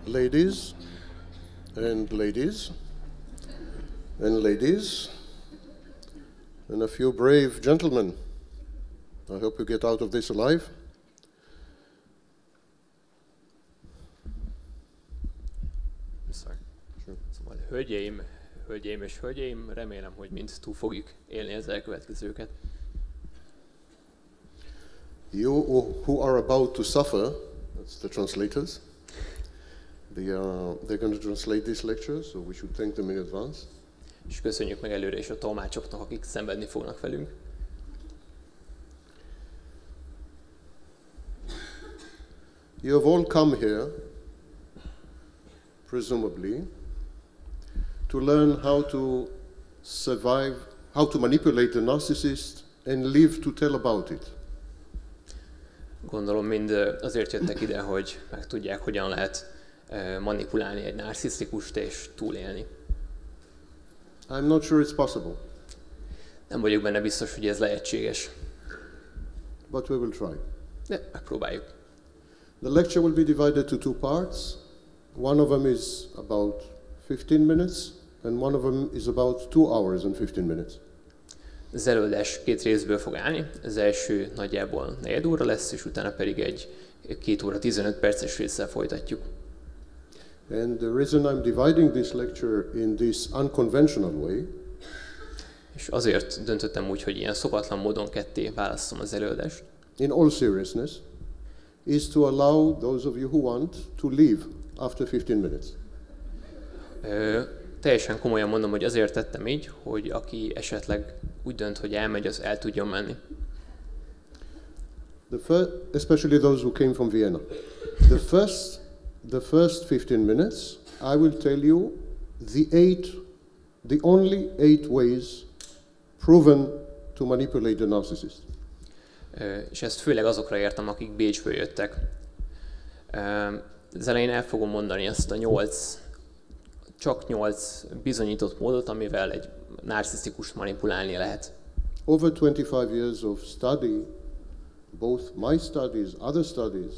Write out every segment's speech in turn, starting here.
Ladies and ladies and ladies and a few brave gentlemen. I hope you get out of this alive. Szóval hölgyeim és hölgyeim, remélem, hogy mind túl fogjuk élni az elkövetkezőket. You who are about to suffer, that's the translators, they're going to translate this lecture, so we should thank them in advance. És köszönjük meg előre is a tolmácsoknak, akik szenvedni fognak velünk. You have all come here, presumably, to learn how to survive, how to manipulate the narcissist and live to tell about it. Gondolom mind azért jöttek ide, hogy megtudják, hogyan lehet manipulálni egy narcisztikust és túlélni. I'm not sure it's possible. Nem vagyok benne biztos, hogy ez lehetséges. But we will try. De megpróbáljuk. The lecture will be divided to two parts. One of them is about 15 minutes, and one of them is about 2 hours and 15 minutes. Az előadás két részből fog állni. Az első nagyjából 4 óra lesz, és utána pedig egy 2 óra 15 perces résszel folytatjuk. And the reason I'm dividing this lecture in this unconventional way, és azért döntöttem úgy, hogy ilyen szokatlan módon ketté válasszom az előadást. In all seriousness, is to allow those of you who want to leave after 15 minutes. Teljesen komolyan mondom, hogy azért tettem így, hogy aki esetleg úgy dönt, hogy elmegy, az el tudjon menni. Especially those who came from Vienna. The first 15 minutes, I will tell you the only 8 ways proven to manipulate the narcissist. És ezt főleg azokra értem, akik Bécsből jöttek. Az elején el fogom mondani ezt a csak 8 bizonyított módot, amivel egy narcisztikust manipulálni lehet. Over 25 years of study, both my studies, other studies,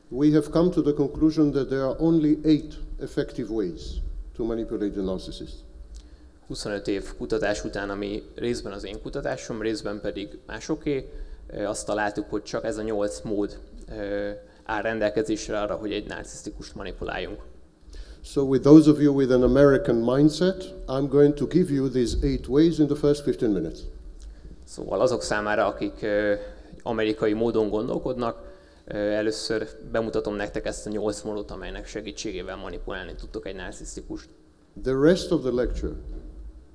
we have come to the conclusion that there are only 8 effective ways to manipulate the narcissist. 25 év kutatás után, ami részben az én kutatásom, részben pedig másoké, azt találtuk, hogy csak ez a 8 mód áll rendelkezésre arra, hogy egy narcisztikust manipuláljunk. So with those of you with an American mindset, I'm going to give you these 8 ways in the first 15 minutes. Szóval azok számára, akik amerikai módon gondolkodnak, először bemutatom nektek ezt a 8 módot, amelynek segítségével manipulálni tudtok egy narcisztikust. The rest of the lecture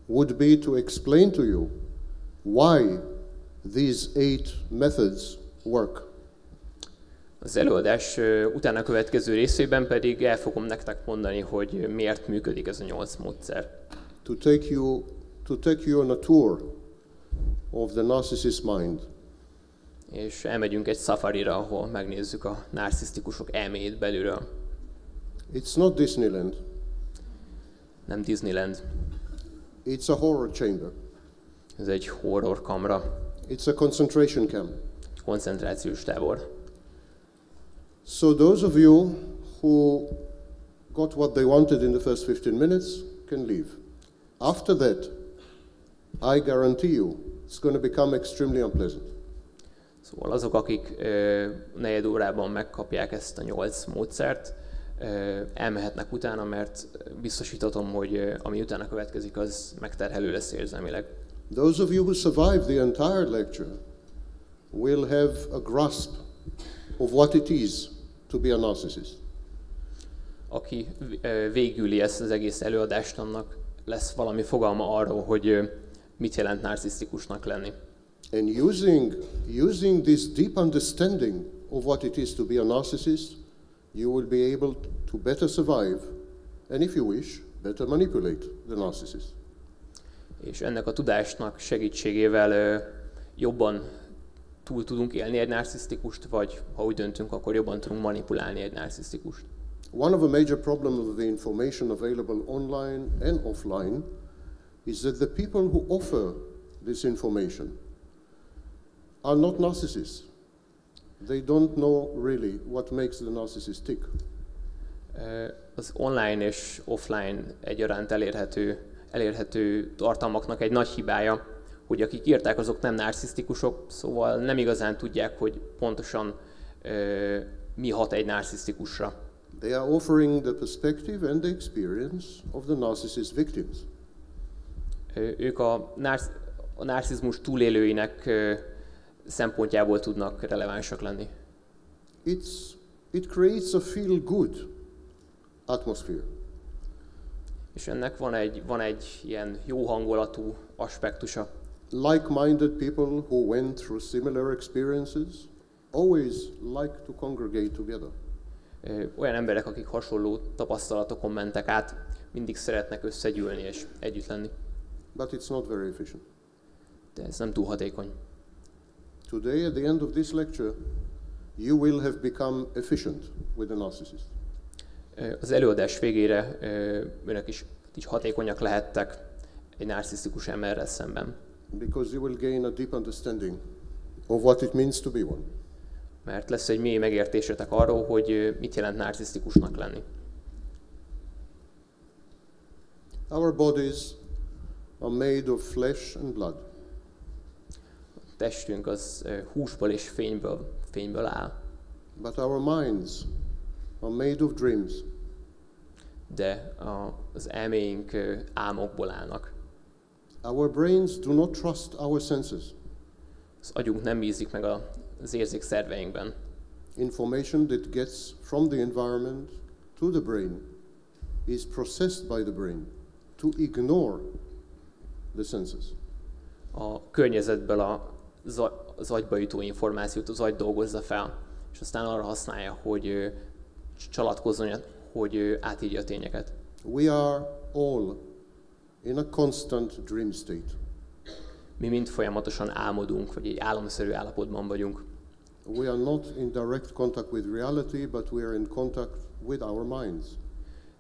would be to explain to you why these 8 methods work. Az előadás utána következő részében pedig el fogom nektek mondani, hogy miért működik ez a 8 módszer. To take you on a tour of the narcissist mind. És elmegyünk egy safarira, ahol megnézzük a narcisztikusok elméjét belülről. It's not Disneyland. Nem Disneyland. It's a horror chamber. Ez egy horror kamra. It's a concentration camp. Koncentrációs tábor. So those of you who got what they wanted in the first 15 minutes can leave. After that, I guarantee you, it's going to become extremely unpleasant. Szóval azok, akik 4 órában megkapják ezt a 8 módszert, elmehetnek utána, mert biztosítatom, hogy ami utána következik, az megterhelő lesz érzelmileg. Those of you who survive the entire lecture will have a grasp of what it is to be a narcissist. Aki végüli ezt az egész előadást, annak lesz valami fogalma arról, hogy mit jelent narcisztikusnak lenni. And using this deep understanding of what it is to be a narcissist, you will be able to better survive, and if you wish, better manipulate the narcissist. És ennek a tudásnak segítségével jobban túl tudunk élni egy narcisztikust, vagy ha úgy döntünk, akkor jobban tudunk manipulálni egy narcisztikust. One of the major problems of the information available online and offline is that the people who offer this information are not narcissists. They don't know really what makes the narcissist tick. Az online és offline egyaránt elérhető tartalmaknak egy nagy hibája, hogy akik írták, azok nem narcisztikusok, szóval nem igazán tudják, hogy pontosan mi hat egy narcisztikusra. They are offering the perspective and the experience of the narcissist victims. Ők a narcizmus túlélőinek szempontjából tudnak relevánsak lenni. It creates a feel-good atmosphere. És ennek van egy ilyen jó hangulatú aspektusa. Like-minded people who went through similar experiences always like to congregate together. Olyan emberek, akik hasonló tapasztalatokon mentek át, mindig szeretnek összegyűlni és együtt lenni. But it's not very efficient. De ez nem túl hatékony. Today, at the end of this lecture, you will have become efficient with a narcissist. Az előadás végére önök is hatékonyak lehettek egy narcisztikus emberrel szemben. Because you will gain a deep understanding of what it means to be one. Mert lesz egy mély megértésetek arról, hogy mit jelent narcisztikusnak lenni. Our bodies are made of flesh and blood. A testünk az húsból és fényből áll. But our minds are made of dreams. De az elméink álmokból állnak. Our brains do not trust our senses. Az agyunk nem bízik meg az érzékszerveinkben. Information that gets from the environment to the brain is processed by the brain to ignore the senses. A környezetből az agyba jutó információt az agy dolgozza fel, és aztán arra használja, hogy csalatkozzon, hogy átírja a tényeket. We are all in a constant dream state. Mi mind folyamatosan álmodunk, vagy egy álomszerű állapotban vagyunk. We are not in direct contact with reality, but we are in contact with our minds.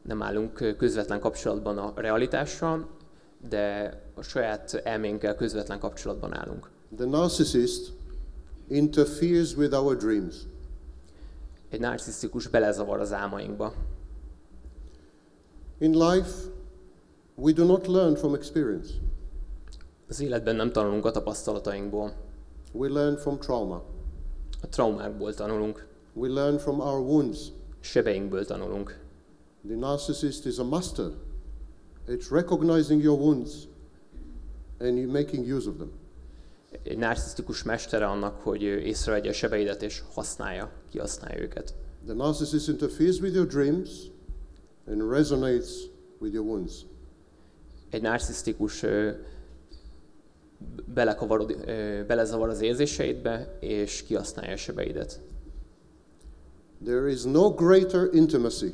Nem állunk közvetlen kapcsolatban a realitással, de a saját elménkkel közvetlen kapcsolatban állunk. The narcissist interferes with our dreams. Egy narcisztikus belezavar az álmainkba. In life, we do not learn from experience. Az életben nem tanulunk a tapasztalatainkból. We learn from trauma. A traumákból tanulunk. We learn from our wounds. Sebeinkből tanulunk. The narcissist is a master at recognizing your wounds and making use of them. Egy narcisztikus mestere annak, hogy észrevegye a sebeidet és kihasználja őket. The narcissist interferes with your dreams and resonates with your wounds. Egy narcisztikus belezavar az érzéseidbe és kihasználja a sebeidet. There is no greater intimacy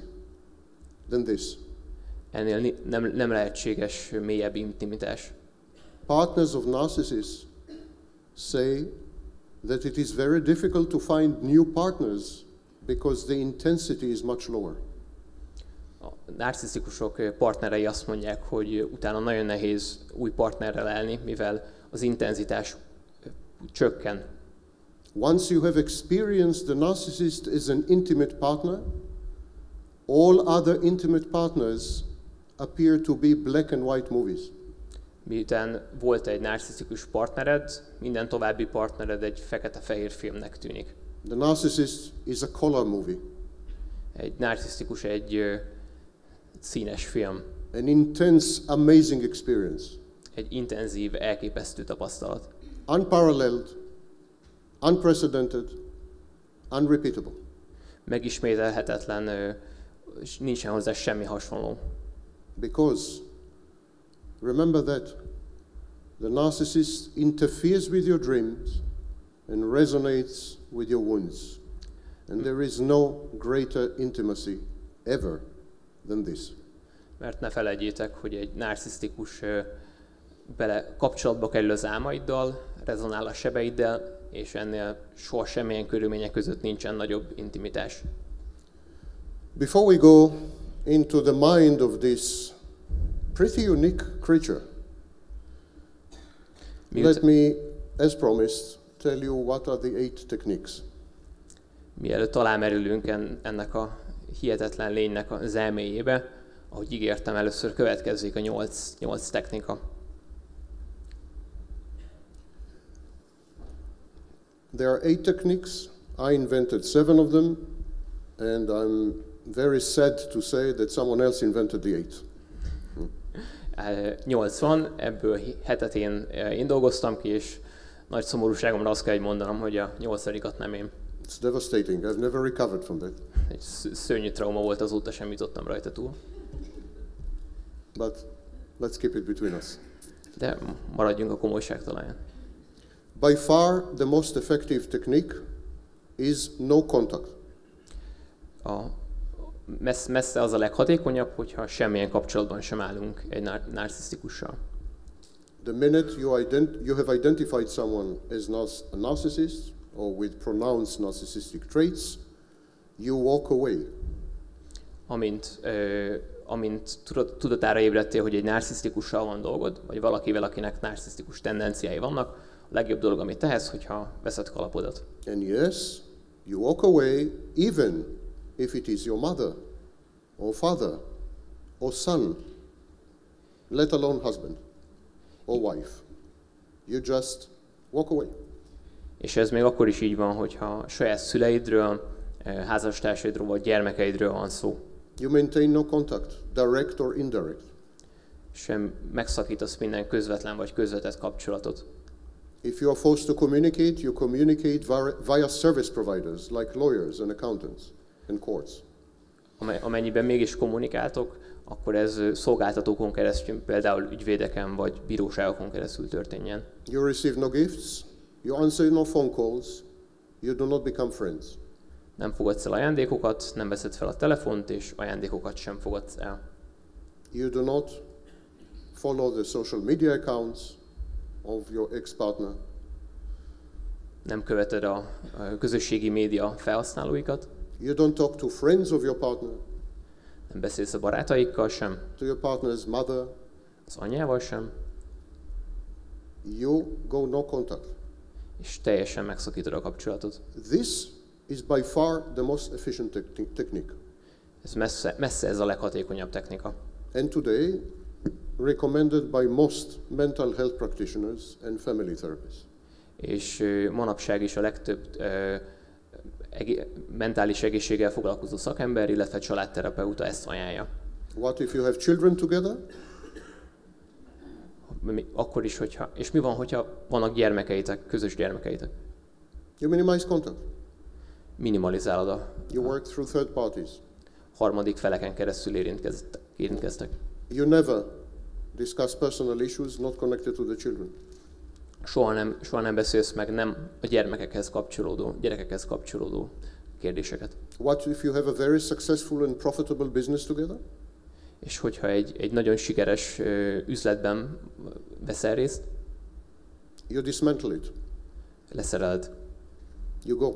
than this. Ennél nem lehetséges mélyebb intimitás. Partners of narcissists say that it is very difficult to find new partners because the intensity is much lower. A narcisztikusok partnerei azt mondják, hogy utána nagyon nehéz új partnerrel állni, mivel az intenzitás csökken. Once you have experienced the narcissist as an intimate partner, all other intimate partners appear to be black and white movies. Miután volt egy narcisztikus partnered, minden további partnered egy fekete-fehér filmnek tűnik. The narcissist is a color movie. Egy narcisztikus egy színes film. An intense, amazing experience. Egy intenzív, elképesztő tapasztalat. Unparalleled, unprecedented, unrepeatable. Megismételhetetlen, és nincsen hozzá semmi hasonló. Because remember that the narcissist interferes with your dreams and resonates with your wounds. And there is no greater intimacy ever than this. Mert ne felejtjétek, hogy egy narcisztikus kapcsolatba kerül az álmaiddal, rezonál a sebeiddel, és ennél soha semmilyen körülmények között nincsen nagyobb intimitás. Before we go into the mind of this pretty unique creature, let me, as promised, tell you what are the 8 techniques. Mielőtt alámerülünk ennek a hihetetlen lénynek az elméjébe, ahogy ígértem, először következzék a 8 technika. There are 8 techniques. I invented 7 of them, and I'm very sad to say that someone else invented the 8. 8 van, ebből 7-et én dolgoztam ki, és nagy szomorúságomra azt kell, hogy mondanom, hogy a 8-at nem én. It's devastating. I've never recovered from that. Egy szörnyű trauma volt, azóta sem jutottam rajta túl. But let's keep it between us. De maradjunk a komolyság talaján. By far the most effective technique is no contact. Messze az a leghatékonyabb, hogyha semmilyen kapcsolatban sem állunk egy narcisztikussal. The minute you have identified someone as a narcissist or with pronounced narcissistic traits, you walk away. Amint tudatára ébredtél, hogy egy narcisztikussal van dolgod, vagy valakivel, akinek narcisztikus tendenciái vannak, a legjobb dolog, amit tehetsz, hogyha veszed kalapodat. And yes, you walk away even if it is your mother or father or son, let alone husband or wife. You just walk away. És ez még akkor is így van, hogyha saját szüleidről, házastársaidról vagy gyermekeidről van szó. You maintain no contact, direct or indirect. Sem megszakítasz minden közvetlen vagy közvetett kapcsolatot. If you are forced to communicate, you communicate via service providers like lawyers and accountants and courts. Amennyiben mégis kommunikáltok, akkor ez szolgáltatókon keresztül, például ügyvédeken vagy bíróságokon keresztül történjen. You receive no gifts, you answer no phone calls, you do not become friends. Nem fogadsz el ajándékokat, nem veszed fel a telefont, és ajándékokat sem fogadsz el. You do not follow the social media accounts of your ex-partner. Nem követed a közösségi média felhasználóikat. You don't talk to friends of your partner. Nem beszélsz a barátaikkal sem. To your partner's mother. Az anyjával sem. You go no contact. És teljesen megszakítod a kapcsolatot. This is by far the most efficient technique. Ez messze ez a leghatékonyabb technika. And today, recommended by most mental health practitioners and family therapists. És manapság is a legtöbb mentális egészséggel foglalkozó szakember, illetve családterapeuta ezt ajánlja. What if you have children together? Akkor is, hogyha... És mi van, hogyha vannak gyermekeitek, közös gyermekeitek? You minimize contact. Minimalizálod a... You work through third parties. Harmadik feleken keresztül érintkeztek. You never discuss personal issues not connected to the children. Soha nem beszélsz meg nem a gyerekekhez kapcsolódó kérdéseket. What if you have a very successful and profitable business together? És hogyha egy nagyon sikeres üzletben veszel részt, you dismantle it. Leszereled. You go.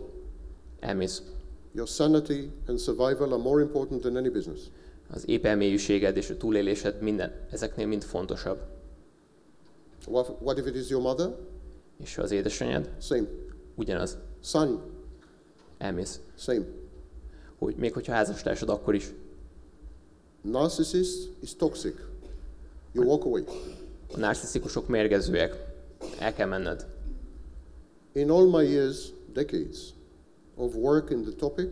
Elmész. Your sanity and survival are more important than any business. Az épp elmélyűséged és a túlélésed ezeknél mind fontosabb. What if it is your mother? És az édesanyád? Same. Ugyanaz. Son? Elmész. Same. Még hogyha házastársad, akkor is. Narcissist is toxic. You walk away. A narcisztikusok mérgezőek. El kell menned. In all my years, decades of work in the topic,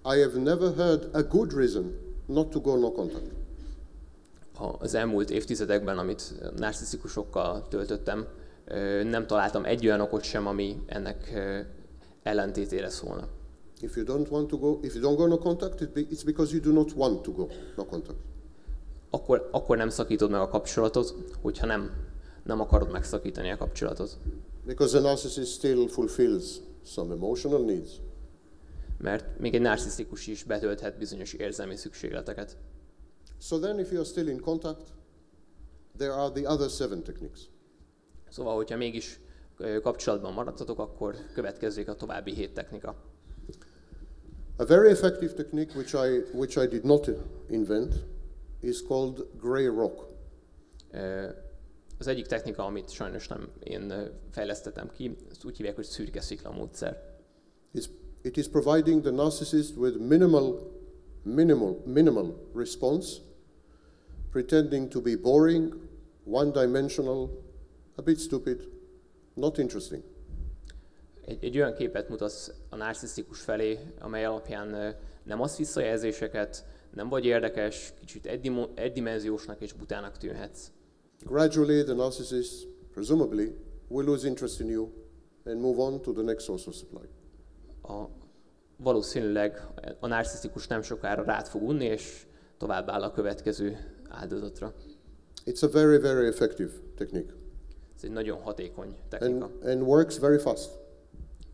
I have never heard a good reason not to go no contact. Az elmúlt évtizedekben, amit narcisztikusokkal töltöttem, nem találtam egy olyan okot sem, ami ennek ellentétére szólna. If you don't go no contact, it's because you do not want to go no contact. Akkor nem szakítod meg a kapcsolatot, hogyha nem akarod megszakítani a kapcsolatot. Because a narcissist still fulfills some emotional needs. Mert még egy narcisztikus is betölthet bizonyos érzelmi szükségleteket. So then if you are still in contact, there are the other 7 techniques. Szóval, hogyha mégis kapcsolatban maradtatok, akkor következzék a további 7 technika. A very effective technique which I did not invent is called gray rock. Az egyik technika, amit sajnos nem én fejlesztettem ki, ezt úgy hívják, hogy szürke szikla módszer. It is providing the narcissist with minimal minimal response, pretending to be boring, one-dimensional, a bit stupid, not interesting. Egy olyan képet mutatsz a narcisztikus felé, amely alapján nem adsz visszajelzéseket, nem vagy érdekes, kicsit egydimenziósnak és butának tűnhetsz. Gradually, the narcissist, presumably, will lose interest in you and move on to the next source of supply. Valószínűleg a narcisztikus nem sokára rád fog unni, és tovább áll a következő áldozatra. It's a very, very effective technique. Ez egy nagyon hatékony technika. And works very fast.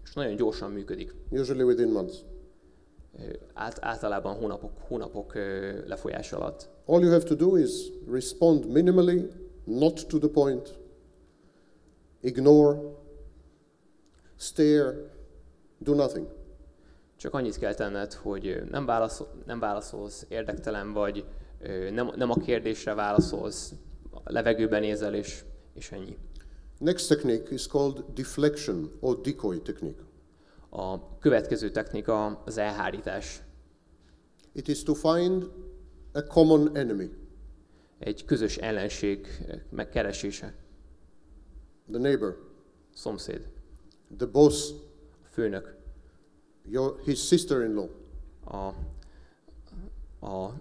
És nagyon gyorsan működik. Usually within months. Általában hónapok lefolyása alatt. All you have to do is respond minimally, not to the point, ignore, stare, do nothing. Csak annyit kell tenned, hogy nem válaszolsz, érdektelen vagy, nem a kérdésre válaszolsz, levegőben nézel, és ennyi. Next technique is called deflection or decoy technique. A következő technika az elhárítás. It is to find a common enemy. Egy közös ellenség megkeresése. The neighbor. Szomszéd. The boss. A főnök. His sister-in-law. A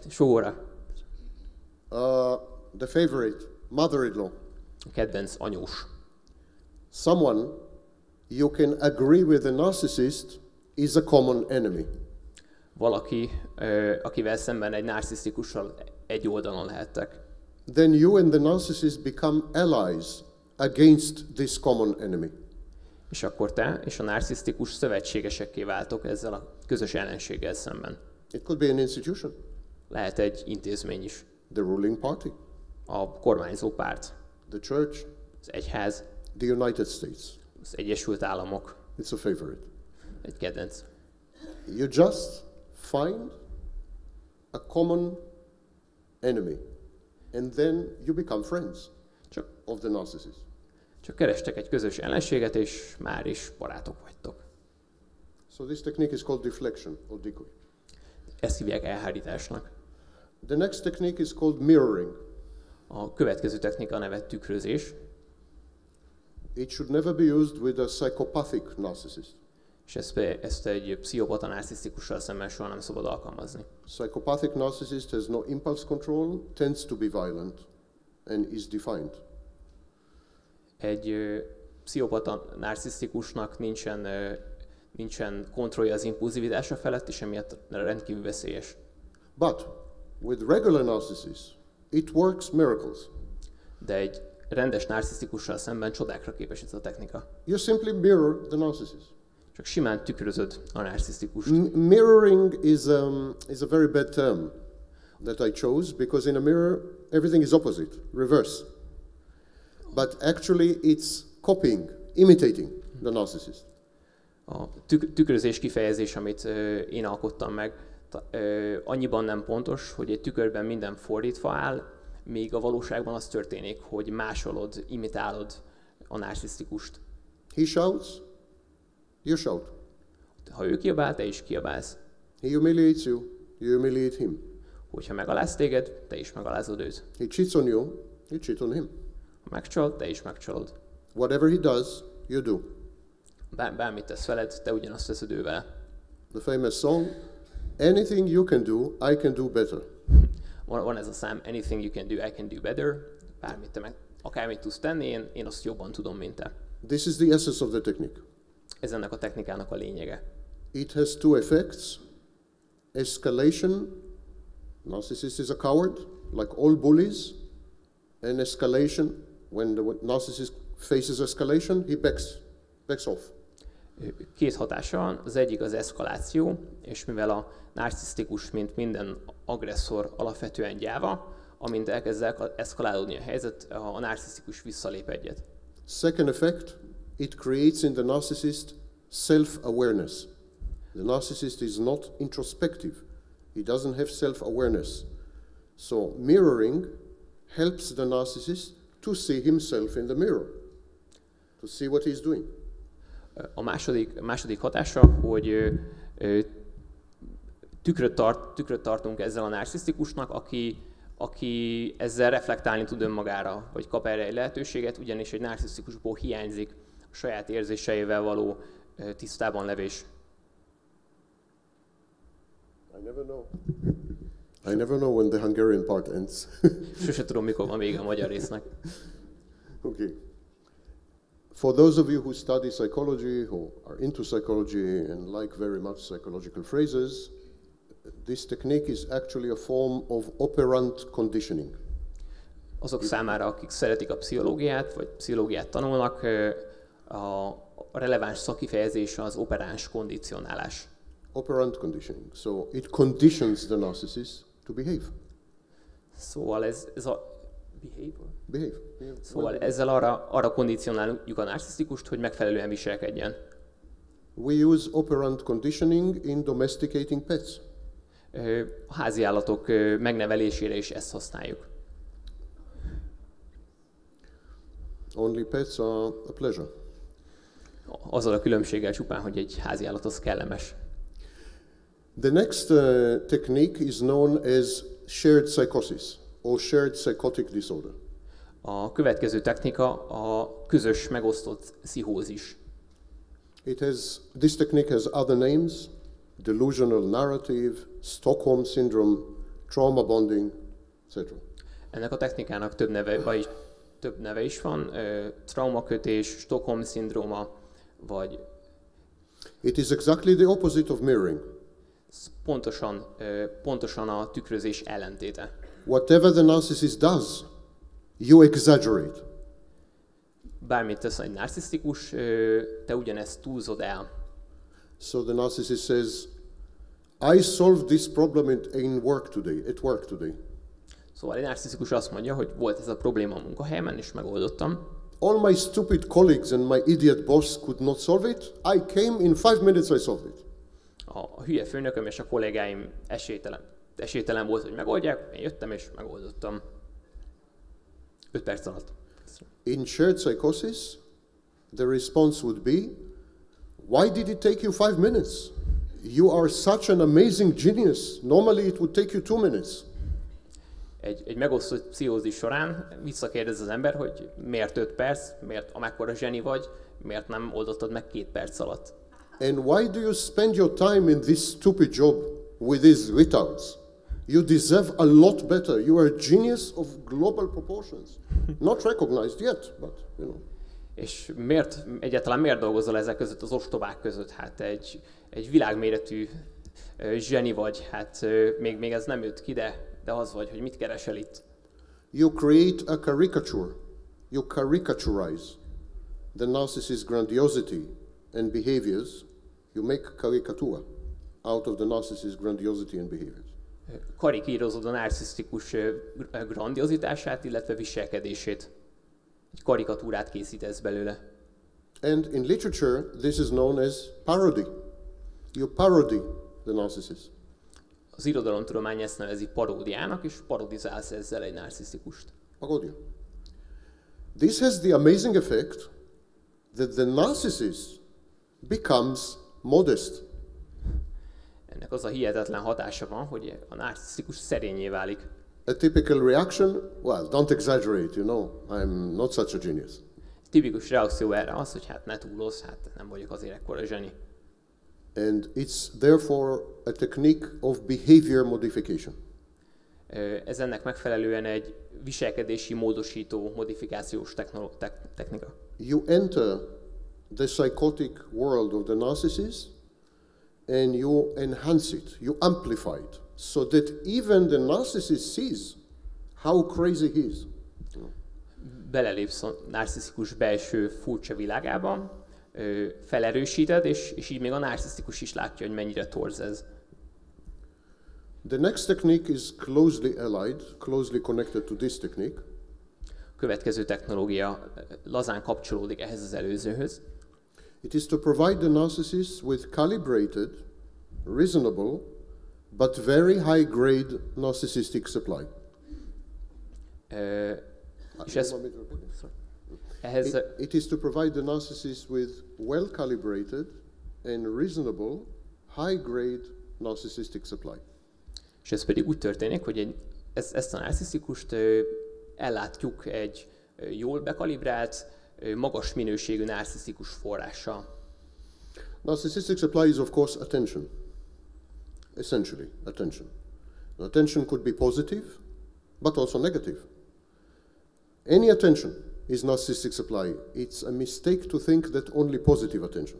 sógora. The favorite, mother-in-law. A kedvenc anyós. Someone you can agree with the narcissist is a common enemy. Valaki, akivel szemben egy narcisztikussal egy oldalon lehettek. Then you and the narcissist become allies against this common enemy. És akkor te és a narcisztikus szövetségesekké váltok ezzel a közös ellenséggel szemben. It could be an institution. Lehet egy intézmény is. The ruling party. A kormányzó párt. The church. Az egyház. The United States. Az Egyesült Államok. It's a favorite. Egy kedvenc. You just find a common enemy, and then you become friends of the narcissist. Csak kerestek egy közös ellenséget, és már is barátok vagytok. So this technique is called deflection or decoy. Ezt hívják elhárításnak. The next technique is called mirroring. A következő technika neve tükrözés. It should never be used with a psychopathic narcissist. És ezt egy pszichopata narcisztikussal szemben soha nem szabad alkalmazni. Psychopathic narcissist has no impulse control, tends to be violent, and is defiant. Egy pszichopata narcisztikusnak nincsen kontrollja az impulzivitása felett, és emiatt rendkívül veszélyes. But with regular narcissists, it works miracles. De egy rendes narcisztikussal szemben csodákra képes ez a technika. You simply mirror the narcissist. Csak simán tükrözöd a narcisztikust. Mirroring is a very bad term that I chose because in a mirror everything is opposite, reverse. But actually it's copying, imitating the narcissist. A tükrözés kifejezés, amit én alkottam meg, annyiban nem pontos, hogy egy tükörben minden fordítva áll, míg a valóságban az történik, hogy másolod, imitálod a narcisztikust. He shouts, you shout. Ha ő kiabál, te is kiabálsz. He humiliates you, you humiliate him. Hogyha megaláz téged, te is megalázod őt. He cheats on you, you cheat on him. Ha megcsal, te is megcsalod. Whatever he does, you do. Bármit tesz veled, te ugyanazt teszed ő vele. The famous song, anything you can do, I can do better. Van ez a szám, anything you can do, I can do better. Akármit tudsz tenni, én azt jobban tudom, mint te. This is the essence of the technique. Ez ennek a technikának a lényege. It has two effects. Escalation. Narcissist is a coward, like all bullies. And escalation, when the narcissist faces escalation, he backs off. Két hatása van. Az egyik az eszkaláció, és mivel a narcisztikus, mint minden agresszor, alapvetően gyáva, amint elkezd eszkalálódni a helyzet, a narcisztikus visszalép egyet. Second effect, it creates in the narcissist self-awareness. The narcissist is not introspective. He doesn't have self-awareness. So mirroring helps the narcissist to see himself in the mirror, to see what he's doing. A második hatása, hogy tükröt tartunk ezzel a narcisztikusnak, aki ezzel reflektálni tud önmagára, vagy kap erre egy lehetőséget, ugyanis egy narcisztikusból hiányzik a saját érzéseivel való tisztában levés. I never know when the Hungarian part ends. Sose tudom, mikor van vége a magyar résznek. Okay. For those of you who study psychology, who are into psychology and like very much psychological phrases, this technique is actually a form of operant conditioning. Azok számára, akik szeretik a pszichológiát, vagy pszichológiát tanulnak, a releváns szakifejezés az operáns kondicionálás. Operant conditioning. So it conditions the narcissist to behave. Szóval ez a Behave. Szóval ezzel arra kondicionáljuk a narcisztikust, hogy megfelelően viselkedjen. We use operant conditioning in domesticating pets. A háziállatok megnevelésére is ezt használjuk. Only pets are a pleasure. Azzal a különbséggel csupán, hogy egy háziállat az kellemes. The next technique is known as shared psychosis or shared psychotic disorder. A következő technika a közös megosztott pszichózis. This technique has other names: delusional narrative, Stockholm syndrome, trauma bonding, etc. Ennek a technikának több neve is van, traumakötés, Stockholm szindróma, vagy... It is exactly the opposite of mirroring. Pontosan a tükrözés ellentéte. Whatever the narcissist does, you exaggerate. Bármit tesz egy narcisztikus, te ugyanezt túlzod el. So the narcissist says, I solved this problem at work today. Szóval egy narcisztikus azt mondja, hogy volt ez a probléma a munkahelyemen, és megoldottam. All my stupid colleagues and my idiot boss could not solve it. I came in 5 minutes, I solved it. A hülye főnököm és a kollégáim esélytelen volt, hogy megoldják, én jöttem és megoldottam. 5 perc alatt. In shared psychosis, the response would be, why did it take you 5 minutes? You are such an amazing genius. Normally it would take you 2 minutes. Egy megosztott pszichózis során visszakérdez az ember, hogy miért 5 perc, miért amekkora zseni vagy, miért nem oldottad meg 2 perc alatt. And why do you spend your time in this stupid job with these retards? You deserve a lot better. You are a genius of global proportions. Not recognized yet, but you know. És egyáltalán miért dolgozol ezek között az ostobák között? Hát egy világméretű zseni vagy, hát még ez nem jött ki, de az vagy, hogy mit keresel itt. You create a caricature. You caricaturize the narcissist's grandiosity and behaviors. You make caricature out of the narcissist's grandiosity and behaviors. Karikírozod a narcisztikus grandiozitását, illetve viselkedését. Egy karikatúrát készítesz belőle. And in literature, this is known as parody. You parody the narcissist. Az irodalomtudomány ezt nevezi paródiának, és parodizálsz ezzel egy narcisztikust. Parodia. This has the amazing effect that the narcissist becomes modest. Ennek az a hihetetlen hatása van, hogy a narcisztikus szerényé válik. A typical reaction, well, don't exaggerate, you know, I'm not such a genius. Tipikus reakció erre az, hogy hát ne túlozz, hát nem vagyok azért ekkora zseni. And it's therefore a technique of behavior modification. Ez ennek megfelelően egy viselkedési módosító, modifikációs technika. You enter the psychotic world of the narcissist and you enhance it, you amplify it, so that even the narcissist sees how crazy he is. Belelépsz a narcisztikus belső furcsa világába, felerősíted, és így még a narcisztikus is látja, hogy mennyire torz ez. The next technique is closely allied, closely connected to this technique. A következő technológia lazán kapcsolódik ehhez az előzőhöz. It is to provide the narcissist with calibrated, reasonable, but very high-grade narcissistic supply. It is to provide the narcissist with well-calibrated and reasonable, high-grade narcissistic supply. És ez pedig úgy történik, hogy ezt a narcisztikust ellátjuk egy jól bekalibrált, magas minőségű narcisztikus forrással. Narcissistic supply is of course attention. Essentially, attention. The attention could be positive, but also negative. Any attention is narcissistic supply. It's a mistake to think that only positive attention.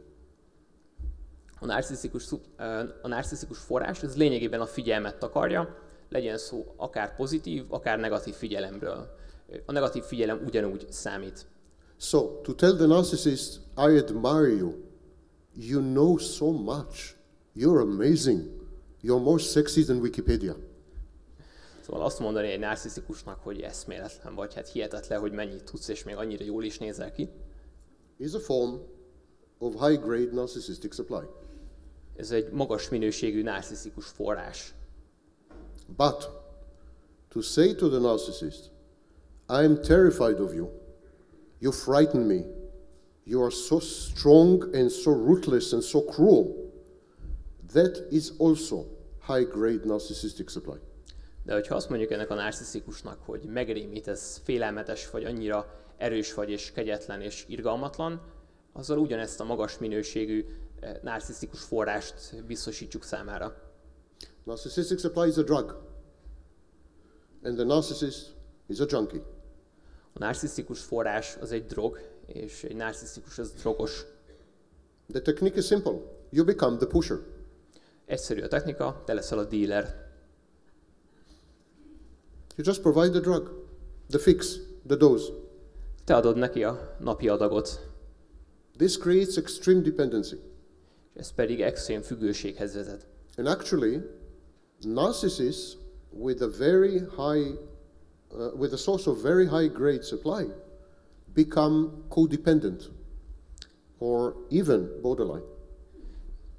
A narcisztikus forrás ez lényegében a figyelmet takarja, legyen szó akár pozitív, akár negatív figyelemről. A negatív figyelem ugyanúgy számít. So, to tell the narcissist, I admire you, you know so much, you're amazing, you're more sexy than Wikipedia. Szóval azt mondani egy narcisztikusnak, hogy eszméletlen vagy, hát hihetetlen, hogy mennyit tudsz, és még annyira jól is nézel ki. Is a form of high-grade narcissistic supply. Ez egy magas minőségű narcisztikus forrás. But to say to the narcissist, I am terrified of you, you frighten me, you are so strong and so ruthless and so cruel, that is also high-grade narcissistic supply. De hogyha azt mondjuk ennek a narcisztikusnak, hogy megrémítesz, félelmetes vagy, annyira erős vagy, és kegyetlen és irgalmatlan, azzal ugyanezt a magas minőségű narcisztikus forrást biztosítjuk számára. Narcissistic supply is a drug, and the narcissist is a junkie. A narcisztikus forrás az egy drog, és egy narcisztikus az drogos. The technique is simple. You become the pusher. Egyszerű a technika, te leszel a dealer. You just provide the drug, the fix, the dose. Te adod neki a napi adagot. This creates extreme dependency. Ez pedig extrém függőséghez vezet. And actually, narcissists with a very high, with a source of very high grade supply, become codependent, or even borderline.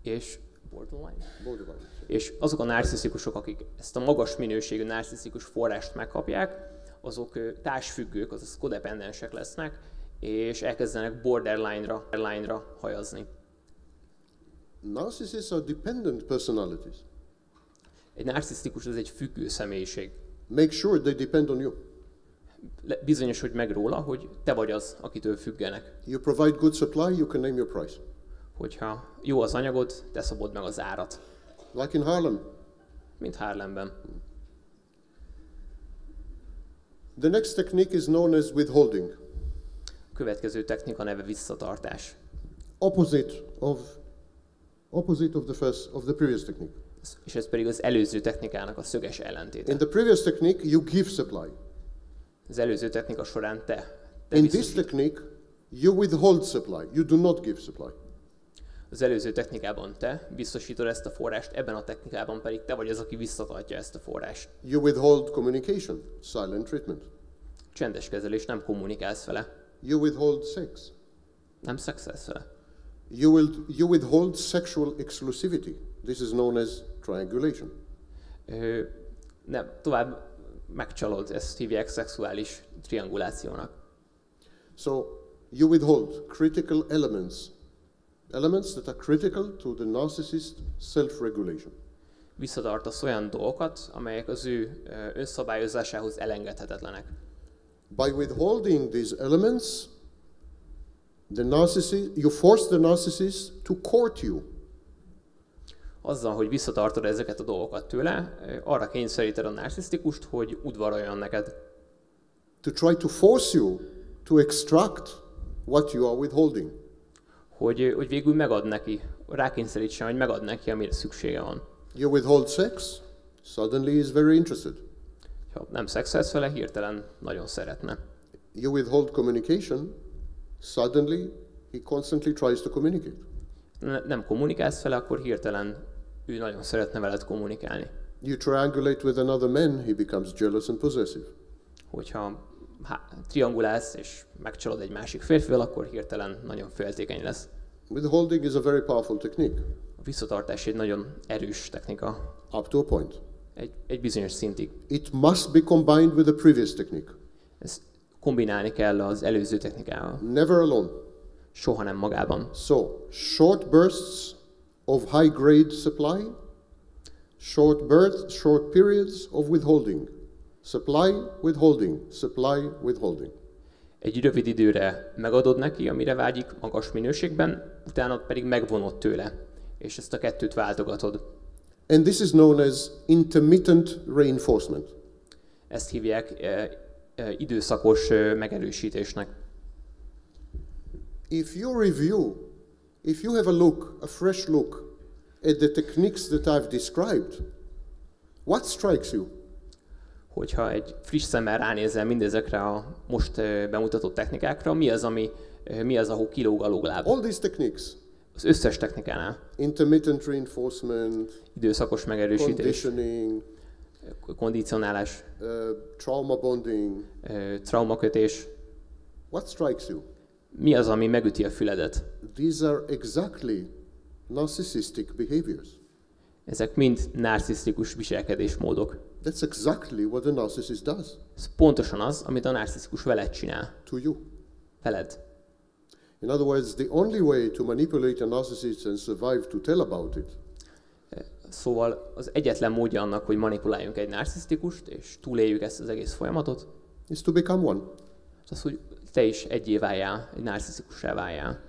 És borderline? Borderline. És azok a narcisztikusok, akik ezt a magas minőségű narcisztikus forrást megkapják, azok társfüggők, azaz codependensek lesznek, és elkezdenek borderline-ra hajazni. Narcissists are dependent personalities. Egy narcisztikus az egy függő személyiség. Make sure they depend on you. Bizonyos, hogy meg róla, hogy te vagy az, akitől függenek. You provide good supply, you can name your price. Hogyha jó az anyagod, te szabod meg az árat. Like in Harlem. Mint Harlemben. The next technique is known as withholding. A következő technika neve visszatartás. Opposite of the previous technique. És ez pedig az előző technikának a szöges ellentéte. In the previous technique, you give supply. Az előző technika során te In this technique, you withhold supply. You do not give supply. Az előző technikában te biztosítod ezt a forrást, ebben a technikában pedig te vagy az, aki visszatartja ezt a forrást. You withhold communication, silent treatment. Csendes kezelés, nem kommunikálsz vele. You withhold sex. Nem szexelsz vele. You withhold sexual exclusivity. This is known as triangulation. Nem, tovább megcsalod, ezt hívják szexuális triangulációnak. So, you withhold critical elements that are critical to the narcissist self-regulation. Visszatartasz olyan dolgokat, amelyek az ő önszabályozásához elengedhetetlenek. By withholding these elements, you force the narcissist to court you. Azzal, hogy visszatartod ezeket a dolgokat tőle, arra kényszeríted a narcisztikust, hogy udvaroljon neked. To try to force you to extract what you are withholding. Hogy végül megad neki, rákényszerítsen, hogy megad neki, amire szüksége van. You withhold sex, suddenly he is very interested. Ha nem szexelsz vele, hirtelen nagyon szeretne. You withhold communication, suddenly he constantly tries to communicate. Nem kommunikálsz vele, akkor hirtelen ő nagyon szeretne veled kommunikálni. You triangulate with another man, he becomes jealous and possessive. Hogyha triangulálsz és megcsalod egy másik férfivel, akkor hirtelen nagyon féltékeny lesz. Withholding is a very powerful technique. A visszatartás egy nagyon erős technika. Up to a point. Egy bizonyos szintig. It must be combined with the previous technique. Ezt kombinálni kell az előző technikával. Never alone. Soha nem magában. So, short bursts of high-grade supply short bursts, short periods of withholding. Supply, withholding, supply, withholding. Egy rövid időre megadod neki, amire vágyik, magas minőségben, utána pedig megvonod tőle, és ezt a kettőt váltogatod. And this is known as intermittent reinforcement. Ezt hívják időszakos megerősítésnek. If you have a look, a fresh look at the techniques that I've described, what strikes you? Hogyha egy friss szemmel ránézel mindezekre a most bemutatott technikákra, mi az, ahol kilóg a lógláb? All these techniques. Az összes technikánál. Intermittent reinforcement, időszakos megerősítés, conditioning, kondicionálás, trauma bonding. traumakötés. What strikes you? Mi az, ami megüti a füledet? These are exactly narcissistic behaviors. Ezek mind narcisztikus viselkedésmódok. That's exactly what the narcissist does. Ez pontosan az, amit a narcisztikus veled csinál. To you. Veled. In other words, the only way to manipulate a narcissist and survive to tell about it Szóval az egyetlen módja annak, hogy manipuláljunk egy narcisztikust, és túléljük ezt az egész folyamatot, is to become one. az, hogy te is egyé váljál, egy narcisztikussá váljál.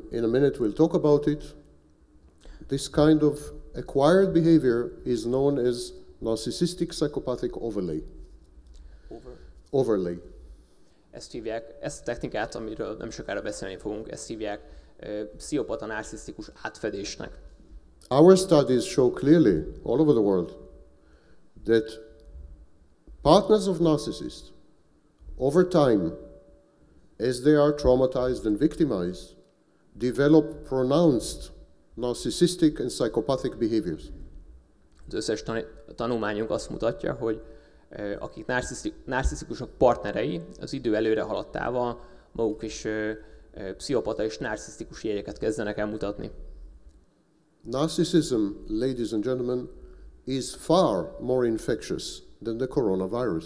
In a minute we'll talk about it. This kind of acquired behavior is known as narcissistic psychopathic overlay. Overlay. Ezt hívják, ezt a technikát, amiről nem sokára beszélni fogunk, ezt hívják pszichopata narcisztikus átfedésnek. Our studies show clearly, all over the world, that partners of narcissists, over time, as they are traumatized and victimized, develop pronounced narcissistic and psychopathic behaviors. Az összes tanulmányunk azt mutatja, hogy akik narcisztikusok partnerei, az idő előre haladtával maguk is pszichopata és narcisztikus jegyeket kezdenek el mutatni. Narcissism, ladies and gentlemen, is far more infectious than the coronavirus.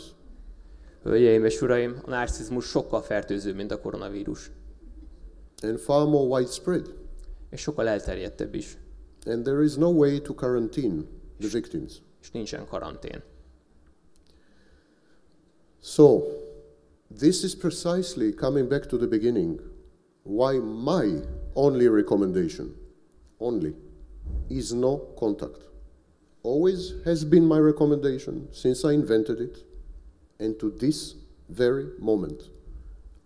Hölgyeim és uraim, a narcizmus sokkal fertőzőbb, mint a koronavírus. And far more widespread. És sokkal elterjedtebb is. And there is no way to quarantine the victims. És nincsen karantén. So, this is precisely coming back to the beginning, why my only recommendation, is no contact. Always has been my recommendation since I invented it, and to this very moment.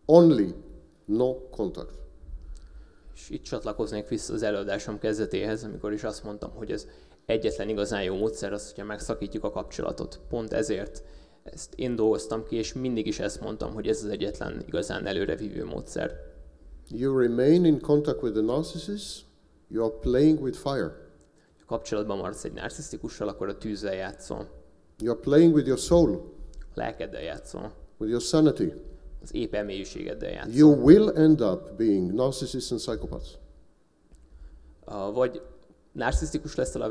Only no contact. És itt csatlakoznék vissza az előadásom kezdetéhez, amikor is azt mondtam, hogy ez egyetlen igazán jó módszer az, hogyha megszakítjuk a kapcsolatot. Pont ezért ezt én dolgoztam ki, és mindig is ezt mondtam, hogy ez az egyetlen igazán előrevívő módszer. You remain in contact with the narcissist, you are playing with fire. Ha kapcsolatban maradsz egy narcisztikussal, akkor a tűzzel játszol. You are playing with your soul. A lelkeddel játszol. With your sanity. Az épp elmélyűségeddel játszol. You will end up being narcissists and psychopaths. Vagy narcisztikus leszel a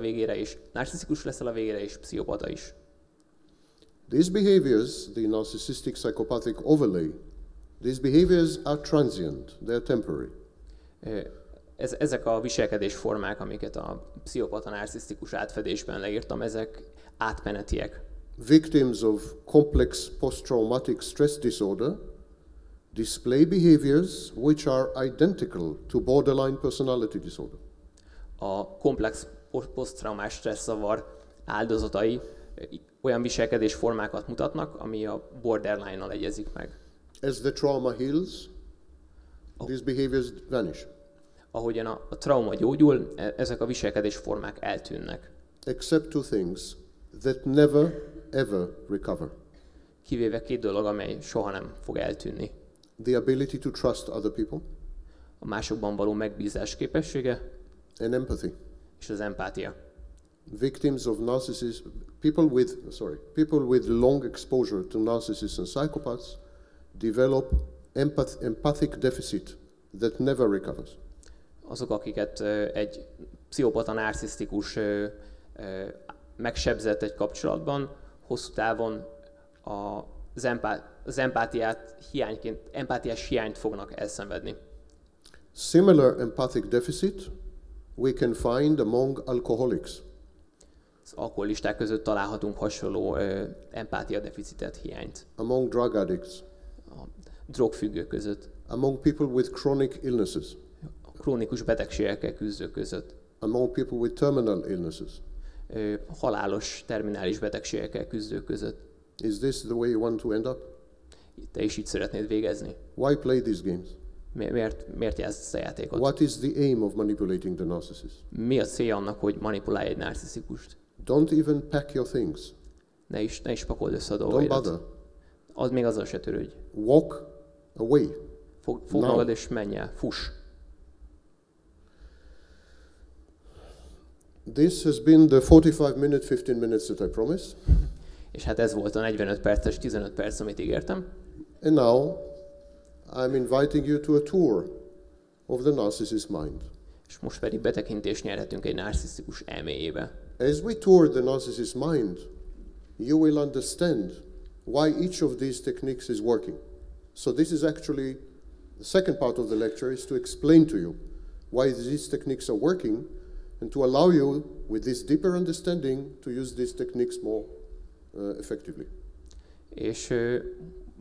végére és pszichopata is. These behaviors, the narcissistic psychopathic overlay, these behaviors are transient, they are temporary. Ezek a viselkedésformák, amiket a pszichopata narcisztikus átfedésben leírtam, ezek átmenetiek. Victims of complex post-traumatic stress disorder display behaviors which are identical to borderline personality disorder. A komplex poszttraumás stresszavar áldozatai olyan viselkedésformákat mutatnak, ami a borderline-nal egyezik meg. As the trauma heals, these behaviors vanish. Ahogyan a trauma gyógyul, ezek a viselkedésformák eltűnnek. Except two things that never ever recover. Kivéve két dolog, amely soha nem fog eltűnni. The ability to trust other people. A másokban való megbízás képessége. And empathy. És az empátia. Victims of narcissism, people with long exposure to narcissists and psychopaths develop empathic deficit that never recovers. Azok, akiket egy pszichopata narcisztikus megsebzett egy kapcsolatban, hosszú távon az empátiás hiányt fognak elszenvedni. Similar empathic deficit we can find among alcoholics. Az alkoholisták között találhatunk hasonló empátia deficitet, hiányt. Among drug addicts. A drogfüggők között. Among people with chronic illnesses. A krónikus betegségekkel küzdők között. Among people with terminal illnesses. Halálos, terminális betegségekkel küzdők között. Is this the way you want to end up? Te is így szeretnéd végezni? Why play these games? Miért játszsz a játékot? What is the aim of manipulating the narcissist? Mi a célja annak, hogy manipulálj egy narcisztikust? Don't even pack your things. Ne is pakold össze a Don't dolgaidat. bother. Az még azzal se törődj. Walk away. Fogd magad és menj el. Fuss. This has been the 45 minute, 15 minutes that I promised. És hát ez volt a 45 perces, 15 perc, amit ígértem. And now I'm inviting you to a tour of the narcissist mind. És most pedig betekintést nyerhetünk egy narcisztikus elméjébe. As we tour the narcissist mind, you will understand why each of these techniques is working. So this is actually the second part of the lecture, is to explain to you why these techniques are working and to allow you, with this deeper understanding, to use these techniques more effectively. És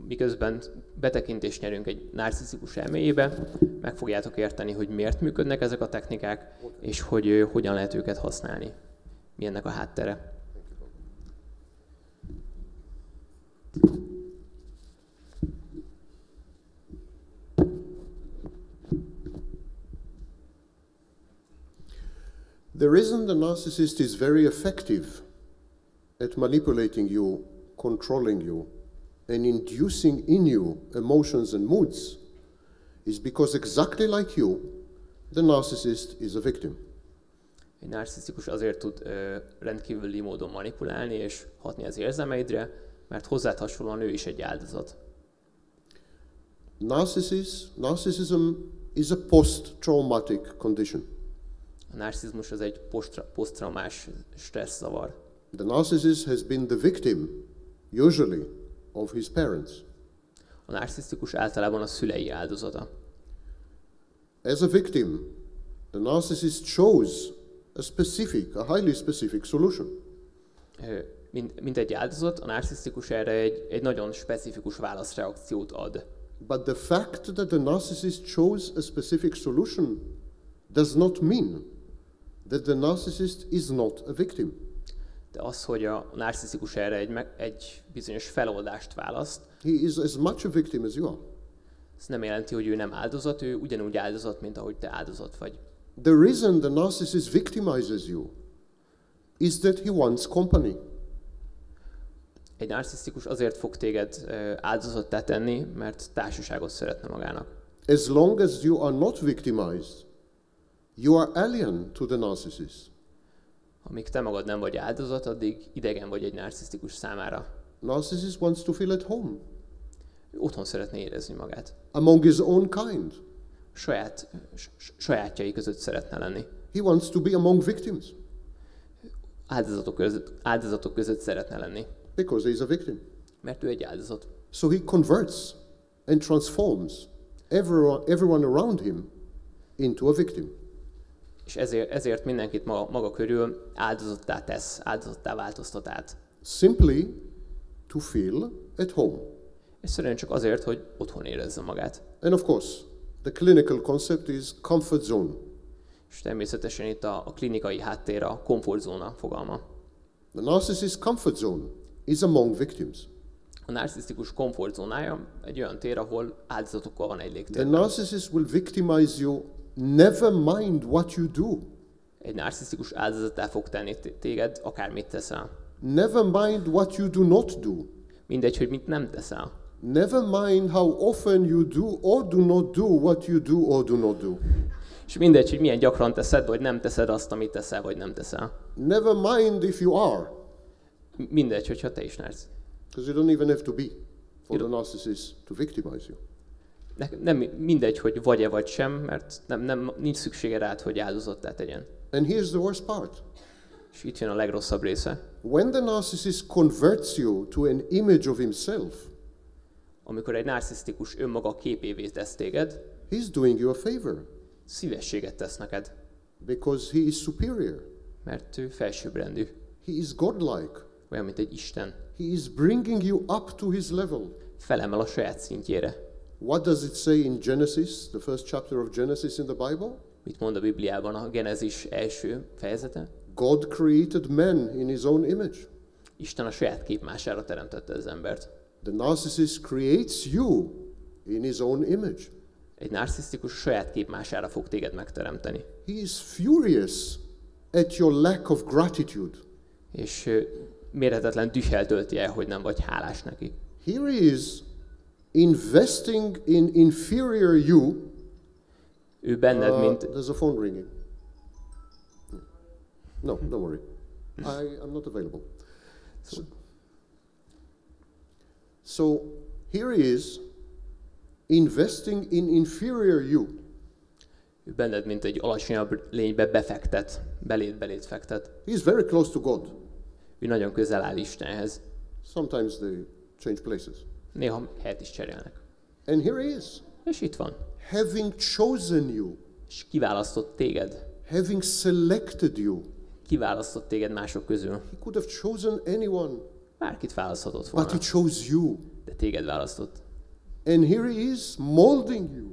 miközben betekintést nyerünk egy narcisztikus elméjébe, meg fogjátok érteni, hogy miért működnek ezek a technikák, és hogy hogyan lehet őket használni. Mi ennek a háttere. The reason the narcissist is very effective at manipulating you, controlling you, and inducing in you emotions and moods is because exactly like you, the narcissist is a victim. Egy narcisztikus azért tud rendkívüli módon manipulálni és hatni az érzelmeidre, mert hozzád hasonlóan ő is egy áldozat. Narcissism is a post-traumatic condition. A narcizmus az egy poszttraumás stresszavar. The narcissist has been the victim, usually, of his parents. A narcisztikus általában a szülei áldozata. As a victim, the narcissist chose a highly specific solution. Mint egy áldozat, a narcisztikus erre egy nagyon specifikus válaszreakciót ad. But the fact that the narcissist chose a specific solution does not mean that the narcissist is not a victim. De az, hogy a narcisztikus erre egy bizonyos feloldást választ, He is as much a victim as you are. ez nem jelenti, hogy ő nem áldozat, ő ugyanúgy áldozat, mint ahogy te áldozat vagy. The reason the narcissist victimizes you is that he wants company. Egy narcisztikus azért fog téged áldozattá tenni, mert társaságot szeretne magának. As long as you are not victimized, you are alien to the narcissist. Amíg te magad nem vagy áldozat, addig idegen vagy egy narcisztikus számára. Narcissist wants to feel at home. Ő otthon szeretné érezni magát. Among his own kind. Sajátjai között szeretne lenni. He wants to be among victims. Áldozatok között szeretne lenni. Because he is a victim. Mert ő egy áldozat. So he converts and transforms everyone around him into a victim. És ezért mindenkit maga körül áldozattá változtat át. Simply to feel at home. Egyszerűen csak azért, hogy otthon érezze magát. And of course, the clinical concept is comfort zone. És természetesen itt a klinikai háttér a komfortzóna fogalma. The narcissist comfort zone is among victims. A narcisztikus komfortzónája egy olyan tér, ahol áldozatokkal van egy The légtérben. narcissist will victimize you, never mind what you do. Egy narcisztikus áldozattá fog tenni téged, akármit teszel. Never mind what you do not do. Mindegy, hogy mit nem teszel. Never mind how often you do or do not do what you do or do not do. És mindegy, hogy milyen gyakran teszed, vagy nem teszed azt, amit teszel, vagy nem teszel. Never mind if you are. Mindegy, hogyha te is narcisz. Because you don't even have to be for the narcissist to victimize you. Nem mindegy, hogy vagy-e vagy sem, mert nincs szüksége rád, hogy áldozattá tegyen. And here's the worst part. És itt jön a legrosszabb része. When the narcissist converts you to an image of himself, Amikor egy narcisztikus önmaga képévé tesz téged, he's doing you a favor. szívességet tesz neked, Because he is superior. mert ő felsőbbrendű. He is godlike. Olyan, mint egy Isten. He is bringing you up to his level. Felemel a saját szintjére. What does it say in Genesis, the first chapter of Genesis in the Bible? Mit mond a Bibliában a Genezis első fejezete? God created man in his own image. Isten a saját képmására teremtette az embert. The narcissist creates you in his own image. Egy narcisztikus a saját képmására fog téged megteremteni. He is furious at your lack of gratitude. És mérhetetlen dühel tölti el, hogy nem vagy hálás neki. Here he is investing in inferior you. Ő benned, mint... There's a phone ringing. No, don't worry. I'm not available. So here he is investing in inferior you. Ő benned, mint egy alacsonyabb lénybe befektet, beléd fektet. He is very close to God. Ő nagyon közel áll Istenhez. Sometimes they change places. Néha helyet is cserélnek. And here he is. És itt van. Having chosen you. És kiválasztott téged. Having selected you. Kiválasztott téged mások közül. He could have chosen anyone. Bárkit választhatott volna. But he chose you. De téged választott. And here he is molding you.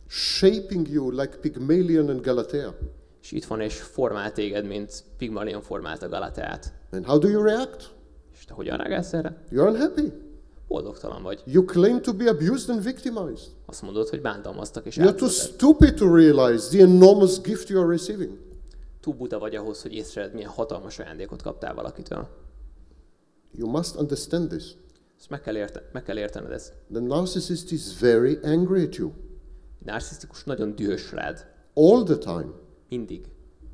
Shaping you like Pygmalion and Galatea. És itt van és formál téged, mint Pygmalion formálta Galateát. And how do you react? És te hogyan reagálsz erre? You're unhappy. Boldogtalan vagy. You claim to be abused and victimized. Azt mondod, hogy bántalmaztak és You're too átolták. stupid to realize the enormous gift you are receiving. Túl buta vagy ahhoz, hogy észrevedd, milyen hatalmas ajándékot kaptál valakitől. You must understand this. Ezt meg kell értened ezt. The narcissist is very angry at you. Egy narcisztikus nagyon dühös rád. All the time. Mindig.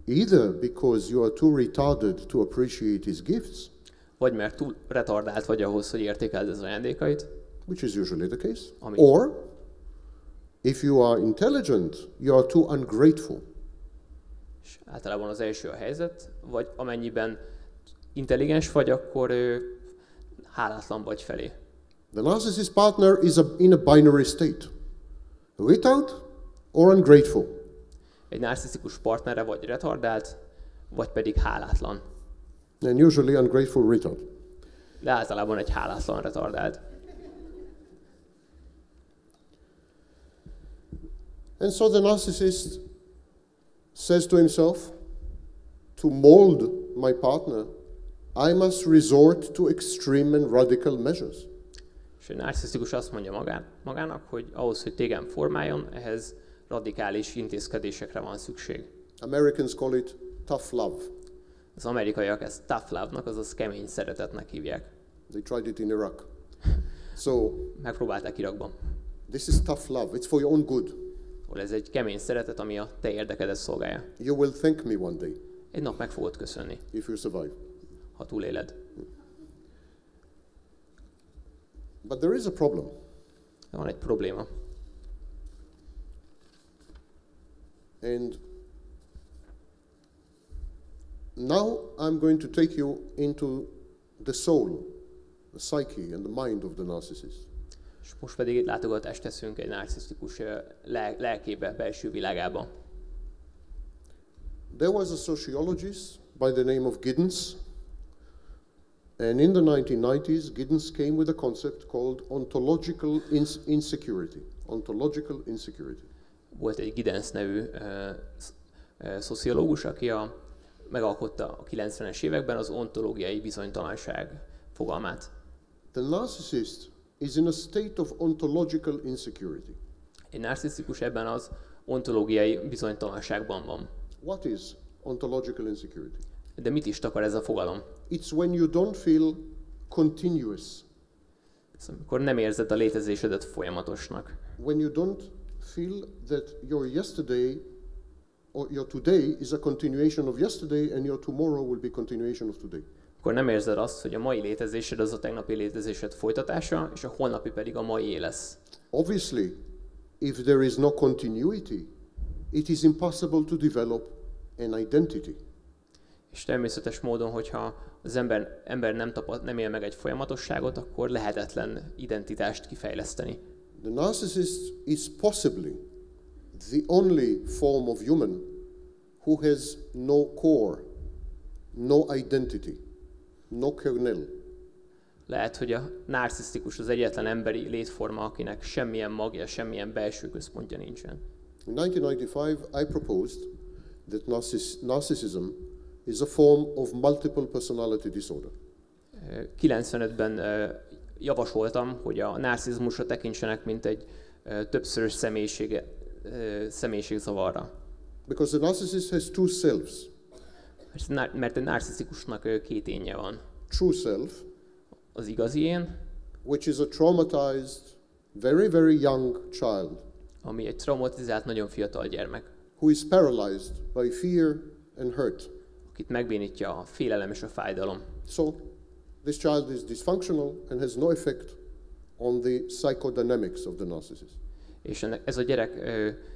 Either because you are too retarded to appreciate his gifts, Vagy mert túl retardált vagy ahhoz, hogy értékeld az ajándékait, which is usually the case, Ami- or if you are intelligent, you are too ungrateful. és általában az első a helyzet, vagy amennyiben intelligens vagy, akkor hálátlan vagy felé. The narcissist partner is in a binary state, retard or ungrateful. Egy narcisztikus partnere vagy retardált, vagy pedig hálátlan. And usually ungrateful retard. De általában egy hálátlan retardált. And so the narcissist says to himself, to mold my partner, I must resort to extreme and radical measures. És egy narcisztikus azt mondja magának, hogy ahhoz, hogy tégem formáljon, ehhez radikális intézkedésekre van szükség. Americans call it tough love. Az amerikaiak ezt tough love-nak, azaz kemény szeretetnek hívják. They tried it in Iraq. So Megpróbálták Irakban. this is tough love. It's for your own good. Ez egy kemény szeretet, ami a te érdekedet szolgálja. You will thank me one day Egy nap meg fogod köszönni, if you survive. ha túléled. But there is a problem. De van egy probléma. And now I'm going to take you into the soul, the psyche and the mind of the narcissist. És most pedig egy látogatást teszünk egy narcisztikus lelkébe, belső világába. There was a sociologist by the name of Giddens, and in the 1990s, Giddens came with a concept called ontological insecurity. Ontological insecurity. Volt egy Giddens nevű szociológus, aki megalkotta a 90-es években az ontológiai bizonytalanság fogalmát. The narcissist is in a state of ontological insecurity. Egy narcisztikus ebben az ontológiai bizonytalanságban van. What is ontological insecurity? De mit is takar ez a fogalom? It's when you don't feel continuous. Ez amikor nem érzed a létezésedet folyamatosnak. When you don't feel that your yesterday or your today is a continuation of yesterday and your tomorrow will be continuation of today. Akkor nem érzed azt, hogy a mai létezésed az a tegnapi létezésed folytatása, és a holnapi pedig a maié lesz. Obviously, if there is no continuity, it is impossible to develop an identity. És természetes módon, hogyha az ember nem él meg egy folyamatosságot, akkor lehetetlen identitást kifejleszteni. The narcissist is possibly the only form of human who has no core, no identity, no kernel. Lehet, hogy a narcisztikus az egyetlen emberi létforma, akinek semmilyen magja, semmilyen belső központja nincsen. In 1995, I proposed that narcissism is a form of multiple personality disorder. 95-ben javasoltam, hogy a narcizmusra tekintsenek, mint egy többszörös személyiségzavarra. Because the narcissist has two selves. Mert egy narcisztikusnak két énje van. True self, az igazi én, which is a traumatized, very, very young child, ami egy traumatizált, nagyon fiatal gyermek, who is paralyzed by fear and hurt. Akit megbénítja a félelem és a fájdalom. So, this child is dysfunctional and has no effect on the psychodynamics of the narcissist. És ez a gyerek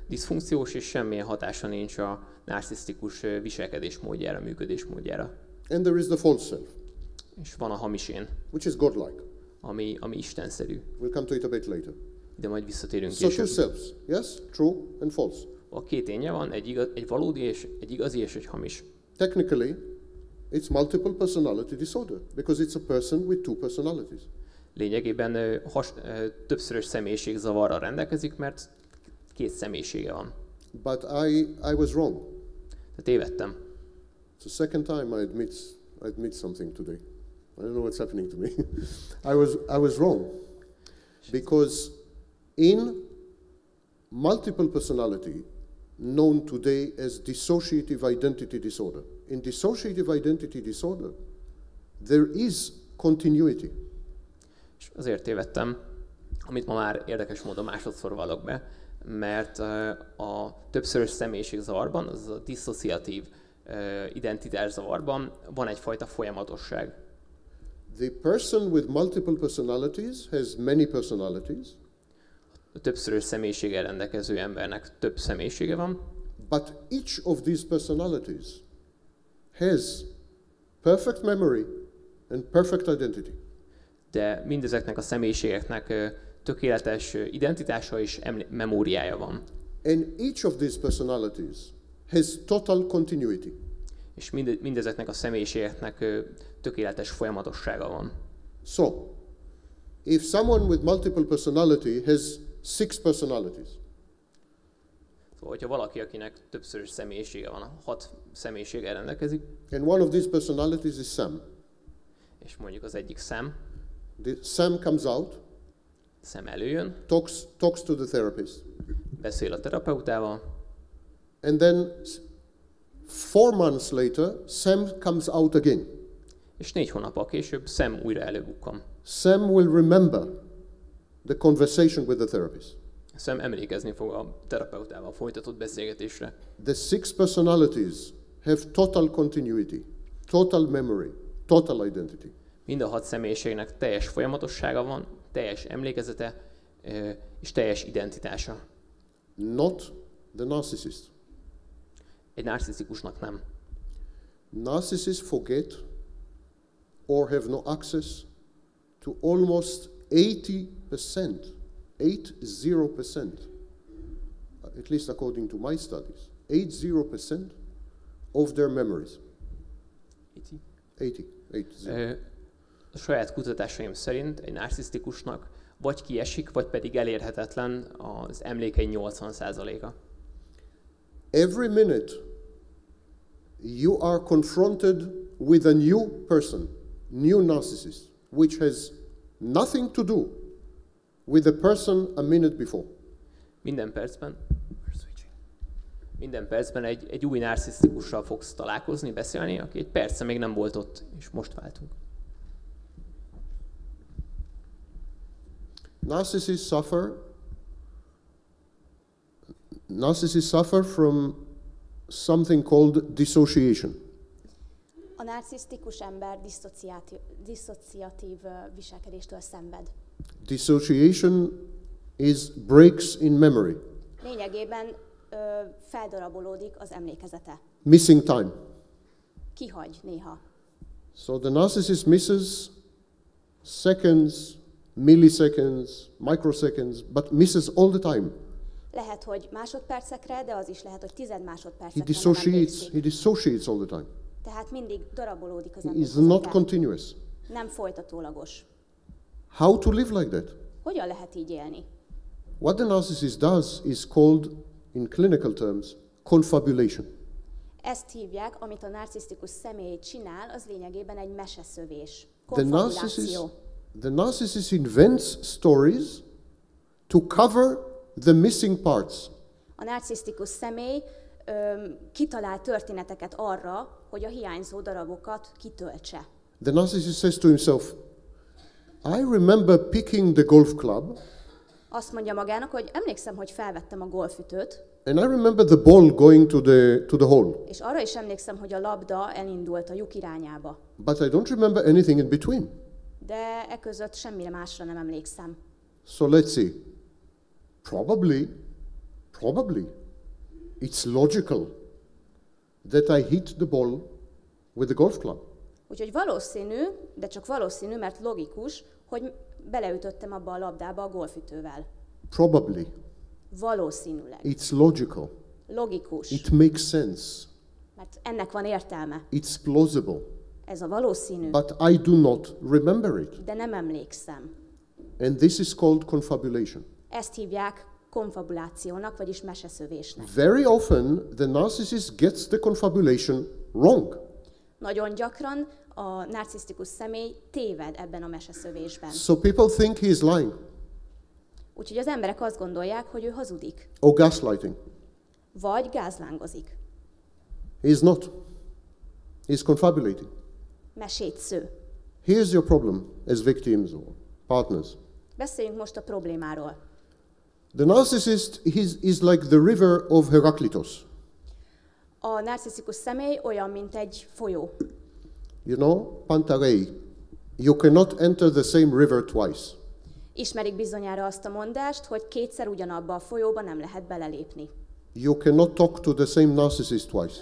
diszfunkciós, és semmilyen hatása nincs a narcisztikus viselkedésmódjára, működésmódjára. And there is the false self, és van a hamis én, which is godlike. ami istenszerű. We'll come to it a bit later. De majd visszatérünk So később. two selves, yes, true and false. A két énje van, egy valódi és egy igazi és egy hamis. Technically, it's multiple personality disorder because it's a person with two personalities. Lényegében többszörös személyiségzavarral rendelkezik, mert két személyisége van. But I was wrong. Tehát tévedtem. It's the second time I admit something today. I don't know what's happening to me. I was wrong. Because in multiple personality, known today as dissociative identity disorder, in dissociative identity disorder, there is continuity. És azért tévedtem, amit ma már érdekes módon másodszor vallok be, mert a többszörös személyiségzavarban, az a disszociatív identitászavarban van egyfajta folyamatosság. The person with multiple personalities has many personalities. A többszörös személyiséggel rendelkező embernek több személyisége van. But each of these personalities has perfect memory and perfect identity. De mindezeknek a személyiségeknek tökéletes identitása és memóriája van. And each of these personalities has total continuity. És mindezeknek a személyiségeknek tökéletes folyamatossága van. So, if someone with multiple personality has 6 personalities, Szóval, hogyha valaki, akinek többszörös személyisége van, 6 személyiséggel rendelkezik, and one of these personalities is Sam. És mondjuk az egyik Sam, Sam comes out, Sam előjön, talks to the therapist, beszél a terapeutával, and then 4 months later, Sam comes out again. és 4 hónappal később Sam újra előbukkan. Sam will remember the conversation with the therapist. Sam emlékezni fog a terapeutával folytatott beszélgetésre. The 6 personalities have total continuity, total memory, total identity. Mind a 6 személyiségnek teljes folyamatossága van, teljes emlékezete és teljes identitása. Not the narcissist. Egy narcisztikusnak nem. Narcissists forget or have no access to almost 80%, 80%, at least according to my studies, 80% of their memories. 80. A saját kutatásaim szerint egy narcisztikusnak vagy kiesik, vagy pedig elérhetetlen az emlékei 80%-a. Every minute you are confronted with a new person, new narcissist, which has nothing to do with the person a minute before. Minden percben egy új narcisztikussal fogsz találkozni, beszélni, aki egy perce még nem volt ott, és most váltunk. Narcissists suffer from something called dissociation. A narcisztikus ember diszociatív viselkedéstől szenved. Dissociation is breaks in memory. Lényegében feldarabolódik az emlékezete. Missing time. Kihagy néha. So the narcissist misses seconds, milliseconds, microseconds, but misses all the time. Lehet, hogy másodpercekre, de az is lehet, hogy 10 másodpercekre He dissociates all the time. Tehát mindig darabolódik az Is emlékezete. not continuous. Nem folytatólagos. How to live like that? Hogyan lehet így élni? What the narcissist does is called, in clinical terms, confabulation. Ezt hívják, amit a narcisztikus személy csinál, az lényegében egy meseszövés. The Konfabuláció. narcissist invents stories to cover the missing parts. A narcisztikus személy kitalál történeteket arra, hogy a hiányzó darabokat kitöltse. The narcissist says to himself, I remember picking the golf club, Azt mondja magának, hogy emlékszem, hogy felvettem a golfütőt, and I remember the ball going to the hole. és arra is emlékszem, hogy a labda elindult a lyuk irányába. But I don't remember anything in between. De eközött semmire másra nem emlékszem. So let's see. Probably, it's logical that I hit the ball with the golf club. Úgyhogy valószínű, de csak valószínű, mert logikus, hogy beleütöttem abba a labdába a golfütővel. Probably. Valószínűleg. It's logical. Logikus. It makes sense. Mert ennek van értelme. It's plausible. Ez a valószínű. But I do not remember it. De nem emlékszem. And this is called confabulation. Ezt hívják konfabulációnak, vagyis meseszövésnek. Very often, the narcissist gets the confabulation wrong. Nagyon gyakran a narcisztikus személy téved ebben a meseszövésben. So people think he is lying. Úgyhogy az emberek azt gondolják, hogy ő hazudik. Or gaslighting. Vagy gázlángozik. He is not. He is confabulating. Mesét sző. Here's your problem as victims or partners. Beszéljünk most a problémáról. The narcissist is like the river of Heraclitus. A narcisztikus személy olyan, mint egy folyó. You know, Pantarei, you cannot enter the same river twice. Ismerik bizonyára azt a mondást, hogy kétszer ugyanabba a folyóba nem lehet belelépni. You cannot talk to the same narcissist twice.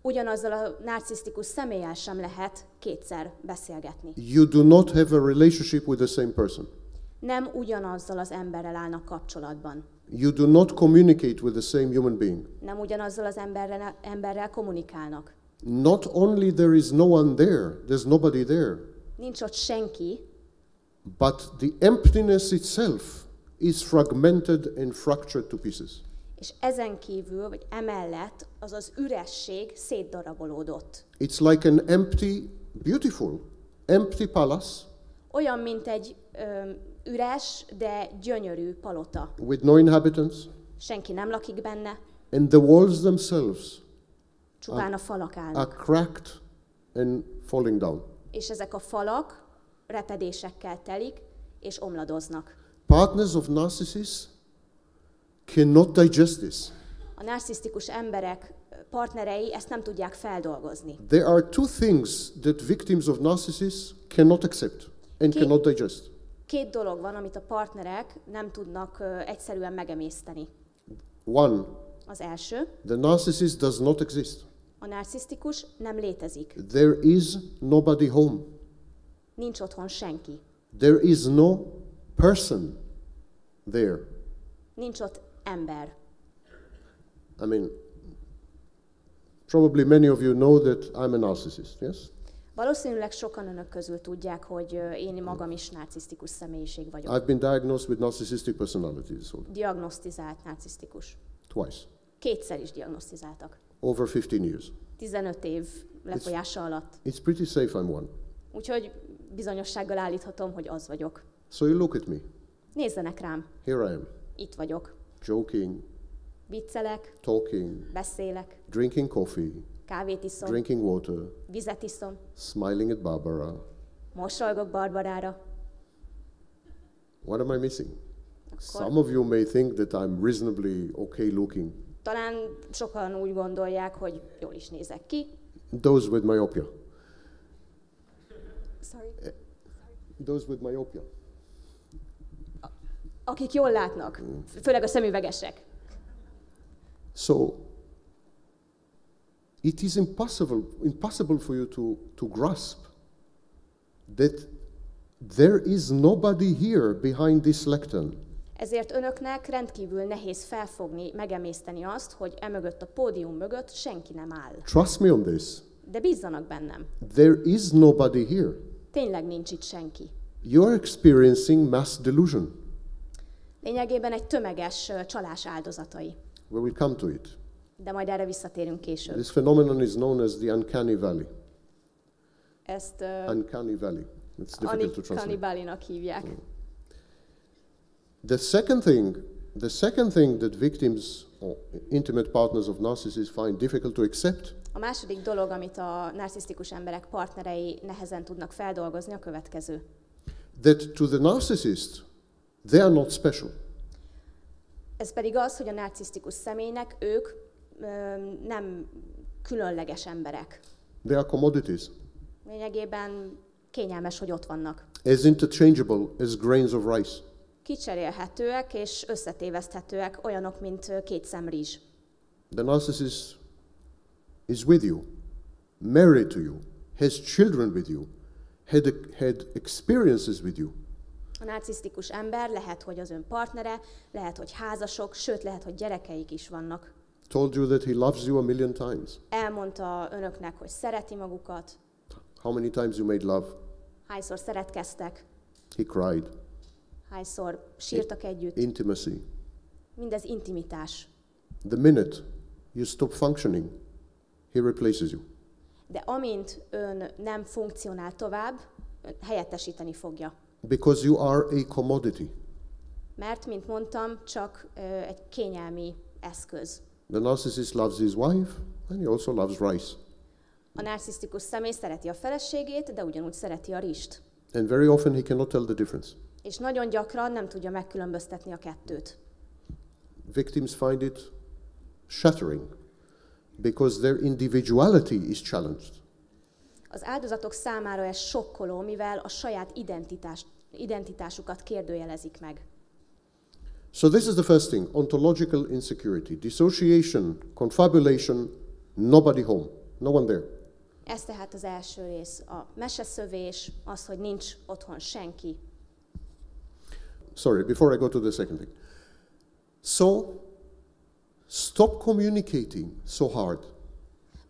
Ugyanazzal a narcisztikus személlyel sem lehet kétszer beszélgetni. You do not have a relationship with the same person. Nem ugyanazzal az emberrel állnak kapcsolatban. You do not communicate with the same human being. Nem ugyanazzal az emberrel kommunikálnak. Not only there is no one there, there's nobody there, Nincs ott senki, but the emptiness itself is fragmented and fractured to pieces. és ezen kívül, vagy emellett az az üresség szétdarabolódott. It's like an empty, beautiful, empty palace Olyan, mint egy üres, de gyönyörű palota. with no inhabitants, Senki nem lakik benne, and the walls themselves csupán a falak are állnak. cracked and falling down. És ezek a falak repedésekkel telik, és omladoznak. Partners of narcissists cannot digest this. A narcisztikus emberek partnerei ezt nem tudják feldolgozni. There are two things that victims of narcissists cannot accept and cannot digest. Két dolog van, amit a partnerek nem tudnak egyszerűen megemészteni. One, Az első, the narcissist does not exist. a narcisztikus nem létezik. There is nobody home. Nincs otthon senki. There is no person there. Nincs ott ember. I mean, probably many of you know that I'm a narcissist, yes? Valószínűleg sokan önök közül tudják, hogy én magam is narcisztikus személyiség vagyok. I've been diagnosed with narcissistic personality disorder Diagnosztizált narcisztikus. twice, Kétszer is diagnosztizáltak. over 15 years. 15 év lefolyása alatt. It's pretty safe I'm one. Úgyhogy bizonyossággal állíthatom, hogy az vagyok. So you look at me. Nézzenek rám. Here I am, Itt vagyok. joking, Viccelek, talking, beszélek, drinking coffee, kávét iszom, drinking water, vizet iszom, smiling at Barbara. mosolygok Barbarára. What am I missing? Some of you may think that I'm reasonably okay looking. Talán sokan úgy gondolják, hogy jól is nézek ki. Those with myopia. Sorry. Those with myopia. Akik jól látnak, főleg a szemüvegesek. So it is impossible for you to grasp that there is nobody here behind this lectern. Ezért önöknek rendkívül nehéz felfogni, megemészteni azt, hogy emögött a pódium mögött senki nem áll. Trust me on this. De bízzanak bennem. There is nobody here. Tényleg nincs itt senki. You are experiencing mass delusion. Lényegében egy tömeges csalás áldozatai. We will come to it. De majd erre visszatérünk később. This phenomenon is known as the uncanny valley. Ezt Uncanny valley. It's difficult to translate. uncanny valley-nak hívják. The second thing that victims or intimate partners of narcissists find difficult to accept A második dolog, amit a narcisztikus emberek partnerei nehezen tudnak feldolgozni, a következő. that to the narcissist, they are not special. Ez pedig az, hogy a narcisztikus személynek ők nem különleges emberek. They are commodities, Lényegében kényelmes, hogy ott vannak. as interchangeable as grains of rice. Kicserélhetőek és összetéveszthetőek, olyanok, mint két szem rizs. The narcissist is with you, married to you, has children with you, had experiences with you. A narcisztikus ember lehet, hogy az ön partnere, lehet, hogy házasok, sőt, lehet, hogy gyerekeik is vannak. Told you that he loves you a million times. Elmondta önöknek, hogy szereti magukat. How many times you made love? Hányszor szeretkeztek, He cried. hányszor sírtak együtt. Intimacy. Mindez intimitás. The minute you stop functioning, he replaces you. De amint ön nem funkcionál tovább, ön helyettesíteni fogja. Because you are a commodity. Mert, mint mondtam, csak egy kényelmi eszköz. The narcissist loves his wife, and he also loves rice. A narcisztikus személy szereti a feleségét, de ugyanúgy szereti a rizst. And very often he cannot tell the difference. És nagyon gyakran nem tudja megkülönböztetni a kettőt. Victims find it shattering because their individuality is challenged. Az áldozatok számára ez sokkoló, mivel a saját identitásukat kérdőjelezik meg. So this is the first thing, ontological insecurity, dissociation, confabulation, nobody home, no one there. Ez tehát az első rész, a meseszövés, az, hogy nincs otthon senki. Sorry, before I go to the second thing. So, stop communicating so hard.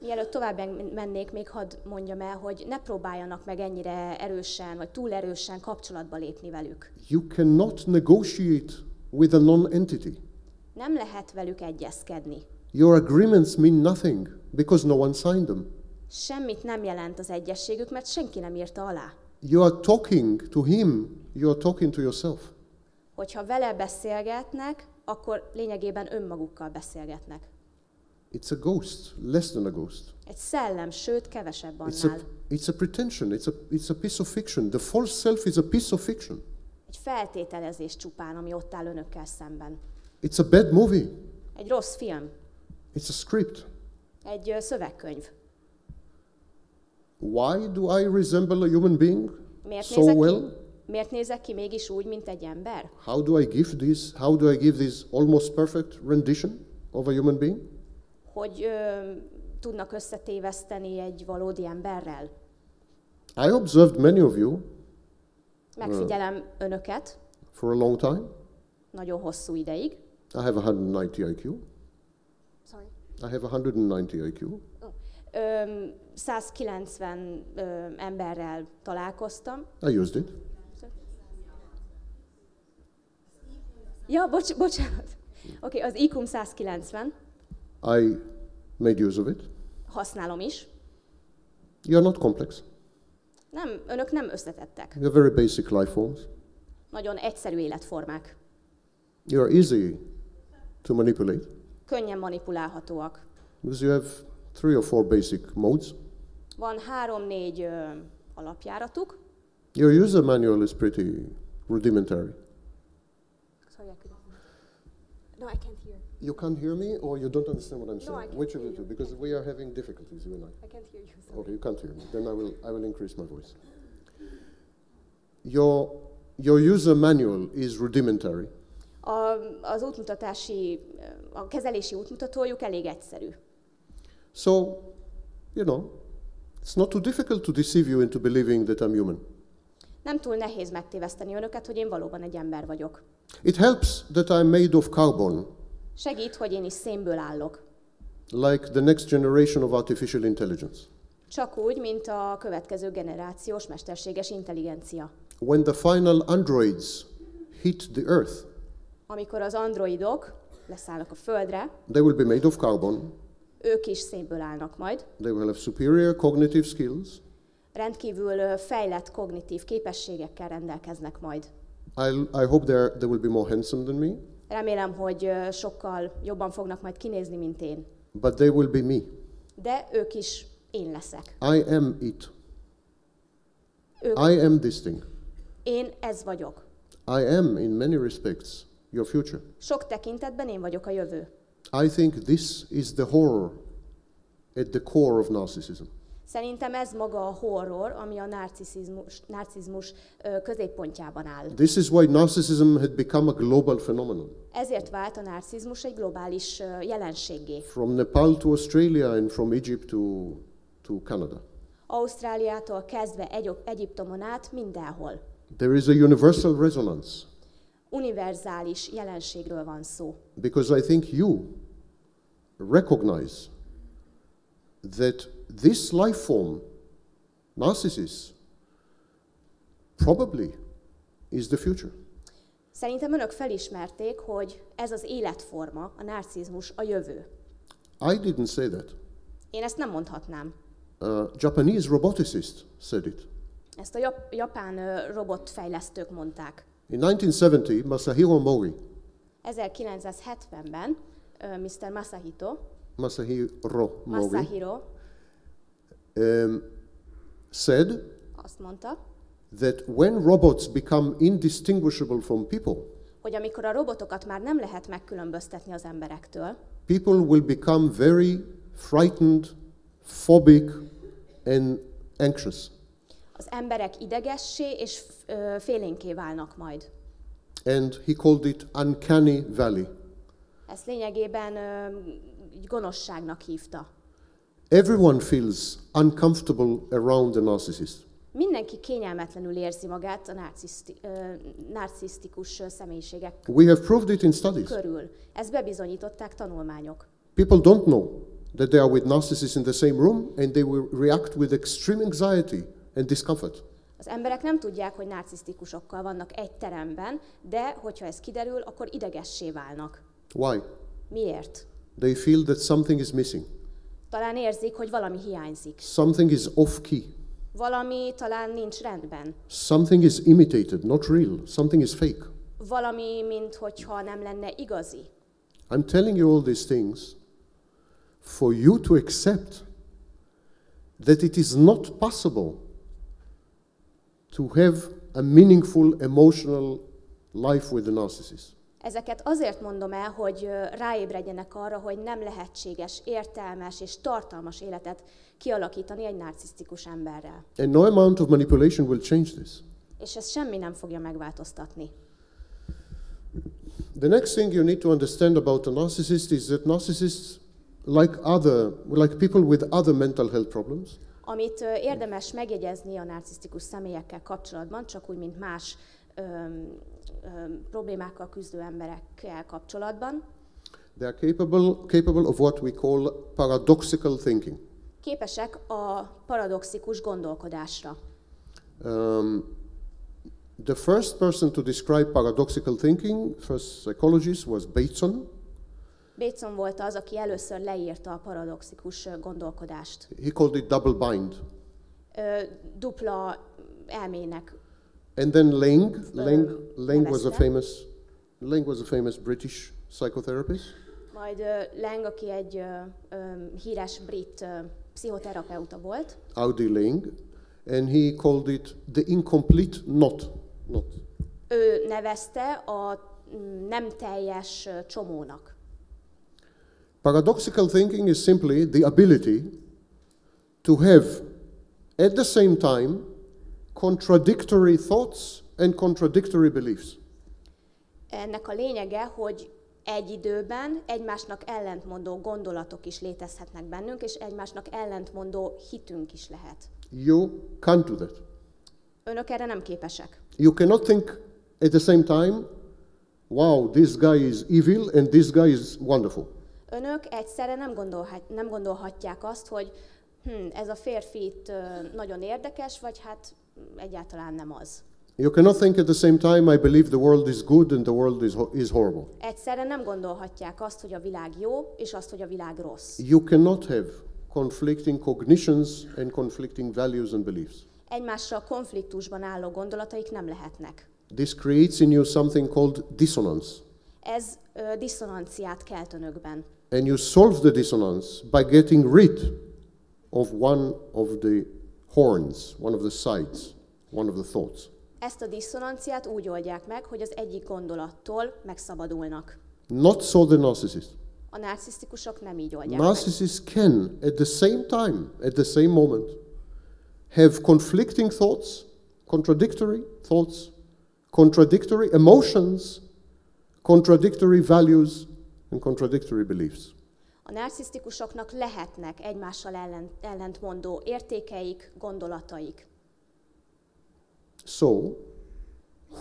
Mielőtt tovább mennék, még hadd mondjam el, hogy ne próbáljanak meg ennyire erősen, vagy túl erősen kapcsolatba lépni velük. You cannot negotiate with a non-entity. Nem lehet velük egyezkedni. Your agreements mean nothing because no one signed them. Semmit nem jelent az egyességük, mert senki nem írta alá. You are talking to him, you are talking to yourself. Hogyha vele beszélgetnek, akkor lényegében önmagukkal beszélgetnek. It's a ghost, less than a ghost. Egy szellem, sőt, kevesebb annál. It's a pretension, it's a piece of fiction. The false self is a piece of fiction. Egy feltételezés csupán, ami ott áll önökkel szemben. It's a bad movie. Egy rossz film. It's a script. Egy szövegkönyv. Why do I resemble a human being so Nézek well? ki? Miért nézek ki mégis úgy, mint egy ember? How do I give this almost perfect rendition of a human being? Hogy tudnak összetéveszteni egy valódi emberrel? I observed many of you Megfigyelem önöket for a long time. nagyon hosszú ideig. I have 190 IQ. Sorry. I have 190 IQ. 190 emberrel találkoztam. I used it. Ja, bocsánat. Oké, az IQ-m 190. I made use of it. Használom is. You are not complex. Nem, önök nem összetettek. You are very basic life forms. Nagyon egyszerű életformák. You are easy to manipulate Könnyen manipulálhatóak. because you have 3 or 4 basic modes. Van 3-4 alapjáratuk. Your user manual is pretty rudimentary. Sorry, I couldn't. No, I can't hear. You can't hear me or you don't understand what I'm No, I saying? can't Which of hear the two? you. Because we are having difficulties, you and I. I can't hear you. Sorry. Okay, you can't hear me. Then I will increase my voice. Your user manual is rudimentary. Az a kezelési útmutatójuk elég egyszerű. So, you know, it's not too difficult to deceive you into believing that I'm human. Nem túl nehéz megtéveszteni önöket, hogy én valóban egy ember vagyok. It helps that I'm made of carbon, Segít, hogy én is szénből állok. like the next generation of artificial intelligence. Csak úgy, mint a következő generációs mesterséges intelligencia. When the final androids hit the Earth, Amikor az androidok leszállnak a Földre, they will be made of carbon, ők is szénből állnak majd, they will have superior cognitive skills, rendkívül fejlett kognitív képességekkel rendelkeznek majd. I hope they will be more handsome than me, Remélem, hogy sokkal jobban fognak majd kinézni, mint én. but they will be me. De ők is én leszek. I am it. Ők, I am this thing. én ez vagyok. I am, in many respects, your future. Sok tekintetben én vagyok a jövő. I think this is the horror at the core of narcissism. Szerintem ez maga a horror, ami a narcizmus középpontjában áll. This is why narcissism had become a global phenomenon. Ezért vált a narcizmus egy globális jelenséggé. From Nepal to Australia and from Egypt to Canada. Ausztráliától kezdve Egyiptomon át mindenhol. There is a universal resonance. Univerzális jelenségről van szó. Because I think you recognize that this life form, narcissist, probably is the future. Szerintem önök felismerték, hogy ez az életforma, a narcizmus a jövő. I didn't say that. Én ezt nem mondhatnám. Japanese roboticist said it. Ezt a japán robotfejlesztők mondták. In 1970, Masahiro Mori 1970-ben Mr. Masahiro Mori Masahiro said azt mondta, that when robots become indistinguishable from people, hogy amikor a robotokat már nem lehet megkülönböztetni az emberektől, people will become very frightened, phobic and anxious. az emberek idegessé és félénké válnak majd. And he called it uncanny valley. Ezt lényegében gonoszságnak hívta. Everyone feels uncomfortable around the narcissist. Mindenki kényelmetlenül érzi magát a narcisztikus személyiségek We have proved it in studies. körül. Ezt bebizonyították tanulmányok. People don't know that they are with narcissists in the same room and they will react with extreme anxiety and discomfort. Az emberek nem tudják, hogy narcisztikusokkal vannak egy teremben, de hogyha ez kiderül, akkor idegessé válnak. Why? Miért? They feel that something is missing. Talán érzik, hogy valami hiányzik. Something is off key. Valami talán nincs rendben. Something is imitated, not real. Something is fake. Valami, minthogyha nem lenne igazi. I'm telling you all these things for you to accept that it is not possible to have a meaningful emotional life with a narcissist. Ezeket azért mondom el, hogy ráébredjenek arra, hogy nem lehetséges, értelmes és tartalmas életet kialakítani egy narcisztikus emberrel. And no amount of manipulation will change this. És ez semmi nem fogja megváltoztatni. The next thing you need to understand about a narcissist is that narcissists, like people with other mental health problems, Amit érdemes megjegyezni a narcisztikus személyekkel kapcsolatban, csak úgy, mint más problémákkal küzdő emberekkel kapcsolatban, they are capable of what we call paradoxical thinking. képesek a paradoxikus gondolkodásra. The first person to describe paradoxical thinking, first psychologist, was Bateson. Bateson volt az, aki először leírta a paradoxikus gondolkodást. He called it double bind. Dupla elmének. And then Lang was a famous British psychotherapist. Majd Lang, aki egy híres brit pszichoterapeuta volt. Audi Lang, and he called it the incomplete knot. Ő nevezte a nem teljes csomónak. Paradoxical thinking is simply the ability to have at the same time contradictory thoughts and contradictory beliefs. Ennek a lényege, hogy egy időben egymásnak ellentmondó gondolatok is létezhetnek bennünk, és egymásnak ellentmondó hitünk is lehet. You can't do that. Önök erre nem képesek. You cannot think at the same time, wow, this guy is evil and this guy is wonderful. Önök egyszerre nem gondolhatják azt, hogy Ez a férfi itt nagyon érdekes, vagy hát egyáltalán nem az. You cannot think at the same time, I believe the world is good and the world is horrible. Egyszerre nem gondolhatják azt, hogy a világ jó, és azt, hogy a világ rossz. You cannot have conflicting cognitions and conflicting values and beliefs. Egymással konfliktusban álló gondolataik nem lehetnek. This creates in you something called dissonance. Ez diszonanciát kelt önökben. And you solve the dissonance by getting rid of one of the horns, one of the sides, one of the thoughts. Ezt a diszonanciát úgy oldják meg, hogy az egyik gondolattól megszabadulnak. Not so the narcissist. A narcisztikusok nem így oldják Narcissists can, at the same time, at the same moment, have conflicting thoughts, contradictory emotions, contradictory values, and contradictory beliefs. A narcisztikusoknak lehetnek egymással ellentmondó értékeik, gondolataik. So,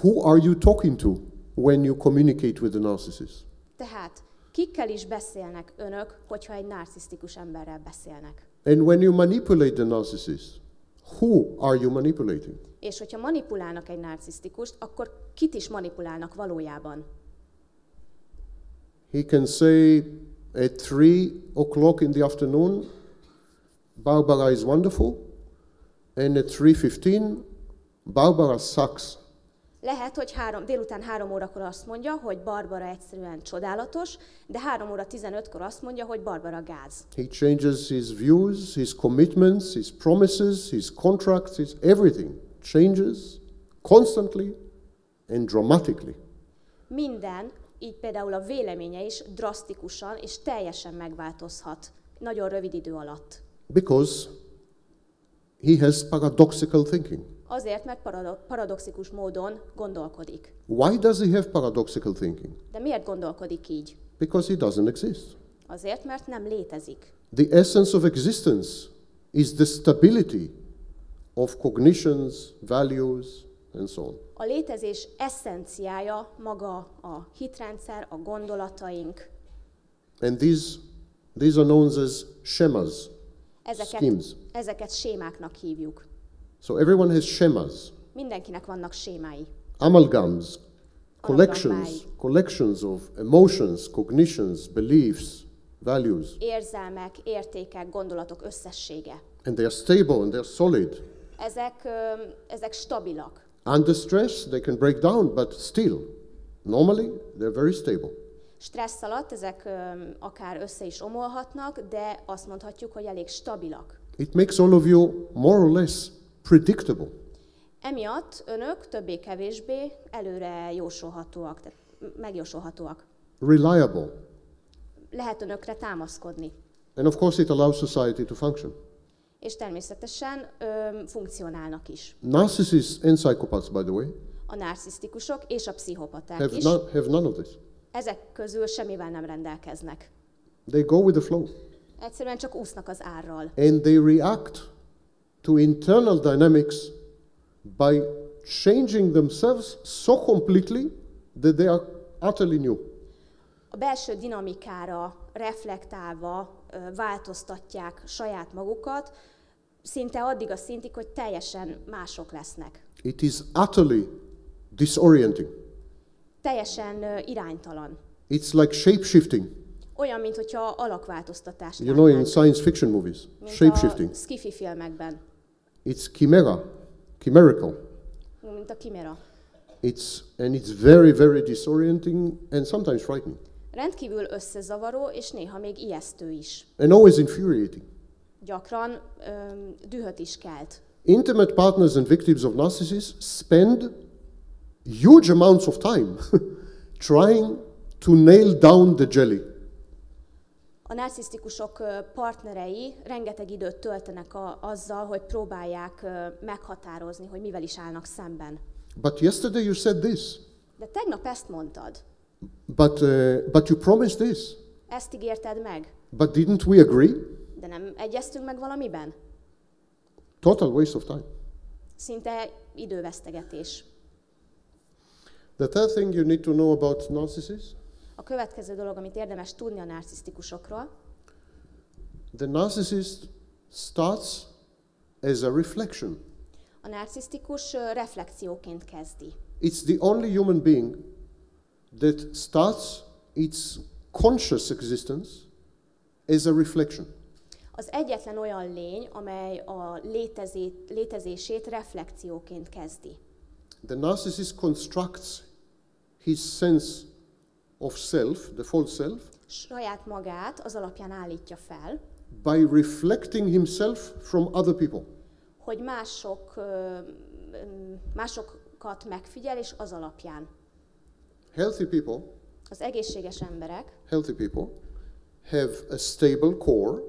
who are you talking to when you communicate with the narcissist? Tehát kikkel is beszélnek önök, hogyha egy narcisztikus emberrel beszélnek? And when you manipulate the narcissist, who are you manipulating? És hogyha manipulálnak egy narcisztikust, akkor kit is manipulálnak valójában? He can say at 3 o'clock in the afternoon, Barbara is wonderful, and at 3:15, Barbara sucks. Lehet, hogy délután 3 órakor azt mondja, hogy Barbara egyszerűen csodálatos, de 3 óra 15-kor azt mondja, hogy Barbara gáz. He changes his views, his commitments, his promises, his contracts, his everything changes constantly and dramatically. Minden, így például a véleménye is drasztikusan és teljesen megváltozhat nagyon rövid idő alatt. Because he has paradoxical thinking. Azért, mert paradoxikus módon gondolkodik. Why does he have paradoxical thinking? De miért gondolkodik így? Because he doesn't exist. Azért, mert nem létezik. The essence of existence is the stability of cognitions, values, and so on. A létezés eszenciája maga a hitrendszer, a gondolataink. And these are known as schemas, schemes. Ezeket sémáknak hívjuk. So everyone has schemas, Mindenkinek vannak sémái. amalgams, collections of emotions, cognitions, beliefs, values. Érzelmek, értékek, gondolatok összessége. And they are stable and they are solid. Ezek stabilak. Under stress, they can break down, but still, normally, they're very stable. Stressz alatt ezek akár össze is omolhatnak, de azt mondhatjuk, hogy elég stabilak. It makes all of you more or less predictable. Emiatt önök többé-kevésbé előre jósolhatóak, tehát megjósolhatóak. Reliable. Lehet önökre támaszkodni. And of course it allows society to function. És természetesen funkcionálnak is. Narcissists and psychopaths, by the way, A narcisztikusok és a pszichopaták is. have none of this. Ezek közül semmivel nem rendelkeznek. They go with the flow. Egyszerűen csak úsznak az árral. And they react to internal dynamics by changing themselves so completely that they are utterly new. A belső dinamikára reflektálva változtatják saját magukat, szinte addig a szintig, hogy teljesen mások lesznek. It is utterly disorienting. Teljesen iránytalan. It's like shape-shifting. Olyan, mintha alakváltoztatást You know, in látnánk, science fiction movies, mint shape-shifting. a sci-fi filmekben, It's chimerical. mint a kimera. It's very, very disorienting and sometimes frightening. Rendkívül összezavaró, és néha még ijesztő is. And always infuriating. Gyakran dühöt is kelt. Intimate partners and victims of narcissists spend huge amounts of time trying to nail down the jelly. A narcisztikusok partnerei rengeteg időt töltenek azzal, hogy próbálják meghatározni, hogy mivel is állnak szemben. But yesterday you said this. De tegnap ezt mondtad. But you promised this. Ezt ígérted meg. But didn't we agree? De nem egyeztünk meg valamiben? Total waste of time. Szinte idővesztegetés. The third thing you need to know about narcissists. A következő dolog, amit érdemes tudni a narcisztikusokról, The narcissist starts as a reflection. A narcisztikus reflexióként kezdi. It's the only human being that starts its conscious existence as a reflection. Az egyetlen olyan lény, amely a létezését reflexióként kezdi. The narcissist constructs his sense of self, the false self, Saját magát az alapján állítja fel, by reflecting himself from other people. hogy másokat megfigyel, és az alapján. Healthy people, Az egészséges emberek, have a stable core.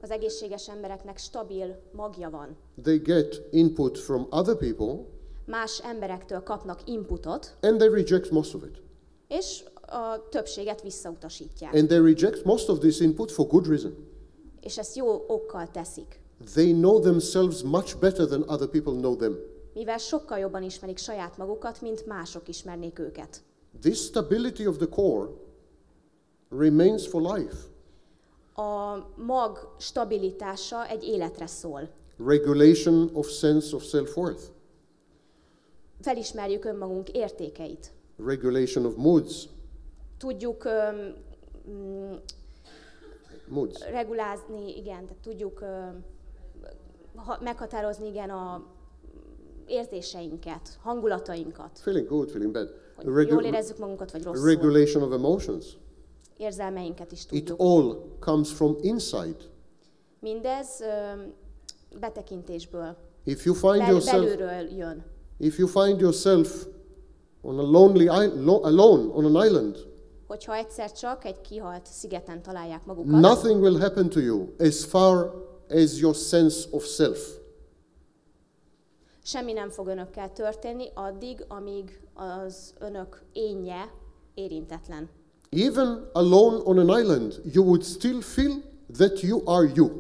az egészséges embereknek stabil magja van. They get input from other people, Más emberektől kapnak inputot, and they reject most of it. és a többséget visszautasítják. And they reject most of this input for good reason. És ezt jó okkal teszik. They know themselves much better than other people know them. Mivel sokkal jobban ismerik saját magukat, mint mások ismernék őket. This stability of the core remains for life. A mag stabilitása egy életre szól. Regulation of sense of self-worth. Felismerjük önmagunk értékeit. Regulation of moods. Tudjuk Moods. regulázni, igen, tehát tudjuk meghatározni, igen, a érzéseinket, hangulatainkat. Feeling good, feeling bad. Hogy jól érezzük magunkat, vagy rosszul. Regulation of emotions. Érzelmeinket is It tudjuk. all comes from inside. Mindez betekintésből, If you find yourself, belülről jön. if you find yourself on a lonely alone on an island, Hogyha egyszer csak egy kihalt szigeten találják magukat, nothing will happen to you as far as your sense of self. semmi nem fog önökkel történni addig, amíg az önök énje érintetlen. Even alone on an island, you would still feel that you are you.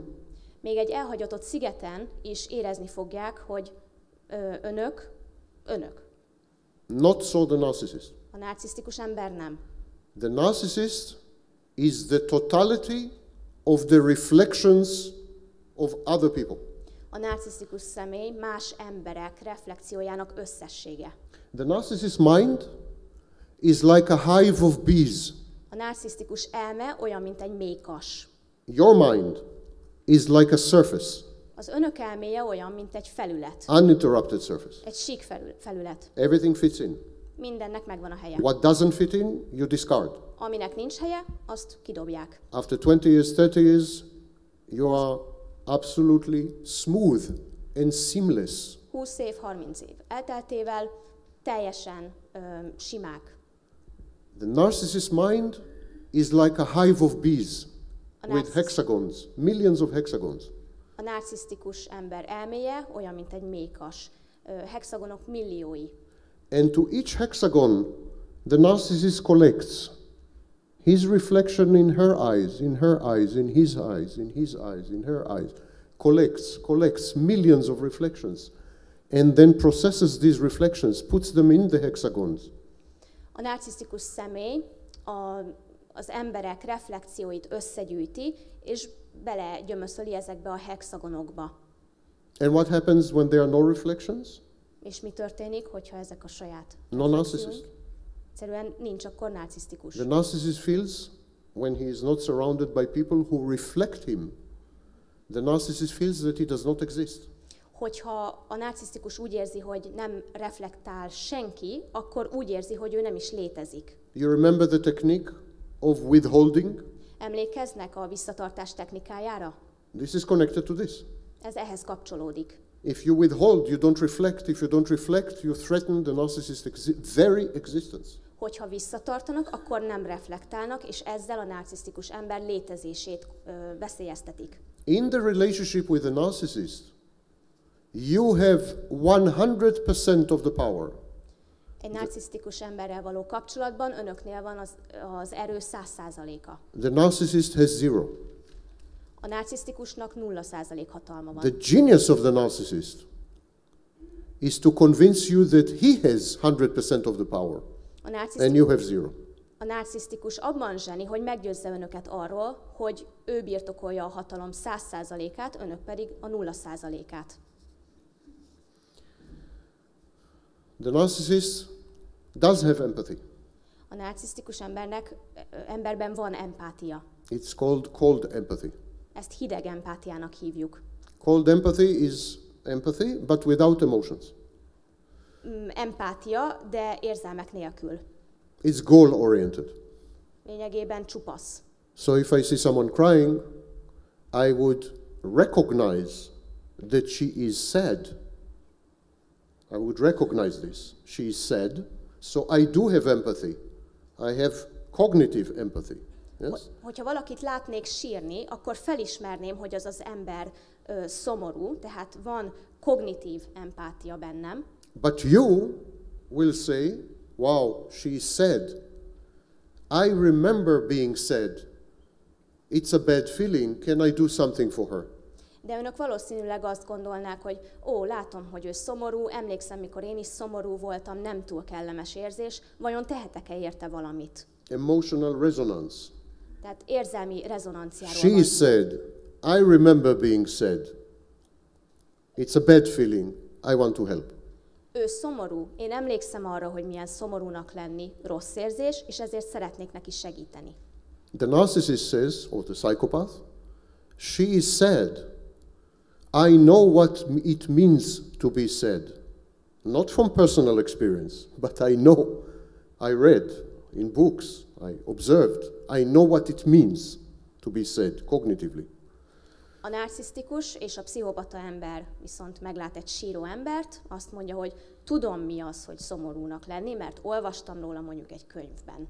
Még egy elhagyatott szigeten is érezni fogják, hogy önök. Not so the narcissist. A narcisztikus ember nem. The narcissist is the totality of the reflections of other people. A narcisztikus személy más emberek reflexiójának összessége. The narcissist mind is like a hive of bees. A narcisztikus elme olyan, mint egy méhkas. Your mind is like a surface, Az önök elméje olyan, mint egy felület. uninterrupted surface. Egy sík felület. Everything fits in. Mindennek megvan a helye. What doesn't fit in, you discard. Aminek nincs helye, azt kidobják. After 20 years, 30 years, you are absolutely smooth and seamless. 20 év, 30 év elteltével teljesen simák. The narcissist mind is like a hive of bees with hexagons, millions of hexagons. A narcisztikus ember elméje olyan, mint egy méhkas. Hexagonok milliói. And to each hexagon, the narcissist collects his reflection in her eyes, in her eyes, in his eyes, in his eyes, in her eyes. Collects millions of reflections and then processes these reflections, puts them in the hexagons. A narcisztikus személy az emberek reflexióit összegyűjti, és belegyömöszöli ezekbe a hexagonokba. And what happens when there are no reflections? És mi történik, hogyha ezek a saját No narcissist. Egyszerűen nincs akkor narcisztikus. The narcissist feels when he is not surrounded by people who reflect him. The narcissist feels that he does not exist. Hogyha a narcisztikus úgy érzi, hogy nem reflektál senki, akkor úgy érzi, hogy ő nem is létezik. You remember the technique of withholding? Emlékeznek a visszatartás technikájára? This is connected to this. Ez ehhez kapcsolódik. If you withhold, you don't reflect. If you don't reflect, you threaten the narcissist's very existence. Hogyha visszatartanak, akkor nem reflektálnak, és ezzel a narcisztikus ember létezését veszélyeztetik. In the relationship with the narcissist, you have 100% of the power. Egy narcisztikus emberrel való kapcsolatban önöknél van az erő 100%-a. The narcissist has 0. A narcisztikusnak 0% hatalma van. The genius of the narcissist is to convince you that he has 100% of the power and you have 0. A narcisztikus abban zseni, hogy meggyőzze önöket arról, hogy ő birtokolja a hatalom 100%-át, önök pedig a 0%-át. The narcissist does have empathy. A narcisztikus emberben van empátia. It's called cold empathy. Ezt hideg empátiának hívjuk. Cold empathy is empathy, but without emotions. Empátia, de érzelmek nélkül. It's goal-oriented. Lényegében csupasz. So if I see someone crying, I would recognize that she is sad. I would recognize this. She is sad, so I do have empathy. I have cognitive empathy. Yes? Hogyha valakit látnék sírni, akkor felismerném, hogy az az ember szomorú, tehát van kognitív empátia bennem. But you will say, wow, she is sad. I remember being sad. It's a bad feeling. Can I do something for her? De önök valószínűleg azt gondolnák, hogy látom, hogy ő szomorú, emlékszem, mikor én is szomorú voltam, nem túl kellemes érzés, vajon tehetek-e érte valamit? Emotional resonance. Tehát érzelmi rezonanciáról She van. is sad. I remember being sad. It's a bad feeling. I want to help. Ő szomorú, én emlékszem arra, hogy milyen szomorúnak lenni, rossz érzés, és ezért szeretnék neki segíteni. The narcissist says, or the psychopath, she is sad. I know what it means to be sad. Not from personal experience, but I know. I read in books, I observed. I know what it means to be sad cognitively. A narcisztikus és a pszichopata ember viszont meglát egy síró embert, azt mondja, hogy tudom mi az, hogy szomorúnak lenni, mert olvastam róla mondjuk egy könyvben.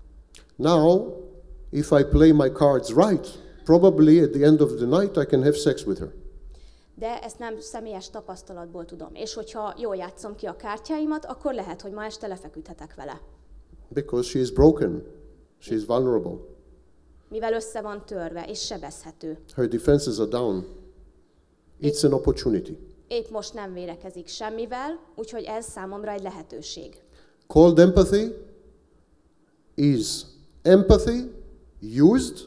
Now, if I play my cards right, probably at the end of the night I can have sex with her. De ezt nem személyes tapasztalatból tudom. És hogyha jól játszom ki a kártyáimat, akkor lehet, hogy ma este lefeküdhetek vele. Because she is broken, she is vulnerable. Mivel össze van törve és sebezhető. Her defenses are down. It's an opportunity. Épp most nem védekezik semmivel, úgyhogy ez számomra egy lehetőség. Cold empathy is empathy used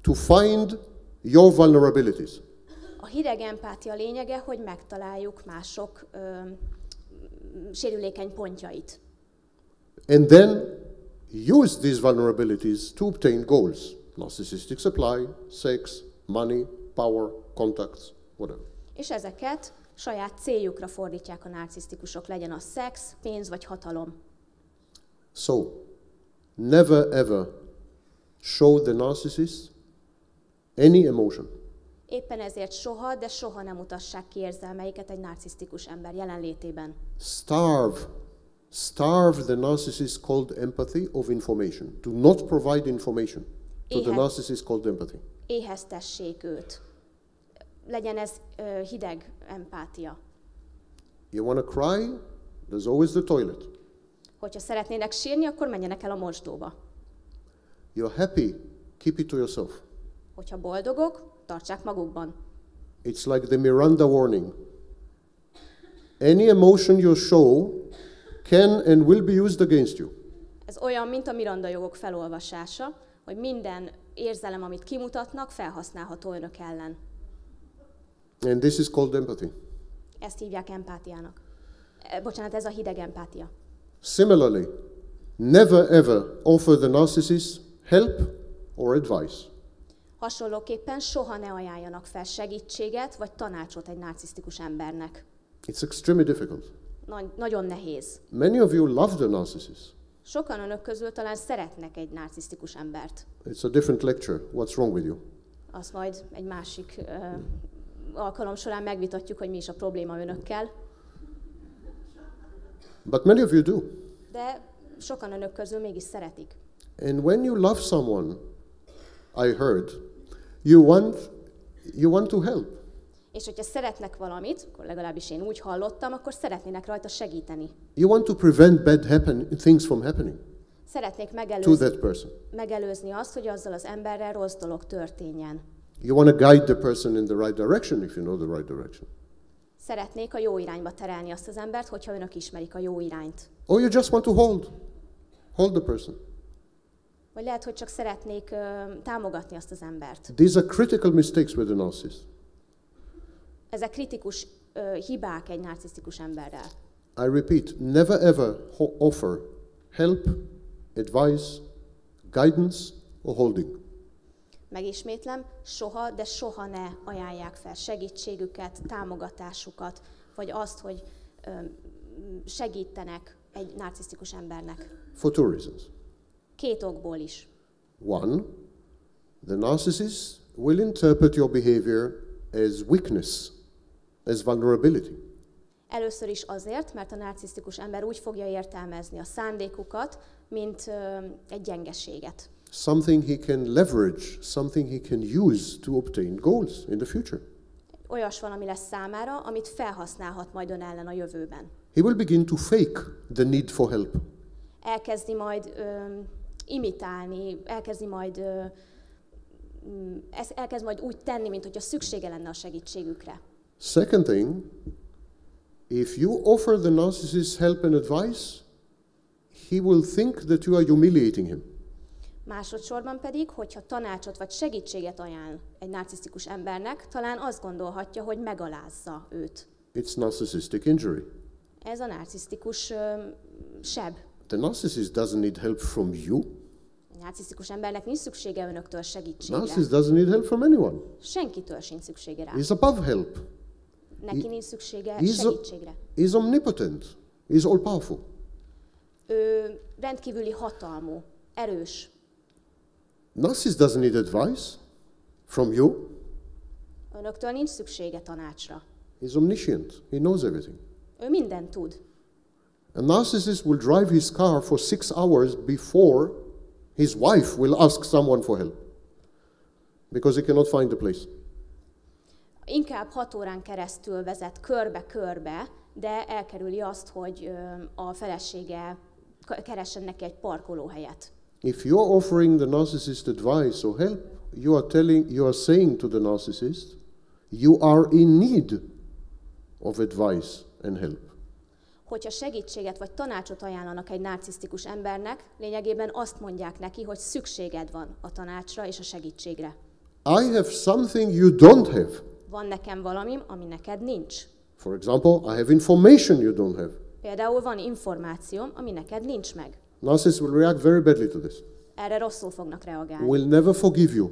to find your vulnerabilities. A hideg empátia lényege, hogy megtaláljuk mások sérülékeny pontjait. And then use these vulnerabilities to obtain goals. Narcissistic supply, sex, money, power, contacts, whatever. És ezeket saját céljukra fordítják a narcisztikusok, legyen az szex, pénz vagy hatalom. So, never ever show the narcissist any emotion. Éppen ezért soha, de soha nem mutassák ki érzelmeiket egy narcisztikus ember jelenlétében. Starve the narcissist called empathy of information. Do not provide information to the narcissist called empathy. Éheztessék őt. Legyen ez hideg empátia. You want to cry? There's always the toilet. Hogyha szeretnének sírni, akkor menjenek el a mosdóba. You're happy? Keep it to yourself. Hogyha boldogok, tartsák magukban. It's like the Miranda warning. Any emotion you show can and will be used against you. Ez olyan, mint a Miranda jogok felolvasása, hogy minden érzelem, amit kimutatnak, felhasználható önök ellen. And this is called empathy. Ezt hívják empátiának. Bocsánat, ez a hideg empátia. Similarly, never ever offer the narcissist help or advice. Hasonlóképpen soha ne ajánljanak fel segítséget vagy tanácsot egy narcisztikus embernek. It's extremely difficult. Nagyon nehéz. Many of you love the narcissist. Sokan önök közül talán szeretnek egy narcisztikus embert. It's a different lecture. What's wrong with you? Azt majd egy másik alkalom során megvitatjuk, hogy mi is a probléma önökkel. But many of you do. De sokan önök közül mégis szeretik. And when you love someone, I heard, you want to help. És hogyha szeretnek valamit, akkor legalábbis én úgy hallottam, akkor szeretnének rajta segíteni. You want to prevent bad things from happening. Szeretnék to that person. megelőzni azt, hogy azzal az emberrel rossz dolog történjen. You want to guide the person in the right direction if you know the right direction. Szeretnék a jó irányba terelni azt az embert, hogyha önök ismerik a jó irányt. Or you just want to hold the person. Vagy lehet, hogy csak szeretnék támogatni azt az embert. These are critical mistakes with a narcissist. Ezek kritikus hibák egy narcisztikus emberrel. I repeat, never ever offer help, advice, guidance or holding. Megismétlem, soha, de soha ne ajánlják fel segítségüket, támogatásukat, vagy azt, hogy segítenek egy narcisztikus embernek. For two reasons. 2 okból is. One, the narcissist will interpret your behavior as weakness, as vulnerability. Először is azért, mert a narcisztikus ember úgy fogja értelmezni a szándékukat, mint egy gyengeséget. Something he can leverage, something he can use to obtain goals in the future. Olyas valami lesz számára, amit felhasználhat majd ön ellen a jövőben. He will begin to fake the need for help. Elkezdi majd imitálni, elkezd majd úgy tenni, mint hogyha szüksége lenne a segítségükre. Second thing, if you offer the narcissist help and advice, he will think that you are humiliating him. Másodszorban pedig, hogyha tanácsot vagy segítséget ajánl egy narcisztikus embernek, talán azt gondolhatja, hogy megalázza őt. It's narcissistic injury. Ez a narcisztikus seb. The narcissist doesn't need help from you. A narcisztikus embernek nincs szüksége önöktől segítségre. Narcissist doesn't need help from anyone. Senkitől sincs szüksége rá. He's above help. Neki nincs szüksége segítségre. He's omnipotent. He's all-powerful. Ő rendkívüli hatalmú, erős. Narcissist doesn't need advice from you. Önöktől nincs szüksége tanácsra. He's omniscient. He knows everything. Ő mindent tud. A narcissist will drive his car for 6 hours before his wife will ask someone for help, because he cannot find the place. Inkább 6 órán keresztül vezet körbe-körbe, de elkerüli azt, hogy a felesége keressen neki egy parkolóhelyet. If you are offering the narcissist advice or help, you are saying to the narcissist, you are in need of advice and help. Hogyha segítséget vagy tanácsot ajánlanak egy narcisztikus embernek, lényegében azt mondják neki, hogy szükséged van a tanácsra és a segítségre. I have something you don't have. Van nekem valamim, ami neked nincs. For example, I have information you don't have. Például van információm, ami neked nincs meg. Narcissists will react very badly to this. Erre rosszul fognak reagálni. Will never forgive you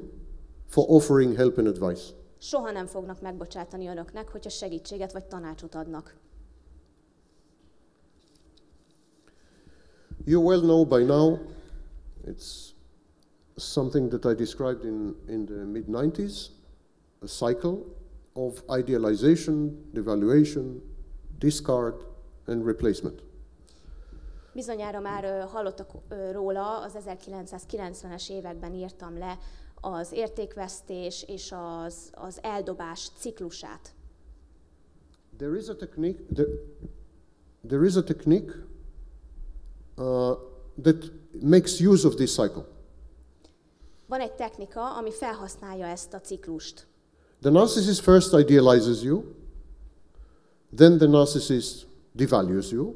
for offering help and advice. Soha nem fognak megbocsátani önöknek, hogyha segítséget vagy tanácsot adnak. You well know by now, it's something that I described in the mid-90s, a cycle of idealization, devaluation, discard and replacement. Bizonyára már hallottak róla, az 1990-es években írtam le az értékvesztés és az eldobás ciklusát. There is a technique that makes use of this cycle. Van egy technika, ami felhasználja ezt a ciklust. The narcissist first idealizes you, then the narcissist devalues you,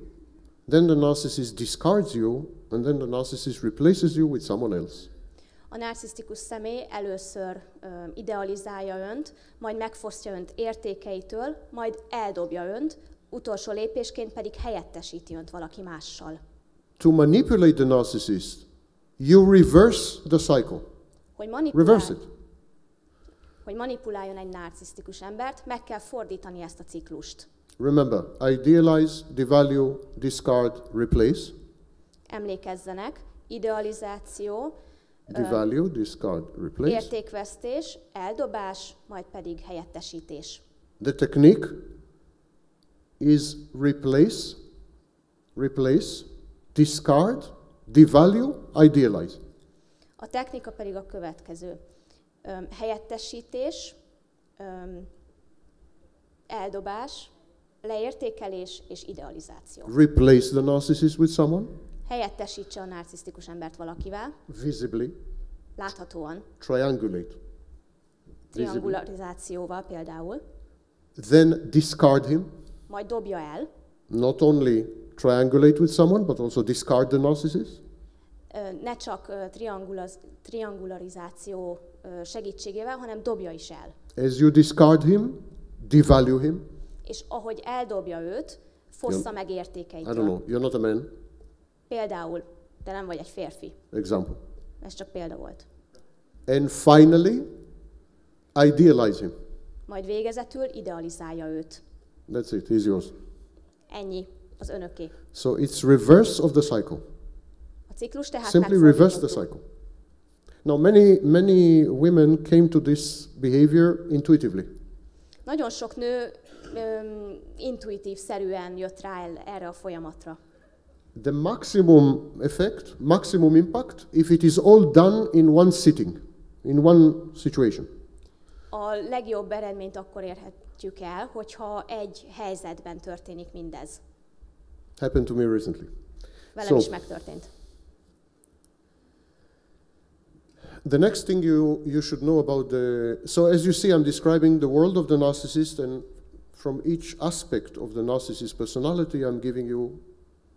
then the narcissist discards you, and then the narcissist replaces you with someone else. A narcisztikus személy először idealizálja önt, majd megfosztja önt értékeitől, majd eldobja önt, utolsó lépésként pedig helyettesíti önt valaki mással. To manipulate the narcissist, you reverse the cycle. Reverse it. Hogy manipuláljon egy narcisztikus embert, meg kell fordítani ezt a ciklust. Remember, idealize, devalue, discard, replace. Emlékezzenek, idealizáció, devalue, discard, replace. Értékvesztés, eldobás, majd pedig helyettesítés. The technique is replace, discard, devalue, idealize. A technika pedig a következő. Helyettesítés, eldobás, leértékelés és idealizáció. Replace the narcissist with someone. Helyettesítse a narcisztikus embert valakivel. Visibly. Láthatóan. Triangulate. Triangularizációval például. Then discard him. Majd dobja el. Not only triangulate with someone, but also discard the narcissist. ne csak triangularizáció segítségével, hanem dobja is el. As you discard him, devalue him. És ahogy eldobja őt, fossza meg értékeitől. I don't know, you're not a man. Például, te nem vagy egy férfi. Example. Ez csak példa volt. And finally, idealize him. Majd végezetül idealizálja őt. That's it, he's yours. Ennyi, az önöké. So it's reverse of the cycle. A ciklus tehát Simply reverse the cycle. Now, many women came to this behavior intuitively. Nagyon sok nő intuitív-szerűen jött rá erre a folyamatra. The maximum effect, maximum impact, if it is all done in one sitting, in one situation. A legjobb eredményt akkor érhetjük el, hogyha egy helyzetben történik mindez. Happened to me recently. Velem is megtörtént. The next thing you should know about so as you see, I'm describing the world of the narcissist, and from each aspect of the narcissist personality, I'm giving you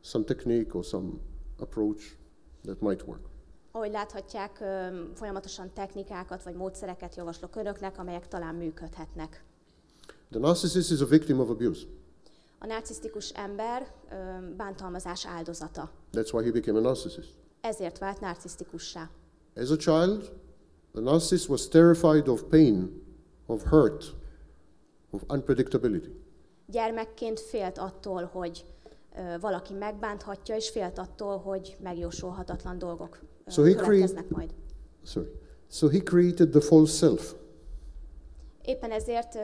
some technique or some approach that might work. Ahogy láthatják, folyamatosan technikákat vagy módszereket javaslok önöknek, amelyek talán működhetnek. The narcissist is a victim of abuse. A narcisztikus ember bántalmazás áldozata. That's why he became a narcissist. Ezért vált narcisztikussá. As a child, the narcissist was terrified of pain, of hurt, of unpredictability. Gyermekként félt attól, hogy valaki megbánthatja, és félt attól, hogy megjósolhatatlan dolgok következnek majd. So he created the false self. Éppen ezért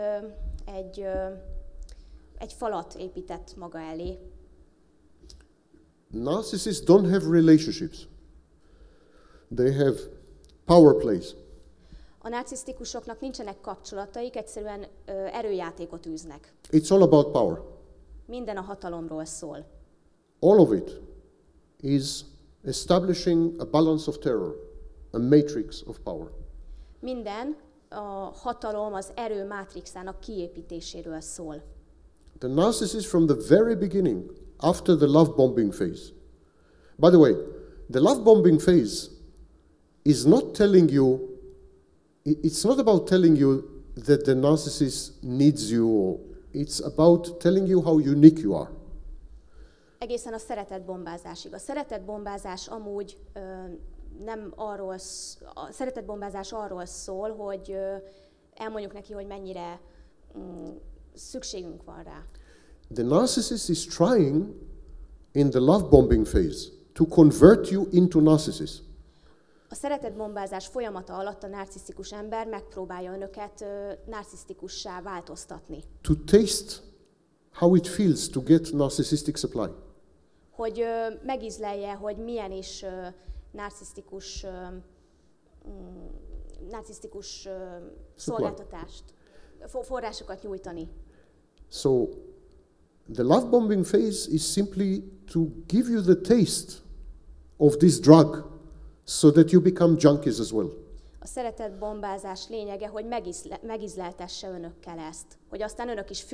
egy falat épített maga elé. Narcissists don't have relationships. They have power plays. A narcisztikusoknak nincsenek kapcsolataik, egyszerűen erőjátékot űznek. It's all about power. Minden a hatalomról szól. All of it is establishing a balance of terror, a matrix of power. Minden a hatalom, az erő mátrixának kiépítéséről szól. The narcissist from the very beginning, after the love bombing phase. By the way, the love bombing phase is not telling you, it's not about telling you that the narcissist needs you, or it's about telling you how unique you are. Egészen a szeretetbombázásig. A szeretetbombázás amúgy nem arról, a szeretetbombázás arról szól, hogy elmondjuk neki, hogy mennyire szükségünk van rá. The narcissist is trying in the love bombing phase to convert you into narcissist. A szeretetbombázás folyamata alatt a narcisztikus ember megpróbálja önöket narcisztikussá változtatni. To taste how it feels to get narcissistic supply. Hogy megízlelje, hogy milyen is narcisztikus szolgáltatást, forrásokat nyújtani. So the love bombing phase is simply to give you the taste of this drug so that you become junkies as well. A szeretetbombázás lényege, hogy megízleltesse önökkel ezt, hogy aztán önök is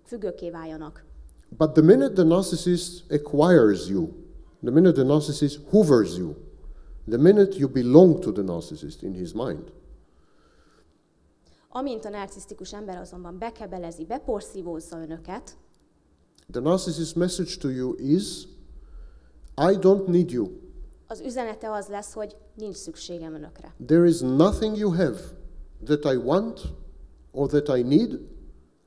függőké váljanak. But the minute the narcissist acquires you, the minute the narcissist hoovers you, the minute you belong to the narcissist in his mind, amint a narcisztikus ember azonban bekebelezi, beporszívózza önöket, the narcissist message to you is, I don't need you. Az üzenete az lesz, hogy nincs szükségem önökre. There is nothing you have that I want, or that I need,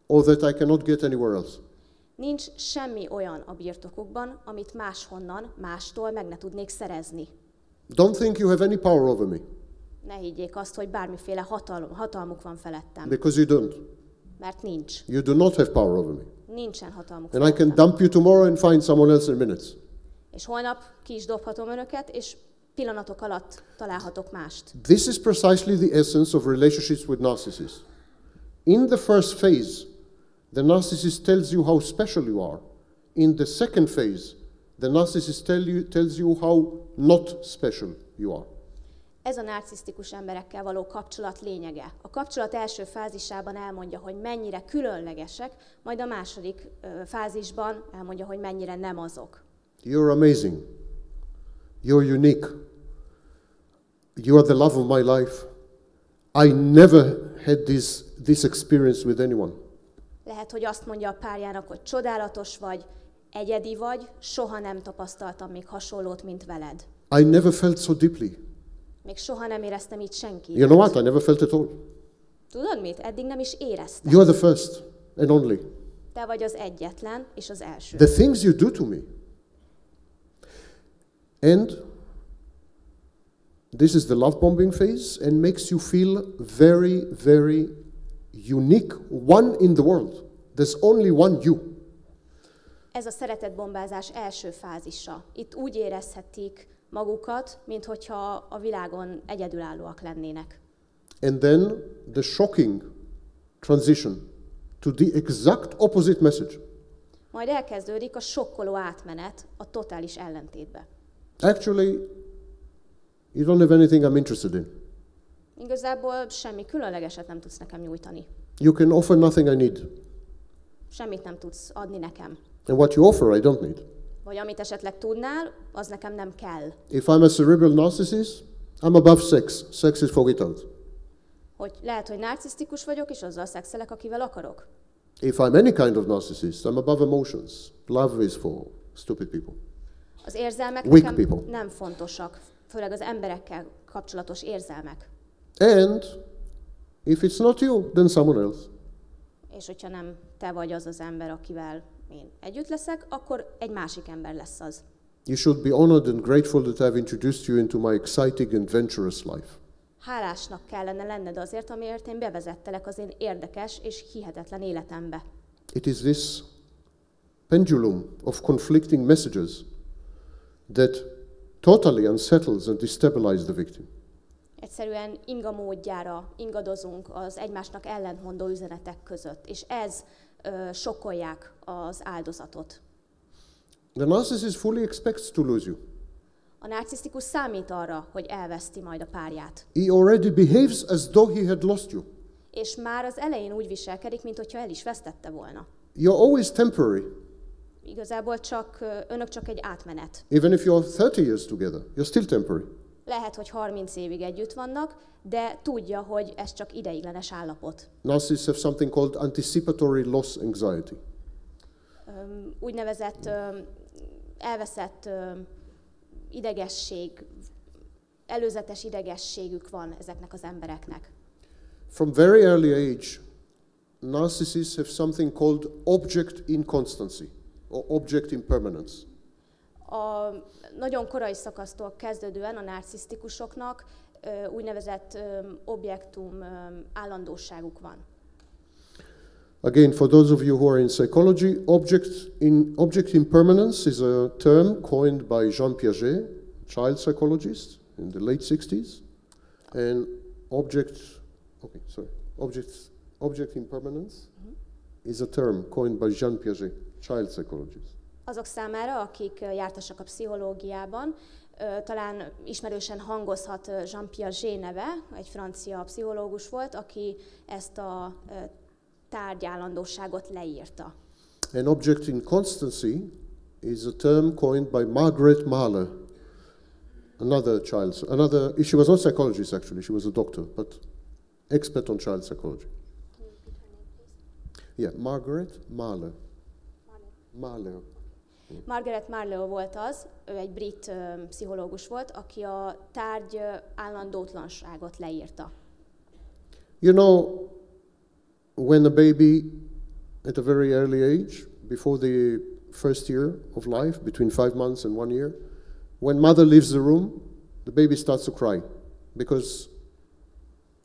or that I cannot get anywhere else. Nincs semmi olyan a birtokukban, amit máshonnan, mástól meg ne tudnék szerezni. Don't think you have any power over me. Ne higgyék azt, hogy bármiféle hatalmuk van felettem. Because you don't. Mert nincs. You do not have power over me. Nincsen hatalmuk And I felettem. can dump you tomorrow and find someone else in minutes. És holnap ki is dobhatom önöket, és pillanatok alatt találhatok mást. This is precisely the essence of relationships with narcissists. In the first phase, the narcissist tells you how special you are. In the second phase, the narcissist tells you how not special you are. Ez a narcisztikus emberekkel való kapcsolat lényege. A kapcsolat első fázisában elmondja, hogy mennyire különlegesek, majd a második fázisban elmondja, hogy mennyire nem azok. You're amazing. You're unique. you are the love of my life. I never had this experience with anyone. Lehet, hogy azt mondja a párjának, hogy csodálatos vagy, egyedi vagy, soha nem tapasztaltam még hasonlót, mint veled. I never felt so deeply. Még soha nem éreztem így senki. You know what? I never felt at all. Tudod mit? Eddig nem is éreztem. You are the first and only. Te vagy az egyetlen és az első. The things you do to me. And this is the love bombing phase and makes you feel very, very unique, one in the world. There's only one you. Ez a szeretetbombázás első fázisa. Itt úgy érezhetik magukat, minthogyha a világon egyedülállóak lennének. And then the shocking transition to the exact opposite message. Majd elkezdődik a sokkoló átmenet a totális ellentétbe. Actually, you don't have anything I'm interested in. Igazából semmi különlegeset nem tudsz nekem nyújtani. You can offer nothing I need. Semmit nem tudsz adni nekem. And what you offer, I don't need. Vagy amit esetleg tudnál, az nekem nem kell. If I'm a cerebral narcissist, I'm above sex. Sex is for it out. Hogy lehet, hogy narcisztikus vagyok, és azzal szexelek, akivel akarok. If I'm any kind of narcissist, I'm above emotions. Love is for stupid people. Az érzelmek Weak nekem people. nem fontosak, főleg az emberekkel kapcsolatos érzelmek. And if it's not you, then someone else. És hogyha nem te vagy az az ember, akivel én együtt leszek, akkor egy másik ember lesz az. You should be honored and grateful that I've introduced you into my exciting and adventurous life. Hálásnak kellene lenned azért, amiért én bevezettelek az én érdekes és hihetetlen életembe. It is this pendulum of conflicting messages that totally unsettles and destabilizes the victim. Egyszerűen inga módjára ingadozunk az egymásnak ellentmondó üzenetek között, és ez sokkolják az áldozatot. The narcissist fully expects to lose you. A narcisztikus számít arra, hogy elveszti majd a párját. He already behaves as though he had lost you. És már az elején úgy viselkedik, mintha el is vesztette volna. You're always temporary. Igazából önök csak egy átmenet. Even if you're 30 years together, you're still temporary. Lehet, hogy 30 évig együtt vannak, de tudja, hogy ez csak ideiglenes állapot. Narcissists have something called anticipatory loss anxiety. Úgynevezett elveszett idegesség, előzetes idegességük van ezeknek az embereknek. From very early age, narcissists have something called object inconstancy or object impermanence. A nagyon korai szakasztól kezdődően a narcisztikusoknak úgynevezett objektum állandóságuk van. Again, for those of you who are in psychology, object impermanence is a term coined by Jean Piaget, child psychologist in the late 60s, and object impermanence is a term coined by Jean Piaget, child psychologist. Azok számára, akik jártasak a pszichológiában, talán ismerősen hangozhat Jean Piaget neve, egy francia pszichológus volt, aki ezt a tárgyállandóságot leírta. And object inconstancy is a term coined by Margaret Mahler, she was not a psychologist actually, she was a doctor, but expert on child psychology. Can you repeat her name, please? Yeah, Margaret Mahler. Mahler. Margaret Marlowe volt az, ő egy brit pszichológus volt, aki a tárgy állandótlanságot leírta. You know, when a baby at a very early age, before the first year of life, between 5 months and 1 year, when mother leaves the room, the baby starts to cry because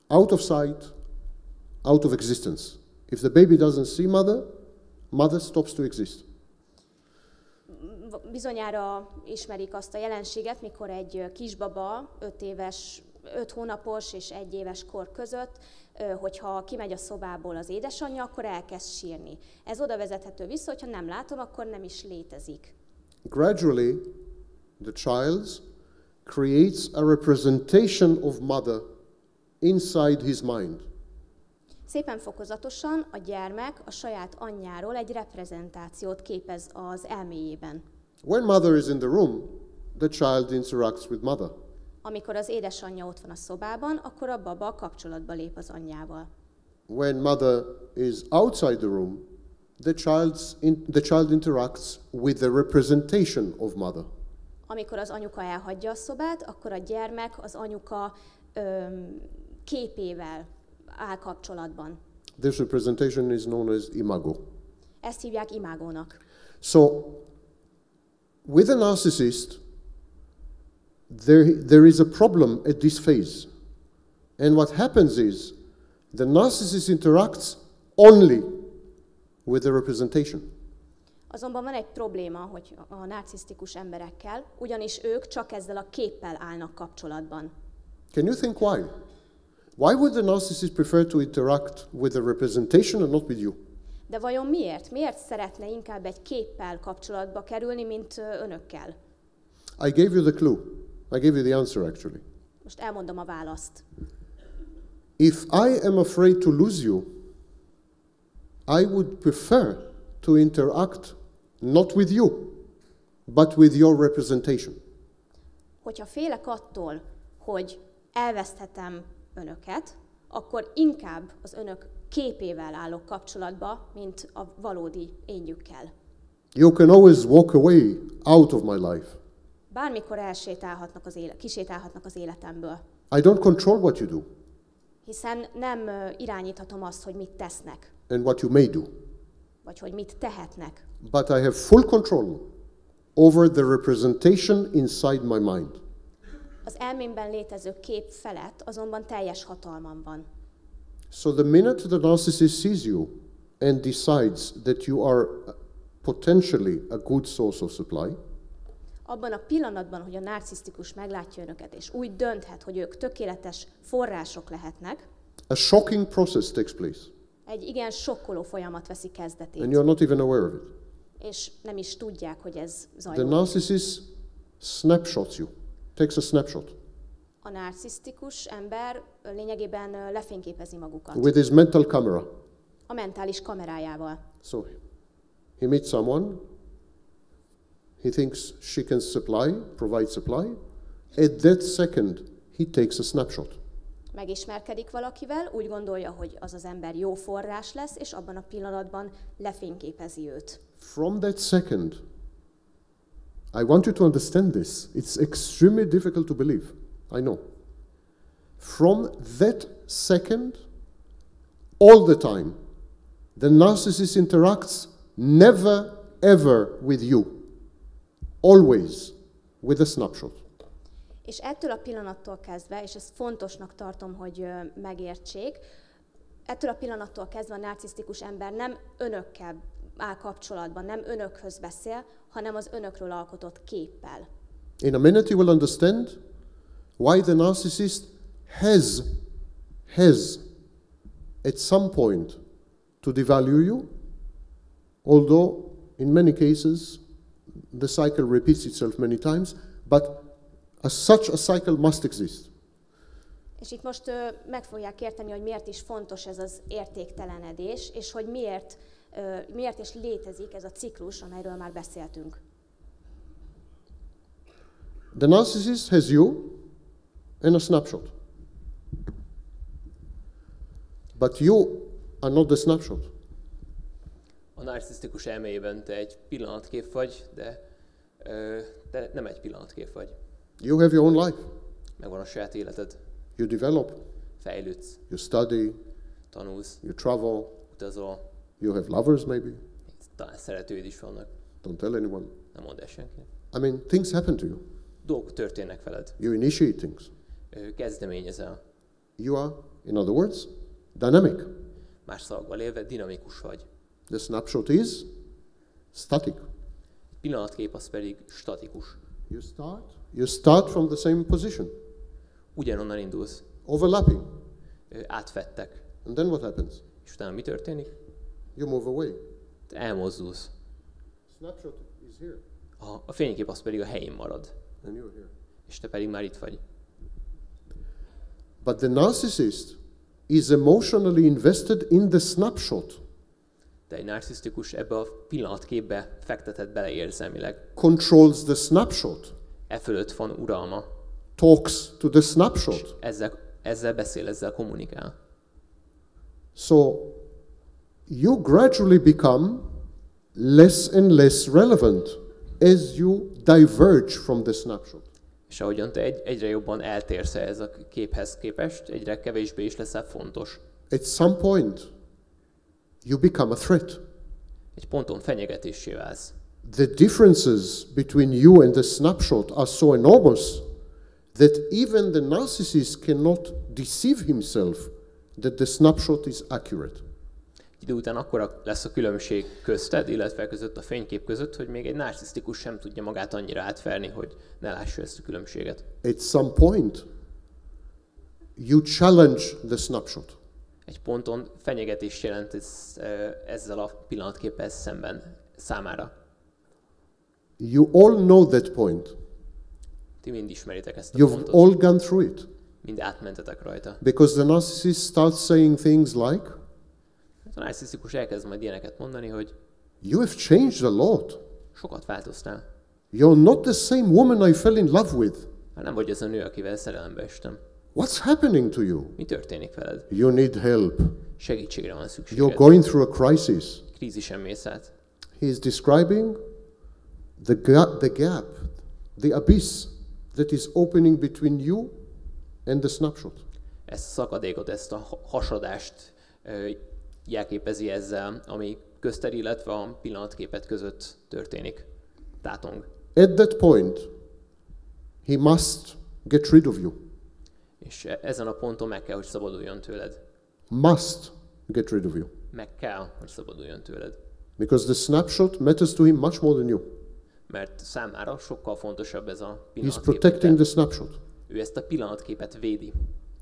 out of sight, out of existence. If the baby doesn't see mother, mother stops to exist. Bizonyára ismerik azt a jelenséget, mikor egy kisbaba 5 hónapos és 1 éves kor között, hogyha kimegy a szobából az édesanyja, akkor elkezd sírni. Ez oda vezethető vissza, hogyha nem látom, akkor nem is létezik. Gradually, the child creates a representation of mother inside his mind. Szépen fokozatosan a gyermek a saját anyjáról egy reprezentációt képez az elméjében. When mother is in the room, the child interacts with mother. Amikor az édesanyja ott van a szobában, akkor a baba kapcsolatba lép az anyjával. When mother is outside the room, the child interacts with the representation of mother. Amikor az anyuka elhagyja a szobát, akkor a gyermek az anyuka képével áll kapcsolatban. This representation is known as imago. Ezt hívják imágónak. So, with a narcissist, there is a problem at this phase. And what happens is, the narcissist interacts only with the representation. Azonban van egy probléma, hogy a narcisztikus emberekkel, ugyanis ők csak ezzel a képpel állnak kapcsolatban. Can you think why? Why would the narcissist prefer to interact with the representation and not with you? De vajon miért? Miért szeretne inkább egy képpel kapcsolatba kerülni, mint önökkel? I gave you the clue. I gave you the answer, actually. Most elmondom a választ. If I am afraid to lose you, I would prefer to interact not with you, but with your representation. Hogyha félek attól, hogy elveszthetem önöket, akkor inkább az önök képével állok kapcsolatba, mint a valódi énjükkel. You can always walk away out of my life. Bármikor kisétálhatnak az életemből. I don't control what you do Hiszen nem irányíthatom azt, hogy mit tesznek, and what you may do, vagy hogy mit tehetnek. but I have full control over the representation inside my mind. Az elmémben létező kép felett azonban teljes hatalmam van. So the minute the narcissist sees you and decides that you are potentially a good source of supply, Abban a pillanatban, hogy a narcisztikus meglátja önöket, és úgy dönthet, hogy ők tökéletes források lehetnek, a shocking process takes place, egy igen sokkoló folyamat veszi kezdetét. and you're not even aware of it. És nem is tudják, hogy ez The zajlódik. narcissist snapshots you, takes a snapshot A narcisztikus ember lényegében lefényképezi magukat with his mental camera. a mentális kamerájával. So he meets someone, he thinks she can provide supply. At that second, he takes a snapshot. Megismerkedik valakivel, úgy gondolja, hogy az az ember jó forrás lesz, és abban a pillanatban lefényképezi őt. From that second, I want you to understand this. It's extremely difficult to believe. I know. From that second, all the time, the narcissist interacts never ever with you. Always with a snapshot. És ettől a pillanattól kezdve, és ezt fontosnak tartom, hogy megértsék, ettől a pillanattól kezdve a narcisztikus ember nem önökkel áll kapcsolatban, nem önökhöz beszél, hanem az önökről alkotott képpel. In a minute you will understand why the narcissist has at some point to devalue you, although in many cases the cycle repeats itself many times, but such a cycle must exist. És itt most meg fogják érteni, hogy miért is fontos ez az értéktelenedés, és hogy miért is létezik ez a ciklus, amelyről már beszéltünk. The narcissist has you and a snapshot. But you are not the snapshot. A narcisztikus elméjében te egy pillanatkép vagy, de te nem egy pillanatkép vagy. You have your own life. Megvan a saját életed. You develop, Fejlődsz, you study, tanulsz, you travel, utazol, you have lovers maybe. talán szeretőid is vannak. Don't tell anyone. Nem mondd el senkinek. I mean, things happen to you. Dolgok történnek veled. You initiate things. Kezdeményezel. You are, in other words, dynamic. Más szavakkal élve dinamikus vagy. The snapshot is static. Pillanatkép az pedig statikus. You start from the same position, Ugyanonnan indulsz. overlapping. Átfettek. And then what happens? És utána mi történik? You move away. Te elmozdulsz. Snapshot is here, A fénykép az pedig a helyén marad. and you're here. És te pedig már itt vagy. But the narcissist is emotionally invested in the snapshot, De egy narcisztikus ebbe a pillanatképbe fektetett bele érzelmileg. controls the snapshot, E fölött van uralma. talks to the snapshot. Ezzel beszél, ezzel kommunikál. So you gradually become less and less relevant as you diverge from the snapshot. És ahogyan te egyre jobban eltérsz ez a képhez képest, egyre kevésbé is leszel fontos. At some point, you become a threat. Egy ponton fenyegetésé válsz. The differences between you and the snapshot are so enormous that even the narcissist cannot deceive himself that the snapshot is accurate. Idő után akkora lesz a különbség közted, illetve között a fénykép között, hogy még egy narcisztikus sem tudja magát annyira átverni, hogy ne lássa ezt a különbséget. At some point, you challenge the snapshot. Egy ponton fenyegetést jelent ezzel a pillanatképpel szemben számára. You all know that point. Ti mind ismeritek ezt a You've pontot. all gone through it. Mind átmentetek rajta. Because the narcissist starts saying things like, A narcisztikus elkezd majd ilyeneket mondani, hogy you have changed a lot. sokat változtál. You're not the same woman I fell in love with. Már nem vagy az a nő, akivel szerelembe estem. What's happening to you? Mi történik veled? You need help. Segítségre van szükséged. You're going through a crisis. Krízisen mész át. He is describing the gap, the abyss that is opening between you and the snapshot. Ezt a szakadékot, ezt a hasadást jelképezi ezzel, ami közted, illetve a pillanatképet között történik. Tátong. At that point, he must get rid of you. És ezen a ponton meg kell, hogy szabaduljon tőled. Must get rid of you. Meg kell, hogy szabaduljon tőled. Because the snapshot matters to him much more than you. Mert számára sokkal fontosabb ez a He's pillanatkép. protecting the snapshot. Ő ezt a pillanatképet védi.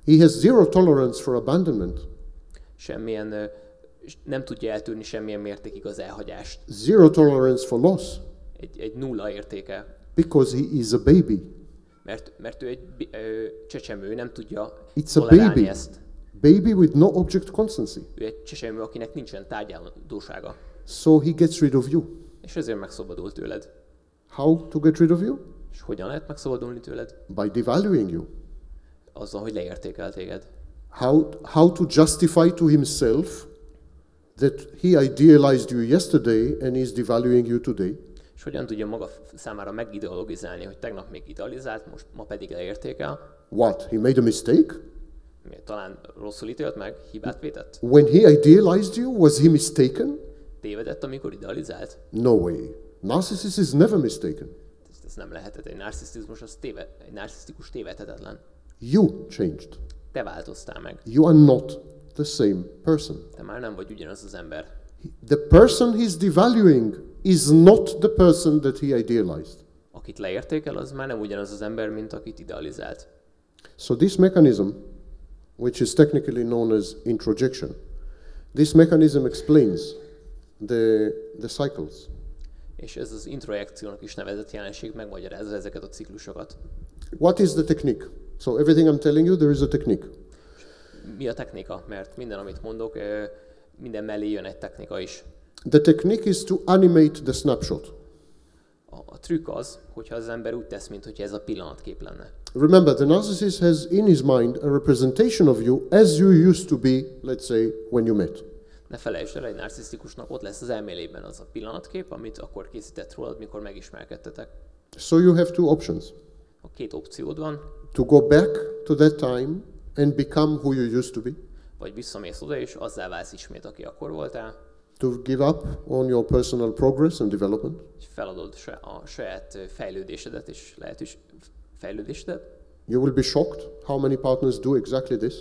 He has zero tolerance for abandonment. Semmilyen, nem tudja eltűrni semmilyen mértékig az elhagyást. Zero tolerance for loss. Egy nulla értéke. Because he is a baby. Mert ő egy csecsemő, nem tudja It's a tolerálni baby. ezt. Baby with no object constancy. Ő egy csecsemő, akinek nincsen tárgyalósága. So he gets rid of you. És ezért megszabadul tőled. How to get rid of you? És hogyan lehet megszabadulni tőled? By devaluing you. Azzal, hogy leértékel téged. How to justify to himself that he idealized you yesterday and is devaluing you today. És hogyan tudja maga számára megideologizálni, hogy tegnap még idealizált, ma pedig leértékel. What? He made a mistake? Talán rosszul ítélt meg, hibát vétett? When he idealized you, was he mistaken? Tévedett, amikor idealizált? No way. Narcissist is never mistaken. Ez nem lehetett. Egy narcisztikus tévedhetetlen. You changed. Te változtál meg. You are not the same person. Te már nem vagy ugyanaz az ember. The person he's devaluing is not the person that he idealized. Akit leértékel, az már nem ugyanaz az ember, mint akit idealizált. So this mechanism, which is technically known as introjection, this mechanism explains the cycles. És ez az introjekciónak is nevezett jelenség megmagyarázza ezeket a ciklusokat. What is the technique? So everything I'm telling you, there is a technique. Mi a technika? Mert minden, amit mondok, minden mellé jön egy technika is. The technique is to animate the snapshot. A trükk az, hogyha az ember úgy tesz, mintha ez a pillanatkép lenne. Remember, the narcissist has in his mind a representation of you as you used to be, let's say, when you met. Ne felejtsd el, egy narcisztikusnak ott lesz az elmélében az a pillanatkép, amit akkor készített rólad, mikor megismerkedtetek. So you have two options. A két opciód van. To go back to that time and become who you used to be. Vagy visszamész oda, és azzá válsz ismét, aki akkor voltál. To give up on your personal progress and development. És feladod a saját fejlődésedet és lehetős fejlődésedet. You will be shocked how many partners do exactly this.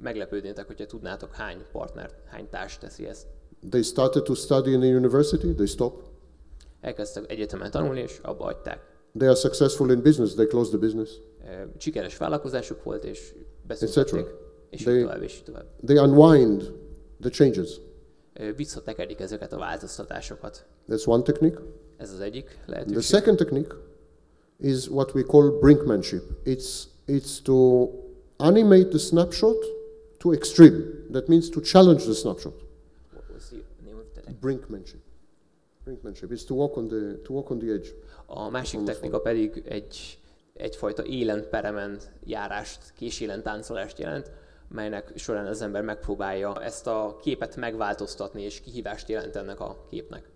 Meglepődnétek, hogyha tudnátok, hány partner, hány társ teszi ezt. They started to study in the university, they stop. Elkezdtek egyetemen tanulni, és abba hagyták. They are successful in business, they close the business. Sikeres vállalkozásuk volt, és beszüntették, és így tovább, és így tovább. They unwind the changes. Visszatekerik ezeket a változtatásokat. That's one technique. Ez az egyik lehetőség. The second technique is what we call brinkmanship. It's to animate the snapshot to extreme. That means to challenge the snapshot. What was the name of the technique? Brinkmanship. Brinkmanship is to walk on the edge. A másik technika pedig egyfajta élenperemen járást, késélen táncolást jelent, melynek során az ember megpróbálja ezt a képet megváltoztatni, és kihívást jelent ennek a képnek.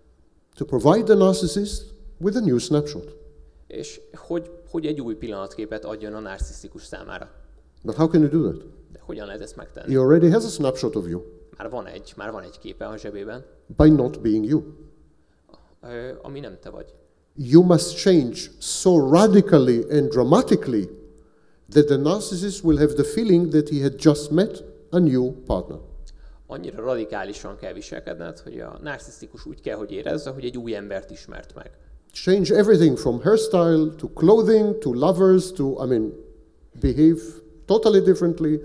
To provide the narcissist with a new snapshot. És hogy egy új pillanatképet adjon a narcisztikus számára. But how can you do that? De hogyan lehet ezt megtenni? He already has a snapshot of you. Már van egy képe a zsebében. By not being you. Ami nem te vagy. You must change so radically and dramatically that the narcissist will have the feeling that he had just met a new partner. Annyira radikálisan kell viselkedned, hogy a narcisztikus úgy kell, hogy érezze, hogy egy új embert ismert meg. Change everything from hairstyle to clothing to lovers to, behave totally differently,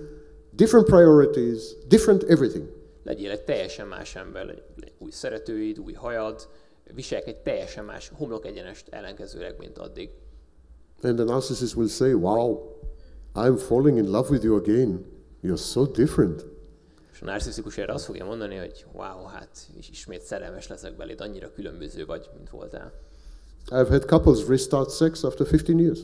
different priorities, different everything. Legyél egy teljesen más ember, új szeretőid, új hajad, viselkedj teljesen más, homlok egyenest ellenkezőleg, mint addig. And the narcissist will say, wow, I'm falling in love with you again. You're so different. És a narcisztikus erre azt fogja mondani, hogy wow, hát ismét szerelmes leszek beléd, annyira különböző vagy, mint voltál. I've had couples restart sex after 15 years.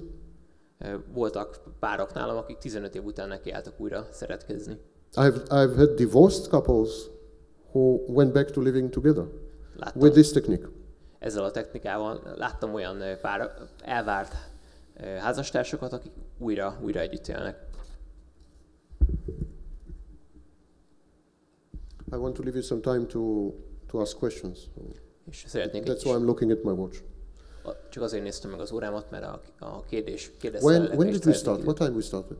Voltak párok nálam, akik 15 év után nekiálltak újra szeretkezni. I've had divorced couples who went back to living together with this technique. Ezzel a technikával láttam olyan elvárt házastársakat, akik újra együtt élnek. I want to leave you some time to ask questions. És szeretnék That's why I'm looking at my watch. Csak azért néztem meg az órámat, mert a kérdezőnek When did we start? What time we started?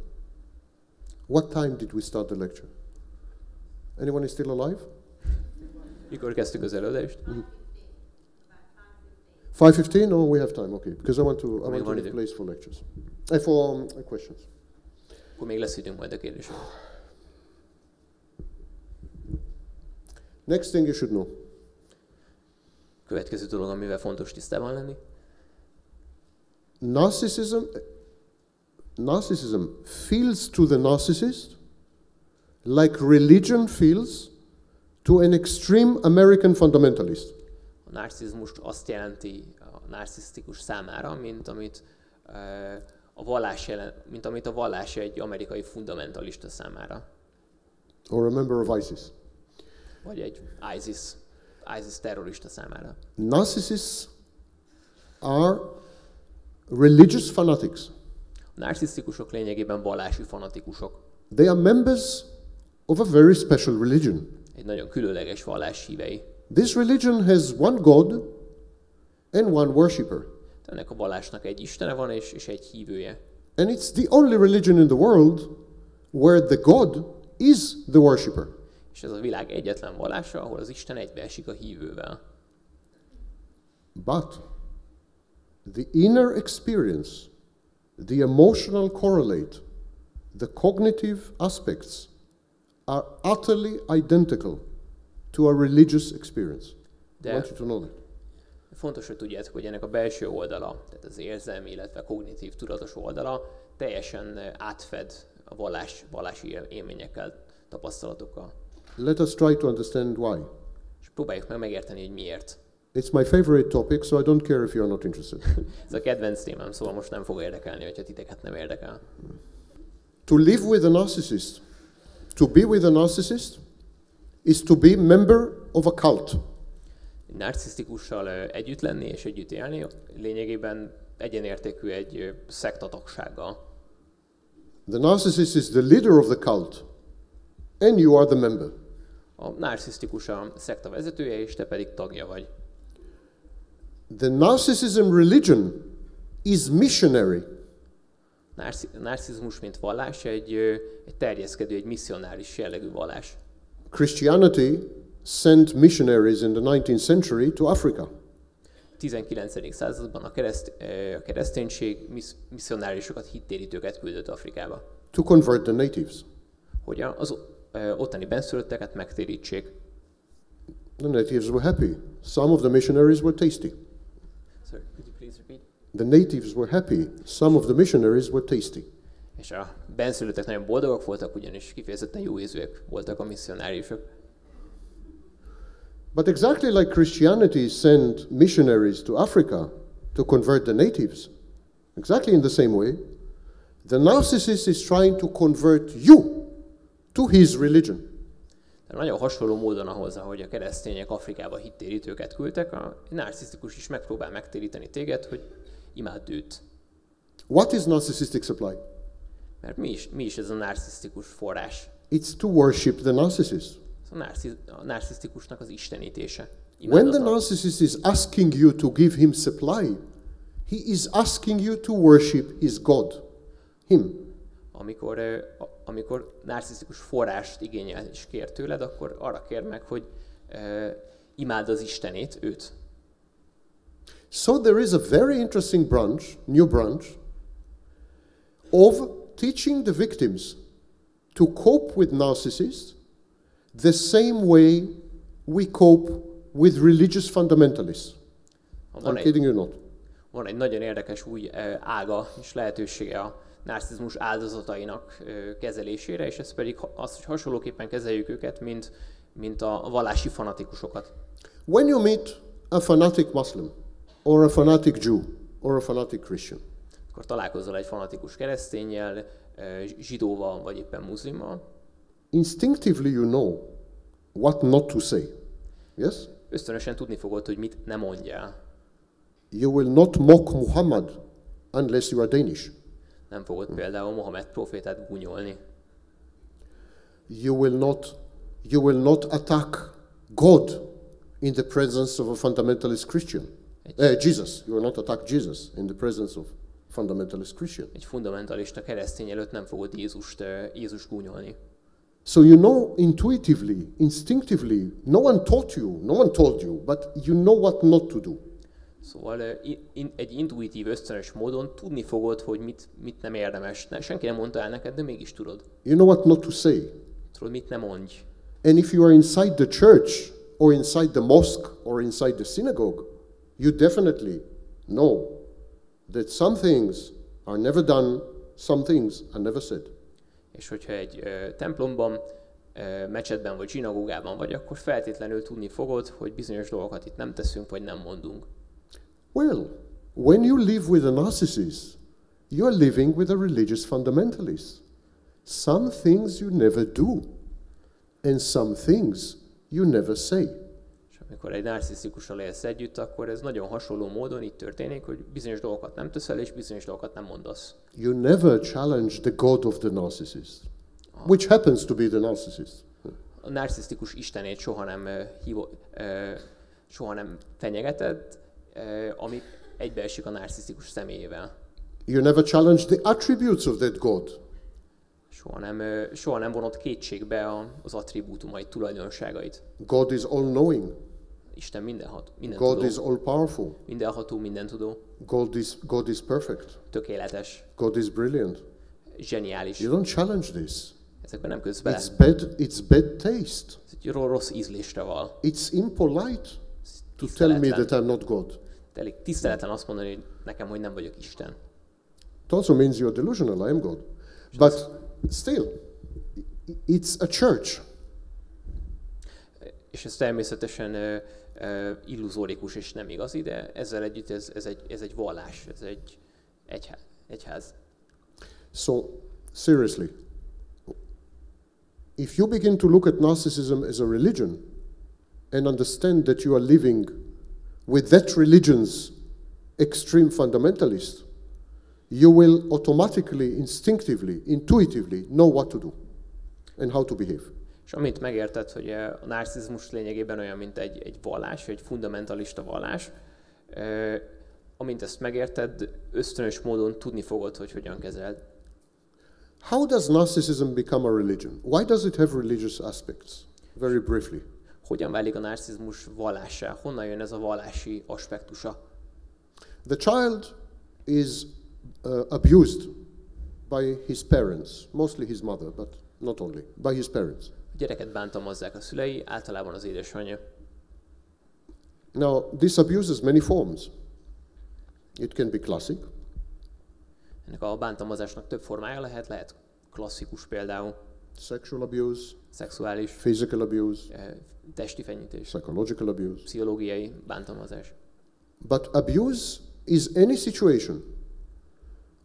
What time did we start the lecture? Anyone is still alive? Mikor kezdtük az előadást? 5:15? No, we have time. Okay, because I want to leave place for lectures. For questions. Akkor még lesz időnk majd a kérdésre. Next thing you should know. Következő dolog, amivel fontos tisztában lenni. Narcissism feels to the narcissist like religion feels to an extreme American fundamentalist. A narcizmus azt jelenti a narcisztikus számára, mint amit a vallás egy amerikai fundamentalista számára. Or a member of ISIS. Vagy egy ISIS terrorista számára. Narcissists are religious fanatics. A narcisztikusok lényegében vallási fanatikusok. They are members of a very special religion. Egy nagyon különleges vallás hívei. This religion has one God and one worshipper. Ennek a vallásnak egy istene van és egy hívője. And it's the only religion in the world where the God is the worshipper. És ez a világ egyetlen vallása, ahol az Isten egybeesik a hívővel. But the inner experience, the emotional correlate, the cognitive aspects are utterly identical to a religious experience. I want you to know that. Fontos, hogy tudjátok, hogy ennek a belső oldala, tehát az érzelmi, illetve kognitív, tudatos oldala teljesen átfed a vallási élményekkel, tapasztalatokkal. Let us try to understand why. És próbáljuk meg megérteni, hogy miért. It's my favorite topic, so I don't care if you are not interested. Ez a kedvenc témám, szóval most nem fog érdekelni, hogyha titeket nem érdekel. To live with a narcissist, to be with a narcissist, is to be member of a cult. Narcisztikussal együtt lenni és együtt élni lényegében egyenértékű egy szektatagsággal. The narcissist is the leader of the cult, and you are the member. A narcisztikus a szekta vezetője, és te pedig tagja vagy. The narcissism religion is missionary. Narcizmus, mint vallás, egy terjeszkedő, egy misszionáris jellegű vallás. Christianity sent missionaries in the 19th century to Africa. 19. században a kereszténység misszionárisokat, hittérítőket küldött Afrikába. To convert the natives. Hogy az ottani benszülötteket megtérítsék. The natives were happy. Some of the missionaries were tasty. Sorry, could you please repeat? The natives were happy. Some of the missionaries were tasty. És a benszülöttek nagyon boldogak voltak, ugyanis kifejezetten jó ízűek voltak a misszionáriusok. But exactly like Christianity sent missionaries to Africa to convert the natives, Exactly in the same way, the narcissist is trying to convert you to his religion. De nagyon hasonló módon ahhoz, ahogy a keresztények Afrikába hittérítőket küldtek, a narcisztikus is megpróbál megtéríteni téged, hogy imádd őt. What is narcissistic supply? Mert mi is ez a narcisztikus forrás? It's to worship the narcissist. A narcisztikusnak az istenítése. When the narcissist is asking you to give him supply, he is asking you to worship his God, him. Amikor narcisztikus forrást igényel és kér tőled, akkor arra kér meg, hogy imádd az Istenét, őt. So there is a very interesting branch, new branch, of teaching the victims to cope with narcissists the same way we cope with religious fundamentalists. I'm kidding you not. Van egy nagyon érdekes új ága és lehetősége a narcizmus áldozatainak kezelésére, és ez pedig az, hogy hasonlóképpen kezeljük őket, mint a vallási fanatikusokat. When you meet a fanatic Muslim, or a fanatic Jew, or a fanatic Christian, akkor találkozol egy fanatikus kereszténnyel, zsidóval, vagy éppen muszlimmal. Instinctively you know what not to say. Yes? Ösztönösen tudni fogod, hogy mit ne mondjál. You will not mock Muhammad unless you are Danish. Nem fogod például Mohamed profétát gúnyolni. You will not attack God in the presence of a fundamentalist Christian. Jesus. You will not attack Jesus in the presence of fundamentalist Christian. Egy fundamentalista keresztény előtt nem fogod Jézust gúnyolni. So you know intuitively, instinctively, no one told you, but you know what not to do. Szóval egy intuitív, ösztönös módon tudni fogod, hogy mit nem érdemes. Senki nem mondta el neked, de mégis tudod. You know what not to say. Tudod, mit ne mondj. And if you are inside the church, or inside the mosque, or inside the synagogue, you definitely know that some things are never done, some things are never said. És hogyha egy templomban, mecsetben vagy zsinagógában vagy, akkor feltétlenül tudni fogod, hogy bizonyos dolgokat itt nem teszünk, vagy nem mondunk. Well, when you live with a narcissist, you are living with a religious fundamentalist. Some things you never do, and some things you never say. És amikor egy narcisztikussal élsz együtt, akkor ez nagyon hasonló módon így történik, hogy bizonyos dolgokat nem teszel, és bizonyos dolgokat nem mondasz. You never challenge the God of the narcissist, which happens to be the narcissist. A narcisztikus istenét soha nem fenyegeted, ami egybeesik a narcisztikus személyével. You never challenge the attributes of that God. Soha nem vonod kétségbe az attribútumait, tulajdonságait. God is all-knowing. Isten mindenható, God is all-powerful. Mindenható, mindentudó. God is perfect. Tökéletes. God is brilliant. Zseniális. You don't challenge this. Ezekben nem kötsz bele. It's bad taste. Ez egy rossz ízlésre val. It's impolite to tell me that I'm not God. De elég tiszteletlen azt mondani nekem, hogy nem vagyok Isten. It also means you're delusional, I am God. But still, it's a church. És ez természetesen illuzórikus és nem igazi, de ezzel együtt ez egy vallás, ez egy egyház. So, seriously, if you begin to look at narcissism as a religion and understand that you are living with that religion's extreme fundamentalist, you will automatically, instinctively, intuitively know what to do and how to behave. És amint megérted, hogy a narcizmus lényegében olyan, mint egy vallás, egy fundamentalista vallás, amint ezt megérted, ösztönös módon tudni fogod, hogy hogyan kezeld. How does narcissism become a religion? Why does it have religious aspects? Very briefly. Hogyan válik a narcizmus vallássá? Honnan jön ez a vallási aspektusa? The child is abused by his parents, mostly his mother, but not only, by his parents. A gyereket bántalmazzák a szülei, általában az édesanyja. Now, this abuse has many forms. It can be classic. Ennek a bántalmazásnak több formája lehet klasszikus például. Sexual abuse. Szexuális. Physical abuse. Testi fenyítés. Psychological abuse. Pszichológiai bántalmazás. But abuse is any situation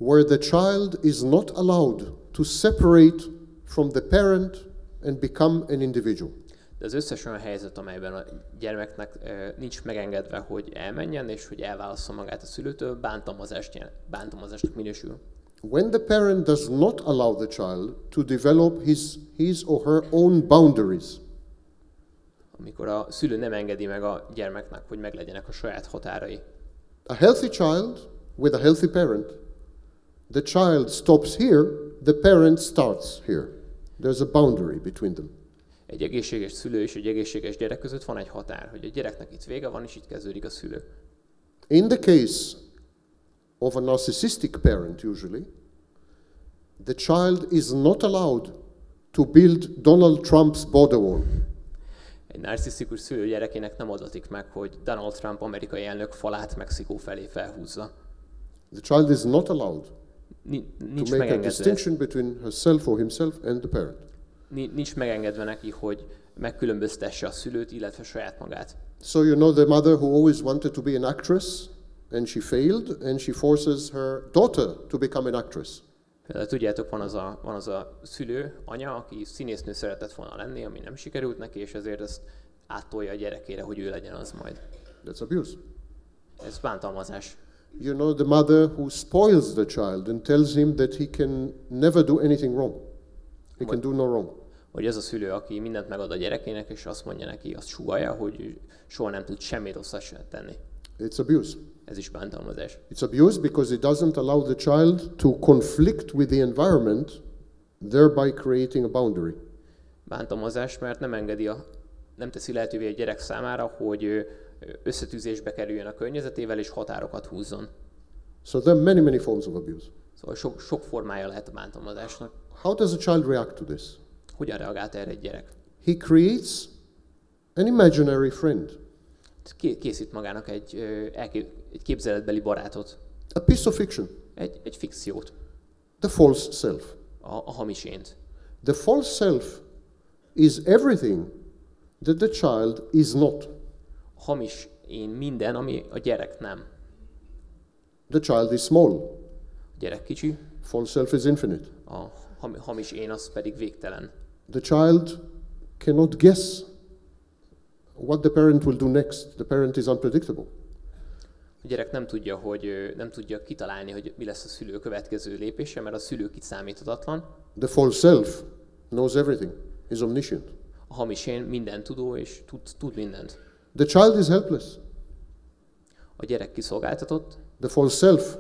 where the child is not allowed to separate from the parent and become an individual. De az összes olyan helyzet, amelyben a gyermeknek nincs megengedve, hogy elmenjen és hogy elválassza magát a szülőtől, bántalmazásnak minősül. When the parent does not allow the child to develop his or her own boundaries, amikor a szülő nem engedi meg a gyermeknek, hogy meglegyenek a saját határai. a healthy child with a healthy parent, the child stops here, the parent starts here. There's a boundary between them. Egy egészséges szülő és egy egészséges gyerek között van egy határ, hogy a gyereknek itt vége van, és itt kezdődik a szülő. In the case of a narcissistic parent, usually, the child is not allowed to build Donald Trump's border wall. Egy narcisztikus szülő gyerekének nem adatik meg, hogy Donald Trump amerikai elnök falát Mexikó felé felhúzza. The child is not allowed Nincs to make a megengedve, distinction between herself or himself and the parent. nincs megengedve neki, hogy megkülönböztesse a szülőt, illetve saját magát. So you know the mother who always wanted to be an actress and she failed and she forces her daughter to become an actress. Például tudjátok, van az a szülő, anya, aki színésznő szeretett volna lenni, ami nem sikerült neki, és ezért ezt áttolja a gyerekére, hogy ő legyen az majd. That's abuse. Ez bántalmazás. You know the mother who spoils the child and tells him that he can never do anything wrong. He can do no wrong. Vagy az a szülő, aki mindent megad a gyerekének, és azt mondja neki, azt sugallja, hogy soha nem tud semmi rosszat sem tenni. It's abuse. Ez is bántalmazás. It's abuse because it doesn't allow the child to conflict with the environment, thereby creating a boundary. Bántalmazás, mert nem teszi lehetővé a gyerek számára, hogy összetűzésbe kerüljön a környezetével, és határokat húzzon. So there are many forms of abuse. Szóval sok formája lehet a bántalmazásnak. How does a child react to this? Hogyan reagált erre egy gyerek? He creates an imaginary friend. Készít magának egy képzeletbeli barátot. A piece of fiction. Egy fikciót. The false self. A hamis ént. The false self is everything that the child is not. A hamis én minden, ami a gyerek nem. The child is small. A gyerek kicsi. False self is infinite. A hamis én az pedig végtelen. The child cannot guess what the parent will do next. The parent is unpredictable. A gyerek nem tudja kitalálni, hogy mi lesz a szülő következő lépése, mert a szülő kiszámíthatatlan. The false self knows everything. Is omniscient. A hamis én minden tudó és tud mindent. The child is helpless. A gyerek kiszolgáltatott. The false self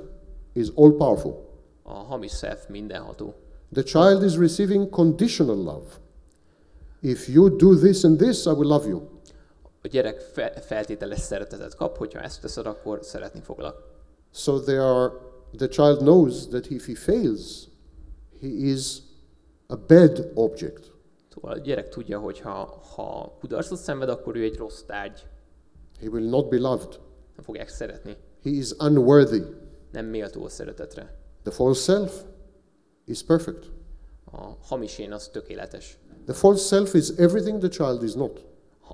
is all powerful. A hamis self mindenható. The child is receiving conditional love. If you do this and this, I will love you. A gyerek feltételes szeretetet kap, hogyha ezt teszed, akkor szeretni foglak. So the child knows that if he fails, he is a bad object. Szóval a gyerek tudja, hogy ha kudarcot szenved, akkor ő egy rossz tárgy. He will not be loved. Nem fogják szeretni. He is unworthy. Nem méltó a szeretetre. The false self is perfect. A hamis én az tökéletes. The false self is everything the child is not.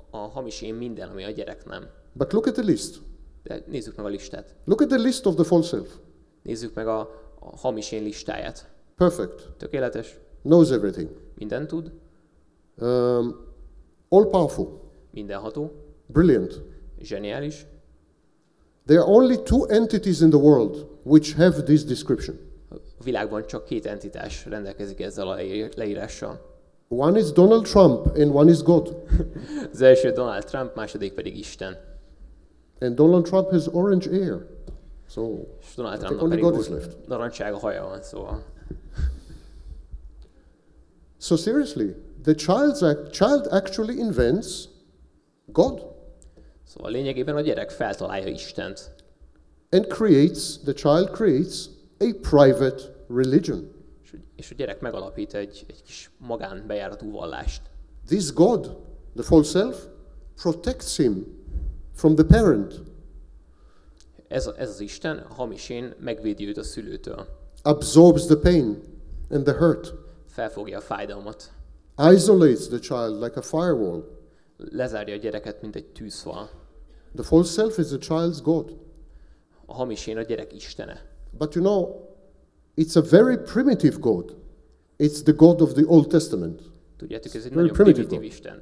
A hamis én minden, ami a gyerek nem. But look at the list. De nézzük meg a listát. Look at the list of the false self. Nézzük meg a hamis én listáját. Perfect. Tökéletes. Knows everything. Minden tud. All powerful. Mindenható. Brilliant. Zseniális. There are only two entities in the world which have this description. A világban csak két entitás rendelkezik ezzel a leírással. One is Donald Trump and one is God. Az első Donald Trump, második pedig Isten. And Donald Trump has orange hair. So És Donald I think Trumpnak only pedig God is left. narancssárga haja van, szóval. So seriously, the child actually invents God. Szóval lényegében a gyerek feltalálja Istent. And the child creates a private religion. És a gyerek megalapít egy kis magánbejáratú vallást. This God, the false self, protects him from the parent. Ez az Isten, a hamis én megvédi őt a szülőtől. Absorbs the pain and the hurt. Felfogja a fájdalmat. Isolates the child like a firewall. Lezárja a gyereket, mint egy tűzfal. The false self is the child's God. A hamis én a gyerek istene. But you know, It's a very primitive God. It's the God of the Old Testament. Tudjátok, ez egy Very nagyon primitive primitív Isten,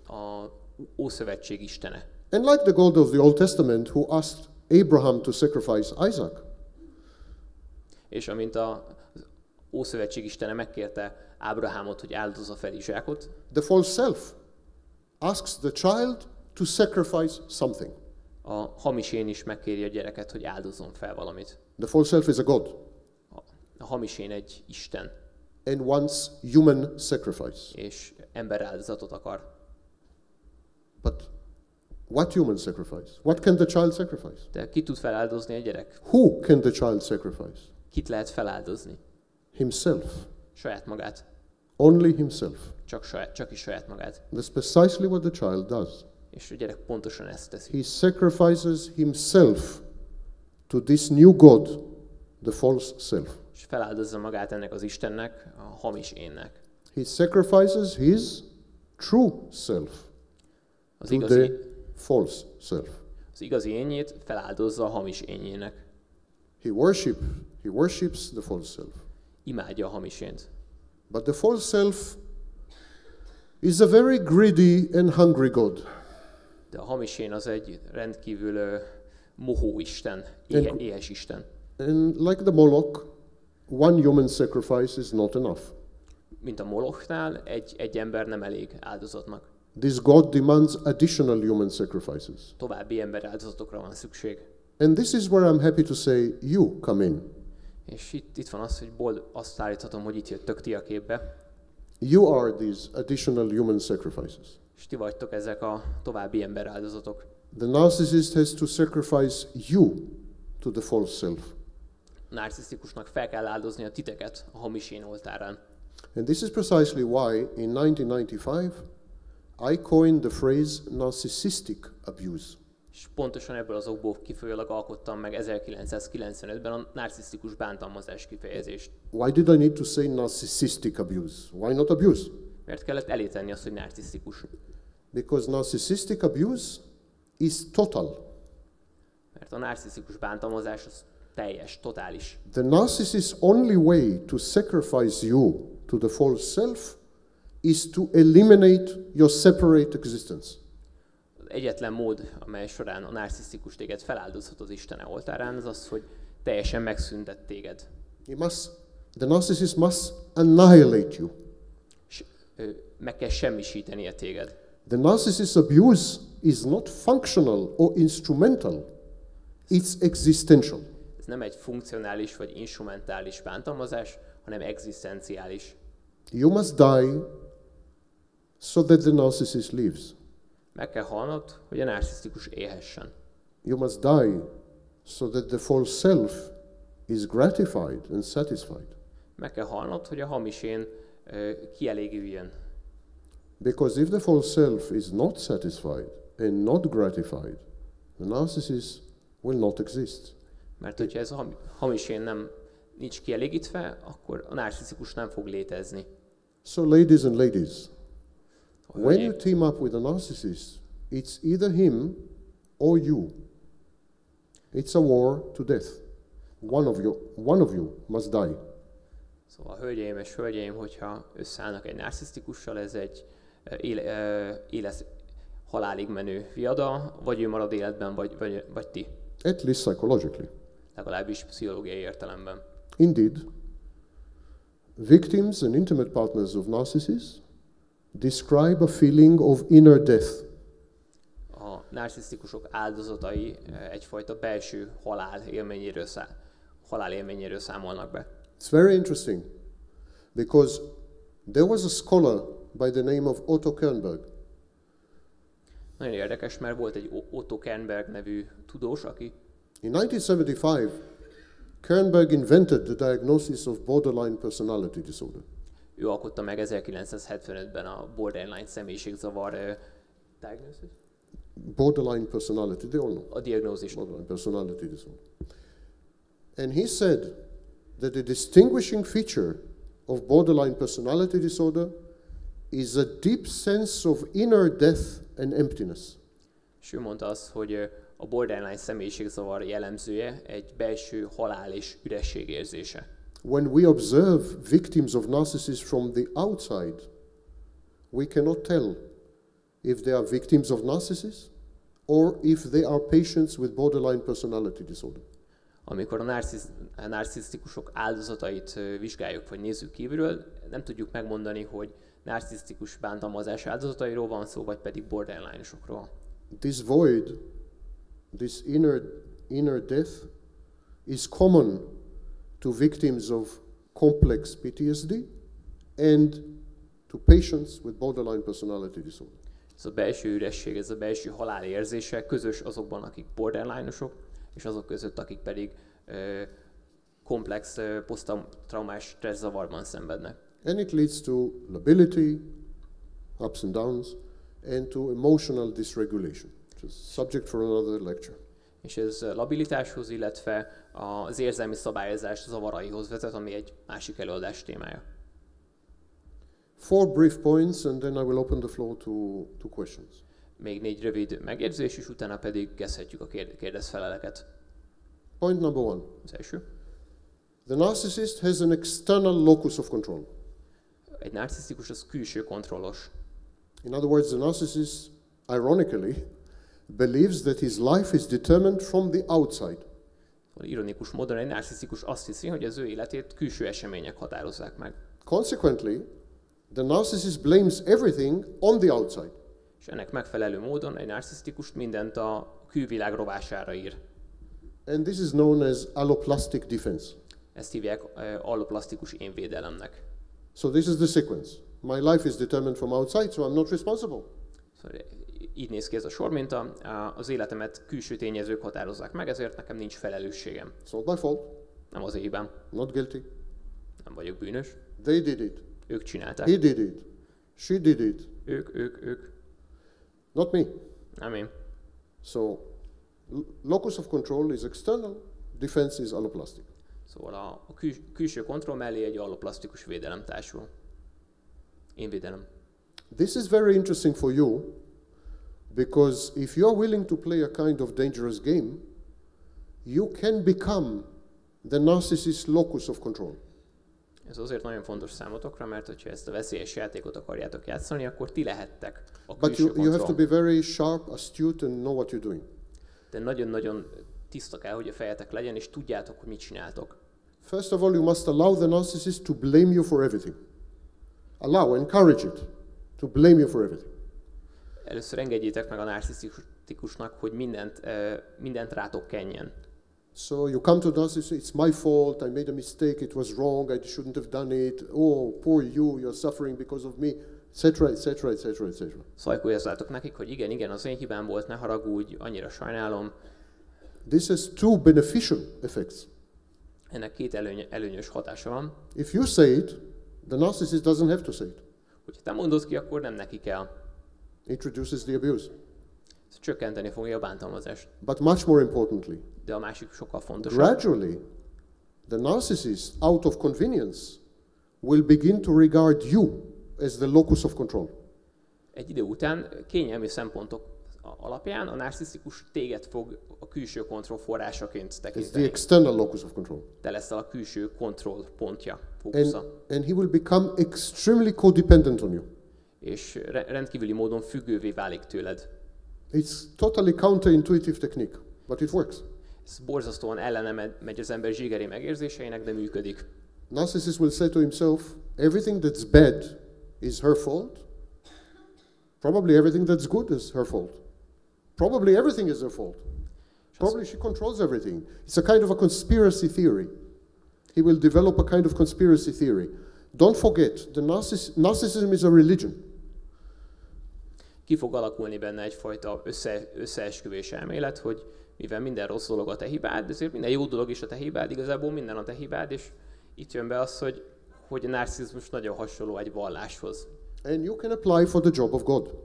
a Ószövetség Istene. And like the God of the Old Testament who asked Abraham to sacrifice Isaac, És amint az Ószövetség Istene megkérte Ábrahámot, hogy áldozza fel Izsákot, the false self asks the child to sacrifice something. a hamis én is megkéri a gyereket, hogy áldozzon fel valamit. The false self is a God A hamis én egy Isten, and wants human sacrifice. és emberáldozatot akar. But what human sacrifice? What can the child sacrifice? De ki tud feláldozni a gyerek? Who can the child sacrifice? Kit lehet feláldozni? Himself. Saját magát. Only himself. Csak is saját magát. That's precisely what the child does. És a gyerek pontosan ezt teszi. He sacrifices himself to this new God, the false self. És feláldozza magát ennek az Istennek, a hamis énnek. He sacrifices his true self Az to igazi, the false self. az igazi énjét feláldozza a hamis énjének. He worships the false self. Imádja a hamis ént. But the false self is a very greedy and hungry God. De a hamis én az egy rendkívül mohó Isten, éhes Isten. And like the Moloch, one human sacrifice is not enough. Mint a Molochnál, egy ember nem elég áldozatnak. This God demands additional human sacrifices. További ember áldozatokra van szükség. And this is where I'm happy to say, you come in. És itt van az, hogy azt állíthatom, hogy itt jöttök ti a képbe. You are these additional human sacrifices. És ti vagytok ezek a további ember áldozatok. The narcissist has to sacrifice you to the false self. A narcisztikusnak fel kell áldozni a titeket a hamis én oltárán. And this is precisely why in 1995 I coined the phrase narcissistic abuse. És pontosan ebből az okból kifolyólag alkottam meg 1995-ben a narcisztikus bántalmazás kifejezést. Why did I need to say narcissistic abuse? Why not abuse? Mert kellett elé tenni azt, hogy narcisztikus. Because narcissistic abuse is total. Mert a narcisztikus bántalmazás az teljes, totális. The narcissist's only way to sacrifice you to the false self is to eliminate your separate existence. Az egyetlen mód, amely során a narcisztikus téged feláldozhat az Istene oltárán, az az, hogy teljesen megszüntet téged. The narcissist must annihilate you. És meg kell semmisítenie téged. The narcissist's abuse is not functional or instrumental. It's existential. Ez nem egy funkcionális vagy instrumentális bántalmazás, hanem egzisztenciális. You must die so that the narcissist lives. Meg kell halnod, hogy a narcisztikus élhessen. You must die so that the false self is gratified and satisfied. Meg kell halnod, hogy a hamis én kielégüljön. Because if the false self is not satisfied and not gratified, the narcissist will not exist. Mert hogyha ez a hamis én nincs kielégítve, akkor a narcisztikus nem fog létezni. So ladies and ladies, when you team up with a narcissist, it's either him or you. It's a war to death. One of you must die. Szóval hölgyeim és hölgyeim, hogyha összeállnak egy narcisztikussal, ez egy halálig menő viada, vagy ő marad életben, vagy ti. At least psychologically. Legalábbis pszichológiai értelemben. Indeed, victims and intimate partners of narcissists describe a feeling of inner death. A narcisztikusok áldozatai egyfajta belső halál élményéről számolnak be. It's very interesting because there was a scholar by the name of Otto Kernberg. Nagyon érdekes, mert volt egy Otto Kernberg nevű tudós, aki In 1975, Kernberg invented the diagnosis of borderline personality disorder. Ő alkotta meg 1975-ben a borderline személyiségzavar diagnosis? Borderline personality, they all know. A diagnózist. Borderline personality disorder. And he said that the distinguishing feature of borderline personality disorder is a deep sense of inner death and emptiness. És ő mondta azt, hogy a borderline személyiségzavar jellemzője egy belső halál és üresség érzése. When we observe victims of narcissists from the outside, we cannot tell if they are victims of narcissists or if they are patients with borderline personality disorder. Amikor a narcisztikusok áldozatait vizsgáljuk vagy nézzük kívülről, nem tudjuk megmondani, hogy narcisztikus bántalmazás áldozatairól van szó, vagy pedig borderline-osokról. This void, this inner death is common to victims of complex PTSD and to patients with borderline personality disorder. Ez a belső üresség, ez a belső halál érzése közös azokban, akik borderline-osok, és azok között, akik pedig komplex poszttraumás stresszavarban szenvednek. And it leads to lability, ups and downs, and to emotional dysregulation, which is subject for another lecture. És ez labilitáshoz, illetve az érzelmi szabályozás zavaraihoz vezet, ami egy másik előadás témája. 4 brief points, and then I will open the floor to questions. Még 4 rövid megjegyzés, és utána pedig kezdhetjük a kérdezfeleleket. Point number 1. Az első. The narcissist has an external locus of control. Egy narcisztikus az külső kontrollos. In other words, the narcissist, ironically, believes that his life is determined from the outside. Ironikus módon egy narcisztikus azt hiszi, hogy az ő életét külső események határozzák meg. Consequently, the narcissist blames everything on the outside. És ennek megfelelő módon egy narcisztikus mindent a külvilág rovására ír. And this is known as alloplastic defense. Ezt hívják alloplasztikus énvédelemnek. So this is the sequence. My life is determined from outside, so I'm not responsible. Szóval így néz ki ez a sorminta, az életemet külső tényezők határozzák meg, ezért nekem nincs felelősségem. It's not my fault. Nem az én hibám. Not guilty. Nem vagyok bűnös. They did it. Ők csinálták. He did it. She did it. Ők. Not me. Nem én. So, locus of control is external, defense is alloplastic. Szóval a külső kontroll mellé egy alloplasztikus védelem társul. Énvédelem. This is very interesting for you, because if you are willing to play a kind of dangerous game, you can become the narcissist's locus of control. Ez azért nagyon fontos számotokra, mert hogyha ezt a veszélyes játékot akarjátok játszani, akkor ti lehettek a külső But you have to be very sharp, astute and know what you're doing. De nagyon-nagyon tiszta kell, hogy a fejetek legyen, és tudjátok, hogy mit csináltok. First of all, you must allow the narcissist to blame you for everything. Allow, encourage it to blame you for everything. Először engedjétek meg a narcisztikusnak, hogy mindent rátok kenjen. So you come to the narcissist, it's my fault, I made a mistake, it was wrong, I shouldn't have done it, oh, poor you, you're suffering because of me, etc., etc., etc., etc. Szajkózzátok nekik, hogy igen, az én hibám volt, ne haragudj, annyira sajnálom. This has 2 beneficial effects. Ennek 2 előnyös hatása van. If you say it, the narcissist doesn't have to say it. Hogyha te mondod ki, akkor nem neki kell. It reduces the abuse. Ez csökkenteni fogja a bántalmazást. But much more importantly, de a másik sokkal fontosabb. Gradually, the narcissist, out of convenience, will begin to regard you as the locus of control. Egy idő után kényelmi szempontok alapján a narcisztikus téged fog a külső kontroll forrásaként tekinteni. It's the external locus of control. Te leszel a külső kontroll pontja, fókusza. And he will become extremely codependent on you. És rendkívüli módon függővé válik tőled. It's totally counterintuitive technique, but it works. Ez borzasztóan ellene megy az ember zsigeri megérzéseinek, de működik. Narcissist will say to himself, everything that's bad is her fault. Probably everything that's good is her fault. Probably everything is her fault. Probably she controls everything. It's a kind of a conspiracy theory. He will develop a kind of conspiracy theory. Don't forget, the narcissism is a religion. Ki fog alakulni benne egyfajta összeesküvés elmélet, hogy mivel minden rossz dolog a te hibád, ezért minden jó dolog is a te hibád, igazából minden a te hibád, és itt jön be az, hogy a narcissizmus nagyon hasonló egy valláshoz. And you can apply for the job of God.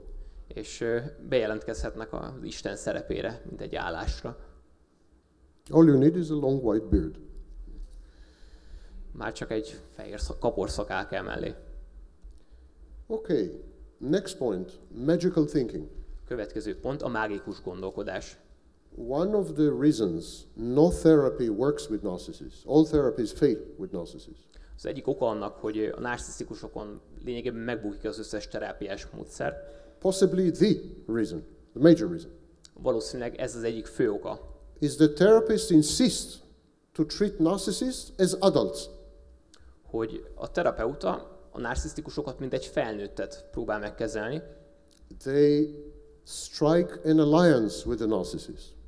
És bejelentkezhetnek az Isten szerepére, mint egy állásra. All you need is a long white beard. Már csak egy fehér kaporszakál kell mellé. Okay, next point, magical thinking. Következő pont a mágikus gondolkodás. one of the reasons no therapy works with narcissists, all therapies fail with narcissists, Az egyik oka annak, hogy a narcisztikusokon lényegében megbukik az összes terápiás módszer. possibly the reason, the major reason, Valószínűleg ez az egyik fő oka. is that therapists insist to treat narcissists as adults. Hogy a terapeuta a narcisztikusokat mint egy felnőttet próbál megkezelni. They strike an alliance with the narcissist.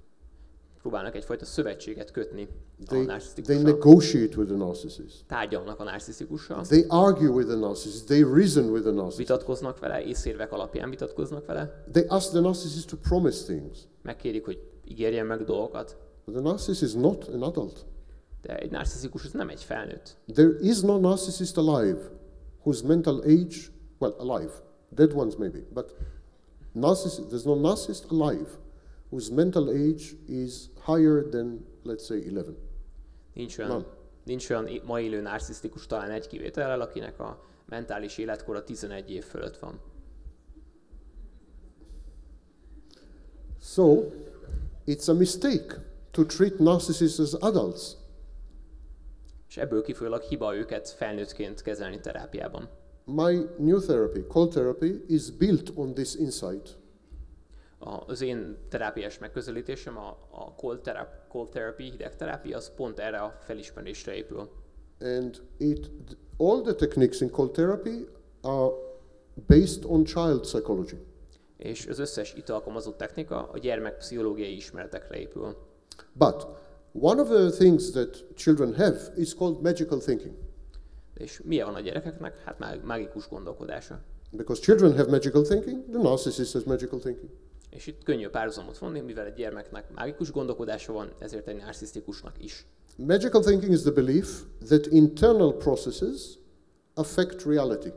Próbálnak egyfajta szövetséget kötni a They narcisztikussal. negotiate with the narcissist. Tárgyalnak a narcisztikussal. They argue with the narcissist. They reason with the narcissist. Vitatkoznak vele, észérvek alapján vitatkoznak vele. They ask the narcissist to promise things. Megkérik, hogy ígérjen meg dolgokat. But the narcissist is not an adult. De egy narcisztikus az nem egy felnőtt. There is no narcissist alive whose mental age, well, alive, dead ones maybe, but there's no narcissist alive whose mental age is higher than, let's say, 11. Nincs olyan ma élő narcisztikus, talán egy kivétellel, akinek a mentális életkora 11 év fölött van. So, it's a mistake to treat narcissists as adults. És ebből kifolyólag hiba őket felnőttként kezelni terápiában. My new therapy, Cold Therapy, is built on this insight. Az én terápiás megközelítésem, a Cold Therapy, hideg terápia, az pont erre a felismerésre épül. And all the techniques in Cold Therapy are based on child psychology. És az összes itt alkalmazott technika a gyermekpszichológiai ismeretekre épül. But one of the things that children have is called magical thinking. És milyen van a gyerekeknek? Hát mágikus gondolkodása. Because children have magical thinking, the narcissist has magical thinking. És itt könnyű párhuzamot vonni, mivel egy gyermeknek mágikus gondolkodása van, ezért egy narcisztikusnak is. Magical thinking is the belief that internal processes affect reality.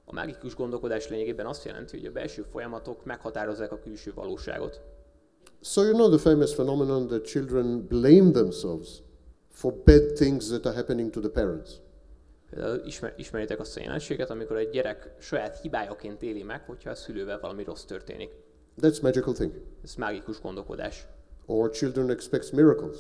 A mágikus gondolkodás lényegében azt jelenti, hogy a belső folyamatok meghatározzák a külső valóságot. So you know the famous phenomenon that children blame themselves for bad things that are happening to the parents. Ismeritek azt a jelenséget, amikor egy gyerek saját hibájaként éli meg, hogyha a szülővel valami rossz történik. That's magical thinking. Ez mágikus gondolkodás. Or children expect miracles.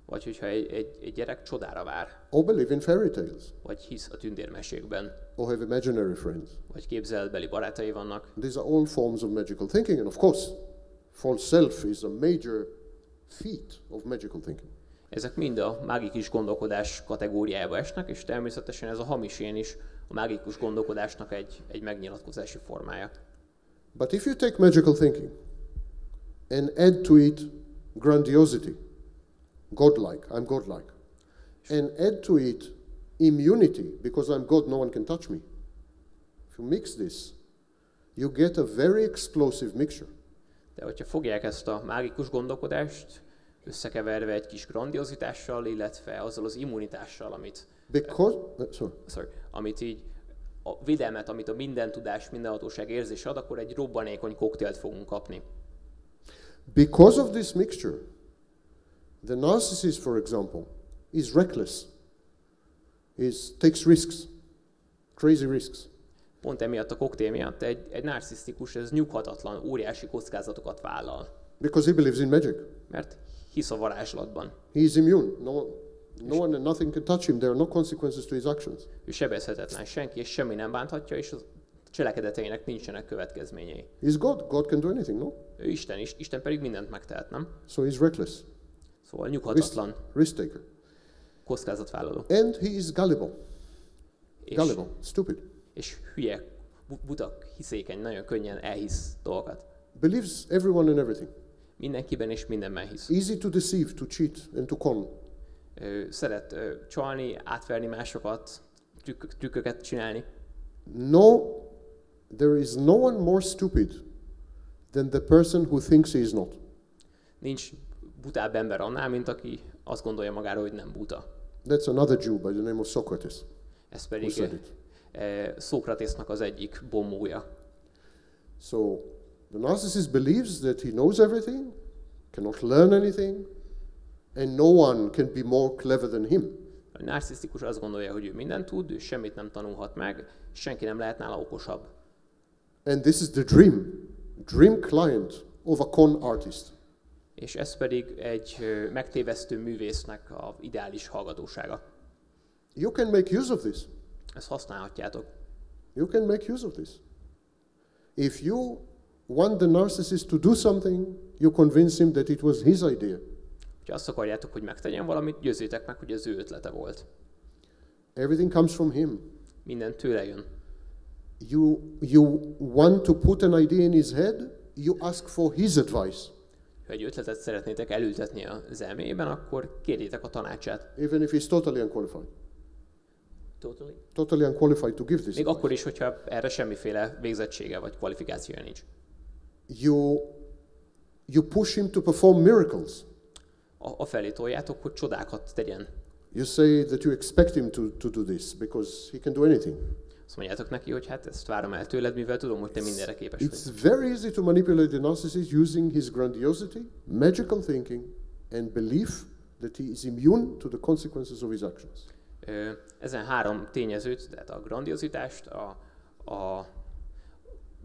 Vagy hogyha egy gyerek csodára vár. Or believe in fairy tales. Vagy hisz a tündérmesékben. Or have imaginary friends. Vagy képzeletbeli barátai vannak. These are all forms of magical thinking, and of course, false self is a major feat of magical thinking. Ezek mind a mágikus gondolkodás kategóriájába esnek, és természetesen ez a hamis én is a mágikus gondolkodásnak egy megnyilatkozási formája. But if you take magical thinking and add to it grandiosity, godlike, I'm godlike, and add to it immunity, because I'm God, no one can touch me. If you mix this, you get a very explosive mixture. De hogyha fogják ezt a mágikus gondolkodást, összekeverve egy kis grandiozitással, illetve azzal az immunitással, amit így a védelmet, amit a minden tudás, mindenhatóság érzése ad, akkor egy robbanékony koktélt fogunk kapni. Because of this mixture, the narcissist, for example, is reckless, takes risks, crazy risks. Pont emiatt a koktél miatt egy narcisztikus, ez nyughatatlan, óriási kockázatokat vállal. Because he believes in magic. Mert hisz a varázslatban. He is immune. No one and nothing can touch him. There are no consequences to his actions. Ő sebezhetetlen, senki és semmi nem bánthatja, és a cselekedeteinek nincsenek következményei. He's God. God can do anything, no? Ő Isten is, Isten pedig mindent megtehet, nem? So he's reckless. Szóval nyughatatlan. Risk taker. Kockázatvállaló. And he is gullible. Gullible, stupid. És hülye, buta, hiszékeny, nagyon könnyen elhisz dolgokat. Believes everyone and everything. Mindenkiben és mindenben hisz. Easy to deceive, to cheat and to con. Szeret csalni, átverni másokat, trükköket csinálni. There is no one more stupid than the person who thinks he is not. Nincs butább ember annál, mint aki azt gondolja magáról, hogy nem buta. That's another Jew by the name of Socrates. Ez pedig Szókratésznak az egyik bombója. So the narcissist believes that he knows everything, cannot learn anything, and no one can be more clever than him. A narcisztikus azt gondolja, hogy ő mindent tud, ő semmit nem tanulhat meg, senki nem lehet nála okosabb. And this is the dream client of a con artist. És ez pedig egy megtévesztő művésznek az ideális hallgatósága. You can make use of this. Ezt használhatjátok. You can make use of this. If you want the narcissist to do something, you convince him that it was his idea. Ha azt akarjátok, hogy megtegyen valamit, győzzétek meg, hogy az ő ötlete volt. Everything comes from him. Minden tőle jön. You want to put an idea in his head, you ask for his advice. Ha egy ötletet szeretnétek elültetni az elméjében, akkor kérjétek a tanácsát. Even if he's totally unqualified. Totally? Totally unqualified to give this. Még akkor is, hogyha erre semmiféle végzettsége vagy kvalifikációja nincs. You push him to perform miracles. Afelé toljátok, hogy csodákat tegyen. You say that you expect him to do this because he can do anything. Azt mondjátok neki, hogy hát ezt várom el tőled, mivel tudom, hogy te mindenre képes vagy. It's very easy to manipulate the narcissist using his grandiosity, magical thinking, and belief that he is immune to the consequences of his actions. Ezen három tényezőt, tehát a grandiozitást, a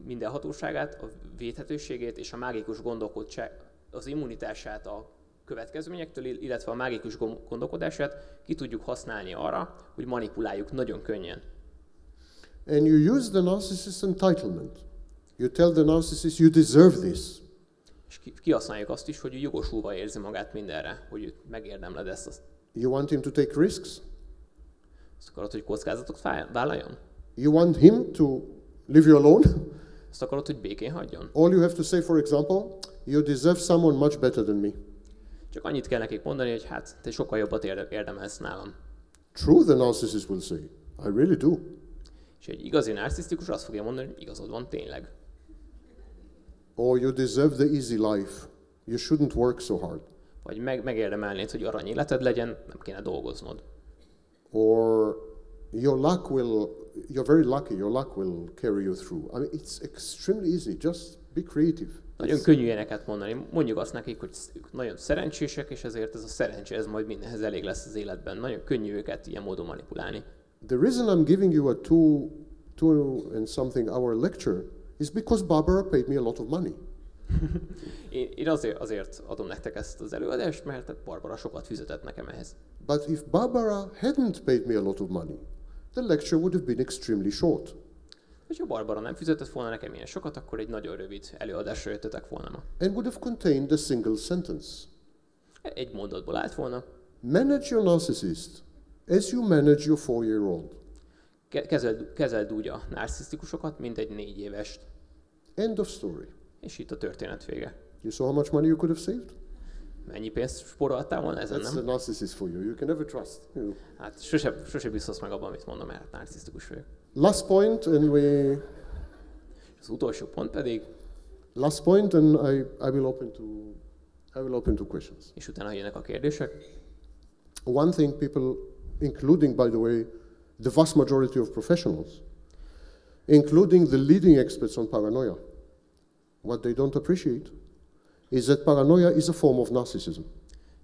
mindenhatóságát, a védhetőségét és a mágikus gondolkodság, az immunitását a következményektől, illetve a mágikus gondolkodását ki tudjuk használni arra, hogy manipuláljuk nagyon könnyen. And you use the narcissist's entitlement. You tell the narcissist you deserve this. És kihasználjuk azt is, hogy ő jogosulva érzi magát mindenre, hogy ő megérdemled ezt. You want him to take risks. Azt akarod, hogy kockázatot vállaljon? You want him to leave you alone. Azt akarod, hogy békén hagyjon? All you have to say, for example, you deserve someone much better than me. Csak annyit kell nekik mondani, hogy hát te sokkal jobbat érdemelsz nálam. True, the narcissist will say. I really do. És egy igazi narcisztikus azt fogja mondani, hogy igazad van tényleg. Or you deserve the easy life. You shouldn't work so hard. Vagy megérdemelnéd, hogy arany életed legyen, nem kéne dolgoznod. Or you're very lucky, your luck will carry you through. I mean, it's extremely easy, just be creative. Nagyon könnyű ilyeneket mondani. Mondjuk azt nekik, hogy nagyon szerencsések, és ezért ez a szerencse, ez majd mindenhez elég lesz az életben. Nagyon könnyű őket ilyen módon manipulálni. The reason I'm giving you a two and something hour lecture is because Barbara paid me a lot of money. Én azért adom nektek ezt az előadást, mert Barbara sokat fizetett nekem ehhez. But if Barbara hadn't paid me a lot of money, the lecture would have been extremely short. Ha Barbara nem fizetett volna nekem ilyen sokat, akkor egy nagyon rövid előadásra jöttetek volna ma. And would have contained a single sentence. Egy mondatból állt volna. Manage your narcissist as you manage your 4-year-old. Kezeld úgy a narcisztikusokat, mint egy 4 évest. End of story. És itt a történet vége. You saw how much money you could have saved? Mennyi pénzt spóroltál volna ezen, That's nem? a narcissist for you. You can never trust. Hát sose biztos meg abban, amit mondom, mert narcisztikus vagyok. Last point, and Az utolsó pont pedig. Last point, and I will open to questions. És utána jönnek a kérdések. One thing people, including, by the way, the vast majority of professionals, including the leading experts on paranoia, what they don't appreciate is that paranoia is a form of narcissism.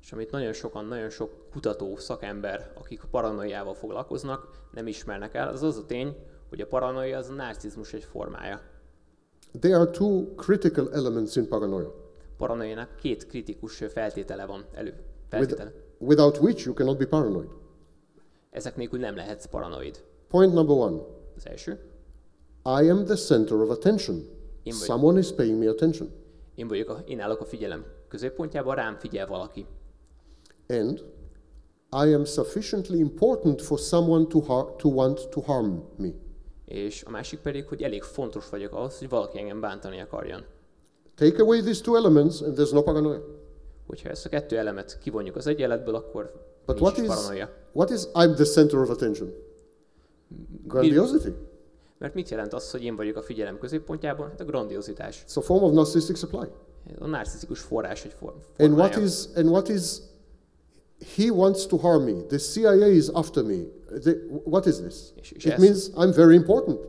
És amit nagyon sok kutató, szakember, akik a paranoiával foglalkoznak, nem ismernek el, az a tény, hogy a paranoia az a narcizmus egy formája. There are two critical elements in paranoia. Paranoiának 2 kritikus feltétele van Without which you cannot be paranoid. Ezek nélkül nem lehetsz paranoid. Point number 1. Az első. I am the center of attention. Someone is paying me attention. Én állok a figyelem középpontjában, rám figyel valaki. And I am sufficiently important for someone to want to harm me. És a másik pedig, hogy elég fontos vagyok ahhoz, hogy valaki engem bántani akarjon. Take away these two elements and there's no paranoia. Hogyha ezt a 2 elemet kivonjuk az egyenletből, akkor But nincs paranoia. What is I'm the center of attention? Grandiosity. Mert mit jelent az, hogy én vagyok a figyelem középpontjában? Hát a grandiozitás. It's a form of narcissistic supply. A narcisztikus forrás egy formája. And what is he wants to harm me. The CIA is after me. What is this? It means I'm very important.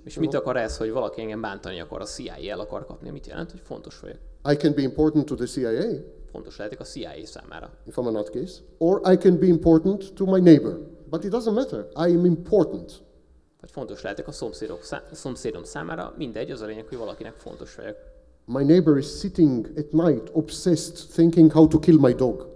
És mit akar ez, hogy valaki engem bántani akar, a CIA el akar kapni? Mit jelent, hogy fontos vagyok? I can be important to the CIA. Fontos lehetek a CIA számára. If I'm a nutcase. Or I can be important to my neighbor. But it doesn't matter. I am important. Vagy fontos lehetek a szomszédom számára, mindegy, az a lényeg, hogy valakinek fontos vagyok. my neighbor is sitting at night obsessed thinking how to kill my dog,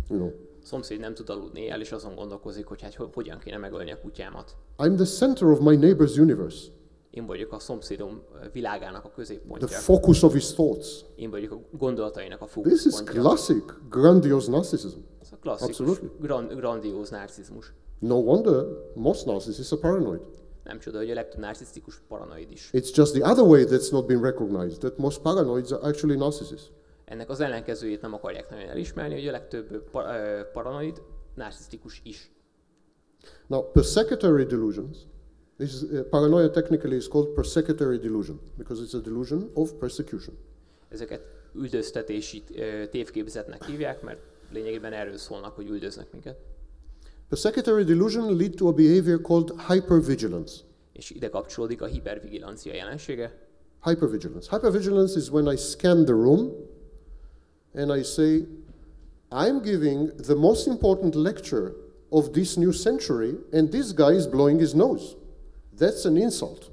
you know. Szomszéd nem tud aludni éjjel, és azon gondolkozik, hogy hát hogyan kéne megölni a kutyámat. I'm the center of my neighbor's universe. Én vagyok a szomszédom világának a középpontja. The focus of his thoughts. Én vagyok a gondolatainak a This is fókuszpontja. classic, grandiose narcissism. Ez a klasszikus, grandióz narcizmus. No wonder most narcissists are paranoid. Nem csoda, hogy a legtöbb narcisztikus paranoid is. It's just the other way that's not been recognized, that most paranoids are actually narcissists. Ennek az ellenkezőjét nem akarják nagyon elismerni, hogy a legtöbb paranoid narcisztikus is. Now, persecutory delusions, this is, paranoia technically is called persecutory delusion, because it's a delusion of persecution. Ezeket üldöztetési tévképzetnek hívják, mert lényegében erről szólnak, hogy üldöznek minket. Persecutory delusion lead to a behavior called hypervigilance. És ide kapcsolódik a hipervigilancia jelensége. Hypervigilance. Hypervigilance is when I scan the room and I say, I'm giving the most important lecture of this new century and this guy is blowing his nose. That's an insult.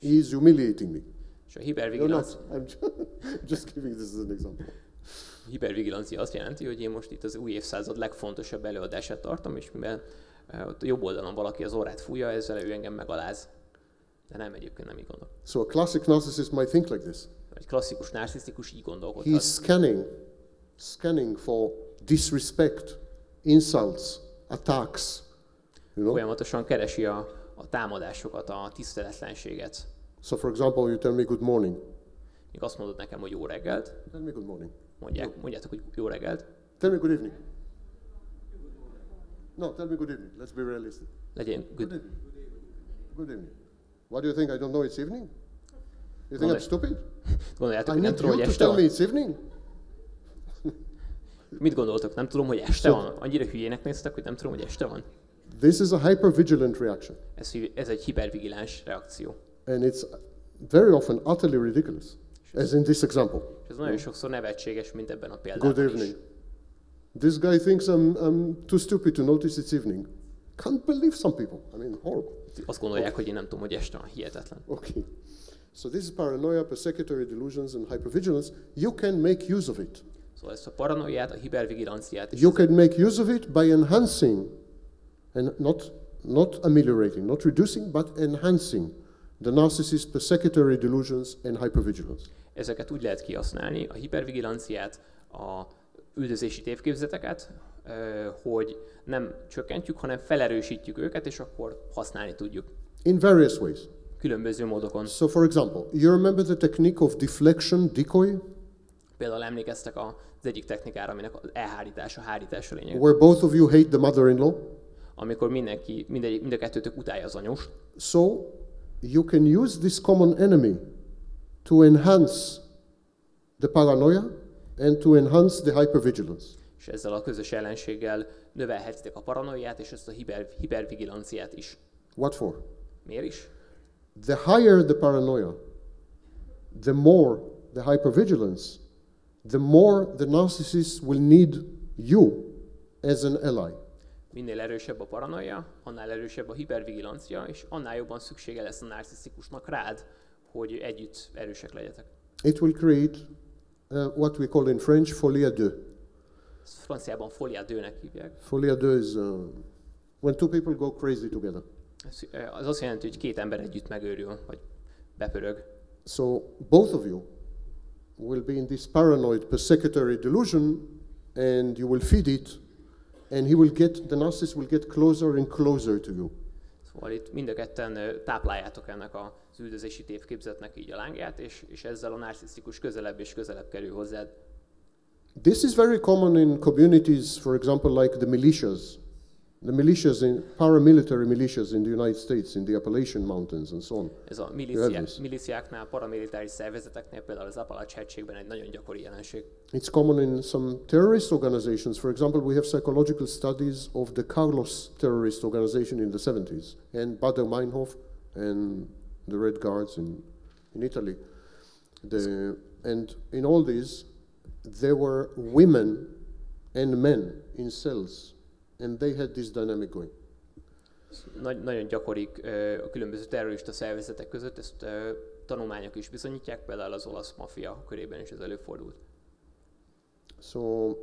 He is humiliating me. És a hipervigilancia... I'm just giving this as an example. Hipervigilancia azt jelenti, hogy én most itt az új évszázad legfontosabb előadását tartom, és mivel ott a jobb oldalon valaki az orrát fújja, ezzel ő engem megaláz. De nem, egyébként nem így gondol. So a classic narcissist might think like this. Egy klasszikus narcisztikus így gondolkodhat. He's scanning for disrespect, insults, attacks. You know? Folyamatosan keresi a támadásokat, a tiszteletlenséget. So for example, you tell me good morning. Míg azt mondod nekem, hogy jó reggelt. Tell me good morning. Mondjátok, hogy jó reggelt. Tell me good evening. No, tell me good evening. Let's be realistic. Legyen Good evening. Good evening. What do you think? I don't know it's evening? You think I'm stupid? Gondoljátok, I hogy nem need tudom, you hogy to este tell me van? it's evening? Mit gondoltok? Nem tudom, hogy este van? Annyira hülyének néztek, hogy nem tudom, hogy este van? This is a hypervigilant reaction. Ez egy hipervigiláns reakció. And it's very often utterly ridiculous, as in this example. És ez nagyon sokszor nevetséges, mint ebben a példában Good is. evening. This guy thinks I'm too stupid to notice it's evening. Can't believe some people. I mean, horrible. Azt gondolják, hogy én nem tudom, hogy este van. Hihetetlen. Okay. So this is paranoia, persecutory delusions, and hypervigilance. You can make use of it. Szóval ezt a paranoiát, a hipervigilanciát is You can make use of it by enhancing, and not ameliorating, not reducing, but enhancing the narcissist's persecutory delusions and hypervigilance. ezeket úgy lehet kihasználni, a hipervigilanciát, a üldözési tévképzeteket, hogy nem csökkentjük, hanem felerősítjük őket, és akkor használni tudjuk. In various ways. Különböző módokon. So for example, you remember the technique of deflection, decoy? Például emlékeztek az egyik technikára, aminek az elhárítás, a hárítás a lényeg. Where both of you hate the mother-in-law? Amikor mind a kettőtök utálja az anyóst. So you can use this common enemy to enhance the paranoia and to enhance the hypervigilance. És ezzel a közös ellenséggel növelhetitek a paranoiát és ezt a hipervigilanciát is. What for? Miért is? The higher the paranoia, the more the hypervigilance, the more the narcissist will need you as an ally. Minél erősebb a paranoia, annál erősebb a hipervigilancia, és annál jobban szüksége lesz a narcisztikusnak rád, hogy együtt erősek legyetek. It will create what we call in French folie à deux. Ezt franciában folie à deux-nek hívják. Folie à deux is when two people go crazy together. Az azt jelenti, hogy két ember együtt megőrül, vagy bepörög. So both of you will be in this paranoid persecutory delusion and you will feed it and the narcissist will get closer and closer to you. Szóval itt mind a ketten tápláljátok ennek az üldözési tévképzetnek így a lángját, és ezzel a narcisztikus közelebb és közelebb kerül hozzád. This is very common in communities, for example, like the militias. The militias, paramilitary militias in the United States, in the Appalachian Mountains and so on. Ez a milíciáknál, paramilitáris szervezeteknél, például az Appalach-hegységben egy nagyon gyakori jelenség. It's common in some terrorist organizations. For example, we have psychological studies of the Carlos terrorist organization in the 70s, and Baader-Meinhof and the Red Guards in Italy. And in all these, there were women and men in cells. And they had this dynamic going. Nagyon gyakori a különböző terrorista szervezetek között, ezt tanulmányok is bizonyítják, például az olasz maffia körében is ez előfordult. So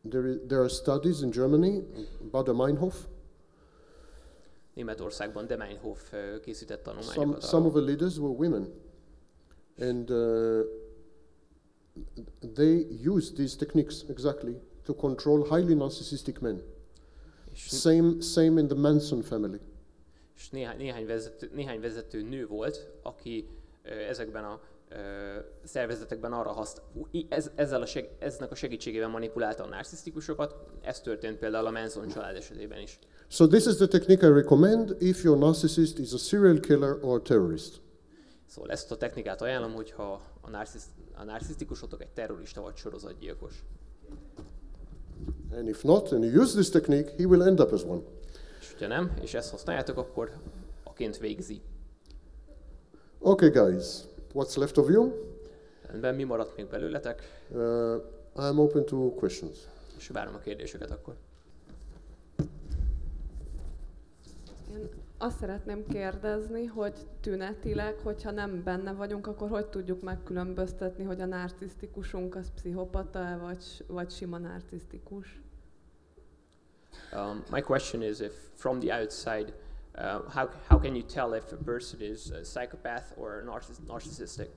there are studies in Germany, Bader-Meinhof. Németországban de Meinhof készített tanulmányokat. Some of the leaders were women, and they used these techniques exactly to control highly narcissistic men. Same in the Manson family. És néhány vezető nő volt, aki ezekben a szervezetekben arra eznek a segítségével manipulálta a narcisztikusokat. Ez történt például a Manson család esetében is. So this is the technique I recommend if your narcissist is a serial killer or a terrorist. Szóval ezt a technikát ajánlom, hogyha a narcisztikusotok egy terrorista vagy sorozatgyilkos. And if not, and you use this technique, he will end up as one. És hogyha nem, és ezt használjátok, akkor aként végzi. Okay, guys, what's left of you? Rendben, mi maradt még belőletek? I'm open to questions. És várom a kérdéseket akkor. Én azt szeretném kérdezni, hogy tünetileg, hogyha nem benne vagyunk, akkor hogy tudjuk megkülönböztetni, hogy a narcisztikusunk az pszichopata vagy sima narcisztikus? My question is, if from the outside, how can you tell if a person is a psychopath or narcissist?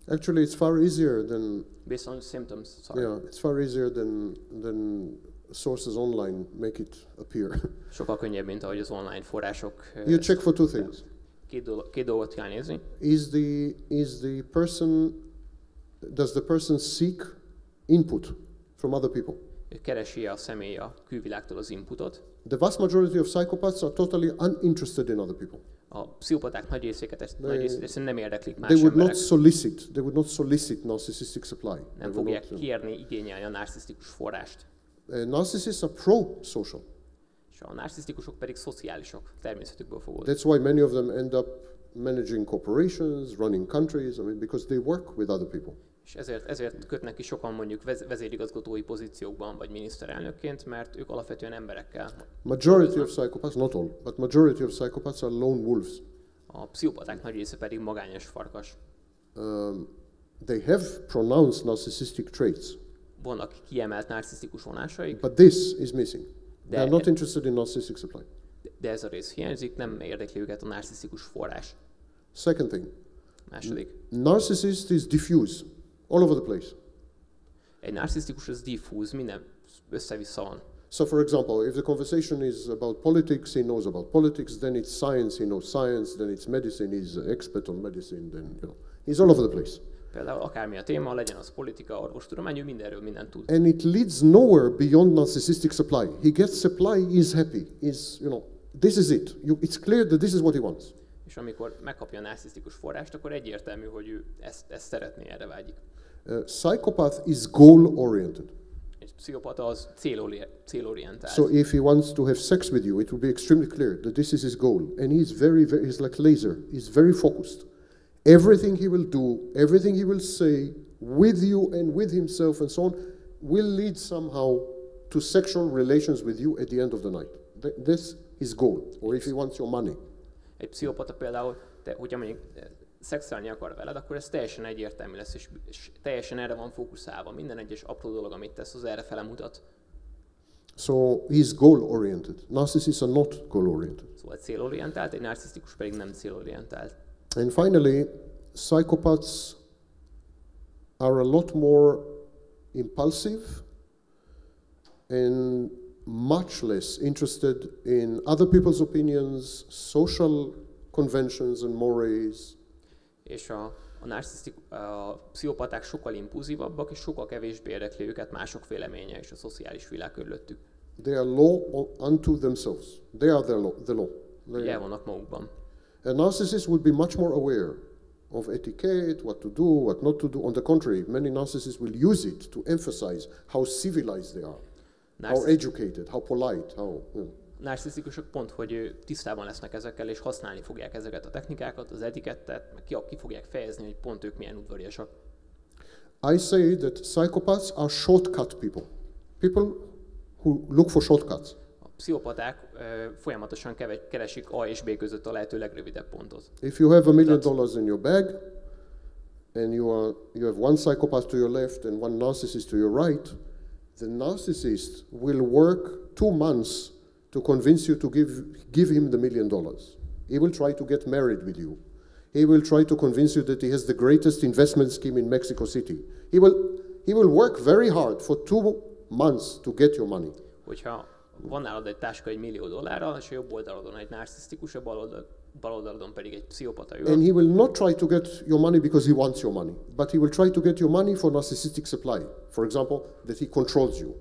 Actually, it's far easier than... Based on symptoms, sorry. Yeah, it's far easier than sources online make it appear. Sokkal könnyebb, mint ahogy az online források. You check for two things. Két dolgot kell nézni. Does the person seek input from other people? Keresi a személy a külvilágtól az inputot. The vast majority of psychopaths are totally uninterested in other people. A pszichopaták nagy részét nem érdeklik más They would emberek. not solicit narcissistic supply. Nem fogják kérni, igényelni a narcisztikus forrást. Narcissists are pro-social. És a narcisztikusok pedig szociálisok, természetükből fogódva. That's why many of them end up managing corporations, running countries, because they work with other people. És ezért kötnek ki sokan mondjuk vezérigazgatói pozíciókban, vagy miniszterelnökként, mert ők alapvetően emberekkel. Majority of psychopaths, not all, but majority of psychopaths are lone wolves. A pszichopaták nagy része pedig magányos farkas. They have pronounced narcissistic traits. Vannak kiemelt narcisztikus vonásaik. But this is missing. They are not interested in narcissistic supply. De ez a rész hiányzik, nem érdekli őket a narcisztikus forrás. Second thing. Második. Narcissist is diffuse, all over the place. Egy narcisztikus az diffúz, minden össze-vissza van. So for example, if the conversation is about politics, he knows about politics, then it's science, he knows science, then it's medicine, he's an expert on medicine, then he's all over the place. Például akármi a téma, legyen az politika, orvostudomány, ő mindenről mindent tud. And it leads nowhere beyond narcissistic supply. He gets supply, he's happy, this is it. It's clear that this is what he wants. És amikor megkapja a narcisztikus forrást, akkor egyértelmű, hogy ő ezt szeretné, erre vágyik. Psychopath is goal-oriented. Egy pszichopata az célorientált. So if he wants to have sex with you, it will be extremely clear that this is his goal. And he's like laser. He's very focused. Everything he will do, everything he will say, with you and with himself and so on, will lead somehow to sexual relations with you at the end of the night. This is his goal. Or if he wants your money. Egy pszichopata például, hogyha mondjuk szexelni akar veled, akkor ez teljesen egyértelmű lesz, és teljesen erre van fókuszálva. Minden egyes apró dolog, amit tesz, az erre fele mutat. So he's goal-oriented. Narcissists are not goal-oriented. Szóval célorientált, egy narcisztikus pedig nem célorientált. And finally, psychopaths are a lot more impulsive and much less interested in other people's opinions, social conventions and mores. És a pszichopaták sokkal impulzívabbak, és sokkal kevésbé érdekli őket mások véleménye és a szociális világ körülöttük. They are law unto themselves. They are the law. El vannak magukban. A narcissist would be much more aware of etiquette, what to do, what not to do. On the contrary, many narcissists will use it to emphasize how civilized they are, how educated, how polite, how... Narcisztikusok pont, hogy tisztában lesznek ezekkel, és használni fogják ezeket a technikákat, az etikettet, meg ki fogják fejezni, hogy pont ők milyen udvariasak. I say that psychopaths are shortcut people. People who look for shortcuts. A pszichopaták folyamatosan keresik A és B között a lehető legrövidebb pontot. If you have $1 million in your bag, and you have one psychopath to your left and one narcissist to your right, the narcissist will work 2 months to convince you to give him the $1 million. He will try to get married with you. He will try to convince you that he has the greatest investment scheme in Mexico City. He will work very hard for 2 months to get your money. Hogyha van nálad egy táska $1 millió, és a jobb oldalodon egy narcisztikus, a bal oldalon pedig egy pszichopata ül. And he will not try to get your money because he wants your money, but he will try to get your money for narcissistic supply. For example, that he controls you.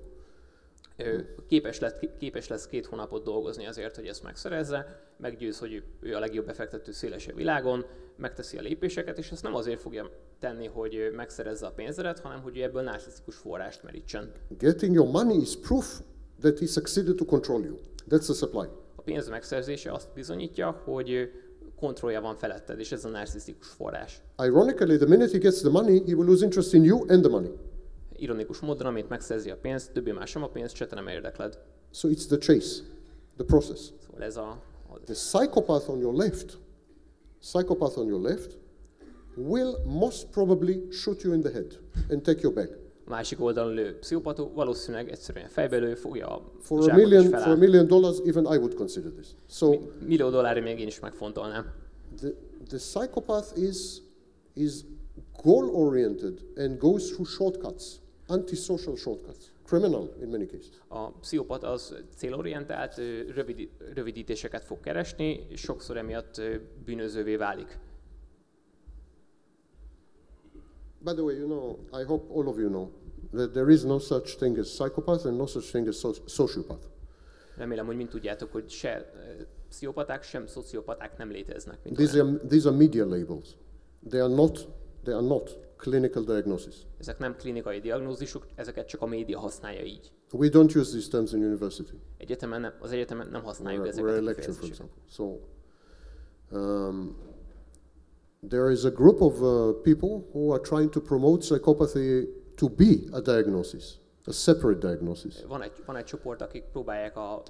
Képes lesz 2 hónapot dolgozni azért, hogy ezt megszerezze, meggyőz, hogy ő a legjobb befektető széles a világon, megteszi a lépéseket, és ezt nem azért fogja tenni, hogy megszerezze a pénzedet, hanem hogy ebből narcisztikus forrást merítsen. Getting your money is proof that he succeeded to control you. That's the supply. A pénz megszerzése azt bizonyítja, hogy kontrollja van feletted, és ez a narcisztikus forrás. Ironically, the minute he gets the money, he will lose interest in you and the money. Ironikus módon, amint megszerzi a pénzt, többé már sem a pénzt, se te nem érdekled. So it's the chase, the process. Szóval ez The psychopath on your left will most probably shoot you in the head and take your bag. A másik oldalon lő pszichopata valószínűleg egyszerűen fejbe lő, fogja a For zsákot és $1 feláll. million, even I would consider this. So $1 millió még én is megfontolnám. the psychopath is goal-oriented and goes through shortcuts, antisocial shortcuts, criminal in many cases. A pszichopata az célorientált, rövidítéseket fog keresni, és sokszor emiatt bűnözővé válik. By the way, you know, I hope all of you know that there is no such thing as psychopath and no such thing as sociopath. Remélem, hogy mind tudjátok, hogy se pszichopaták, sem szociopaták nem léteznek. These are media labels. They are not clinical diagnosis. Ezek nem klinikai diagnózisok, ezeket csak a média használja így. We don't use these terms in university. Az egyetemen nem használjuk ezeket We're a a lecture, for kifejezéseket. example. So there is a group of people who are trying to promote psychopathy to be a diagnosis, a separate diagnosis. Van egy csoport, akik próbálják a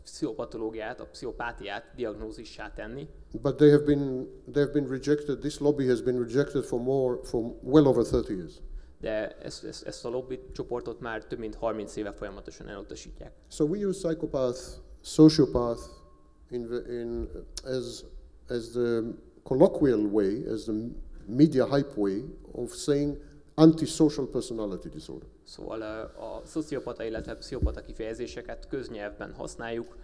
pszichopatológiát, a pszichopátiát diagnózissá tenni. But they have been rejected. This lobby has been rejected for well over 30 years. De ezt a lobby csoportot már több mint 30 éve folyamatosan elutasítják. So we use psychopath, sociopath as the colloquial way, as the media hype way of saying antisocial personality disorder. Szóval a szociopata, illetve pszichopata kifejezéseket köznyelvben használjuk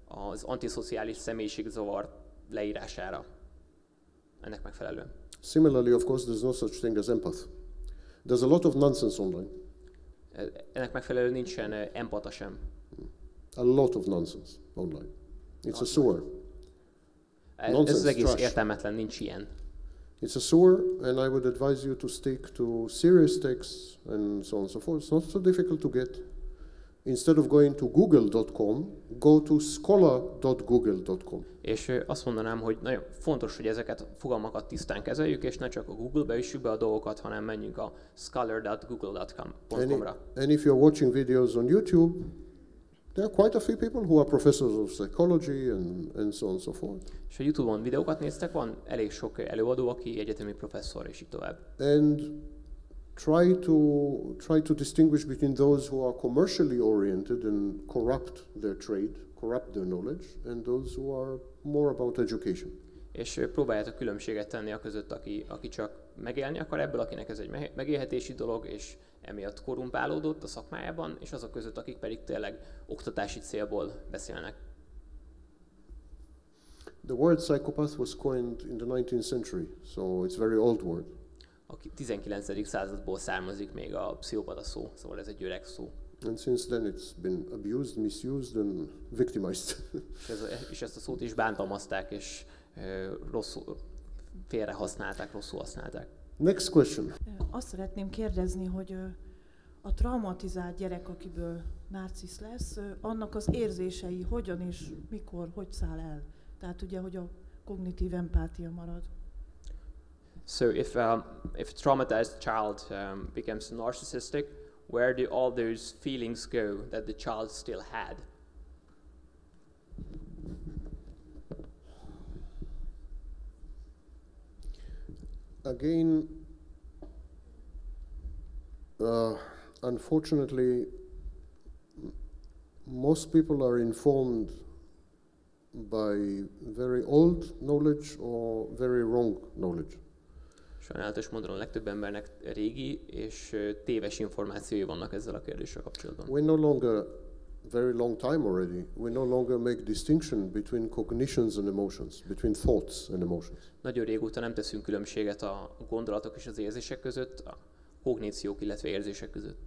az antiszociális személyiségzavar leírására. Ennek megfelelően. Similarly, of course, there's no such thing as empath. There's a lot of nonsense online. Ennek megfelelően nincsen empata sem. A lot of nonsense online. It's a sewer. Ez az egész értelmetlen, nincs ilyen. It's a sewer, and I would advise you to stick to serious texts and so on and so forth. It's not so difficult to get. Instead of going to google.com, go to scholar.google.com. És azt mondanám, hogy nagyon fontos, hogy ezeket a fogalmakat tisztán kezeljük, és ne csak a Google-be üssük be a dolgokat, hanem menjünk a scholar.google.com-ra. And if you're watching videos on YouTube, there are quite a few people who are professors of psychology and so on and so forth. És a YouTube-on videókat néztek, van elég sok előadó, aki egyetemi professzor, és így tovább. And try to distinguish between those who are commercially oriented and corrupt their trade, corrupt their knowledge, and those who are more about education. És próbáljátok különbséget tenni a között, aki csak megélni akar ebből, akinek ez egy megélhetési dolog, és emiatt korrumpálódott a szakmájában, és azok között, akik pedig tényleg oktatási célból beszélnek. The word psychopath was coined in the 19th century, so it's a very old word. A 19. századból származik még a pszichopata szó, szóval ez egy öreg szó. And since then it's been abused, misused and victimized. És ezt a szót is bántalmazták, és rosszul félre használták, rosszul használták. Next question. Azt szeretném kérdezni, hogy a traumatizált gyerek, akiből narcisz lesz, annak az érzései hogyan és mikor, hogy száll el? Tehát ugye, hogy a kognitív empátia marad. So if a traumatized child becomes narcissistic, where do all those feelings go that the child still had? Again, unfortunately, most people are informed by very old knowledge or very wrong knowledge. Sajnálatos módon a legtöbb embernek régi és téves információi vannak ezzel a kérdéssel kapcsolatban. We no longer, very long time already, we no longer make distinction between cognitions and emotions, between thoughts and emotions. Nagyon régóta nem teszünk különbséget a gondolatok és az érzések között, a kogníciók, illetve érzések között.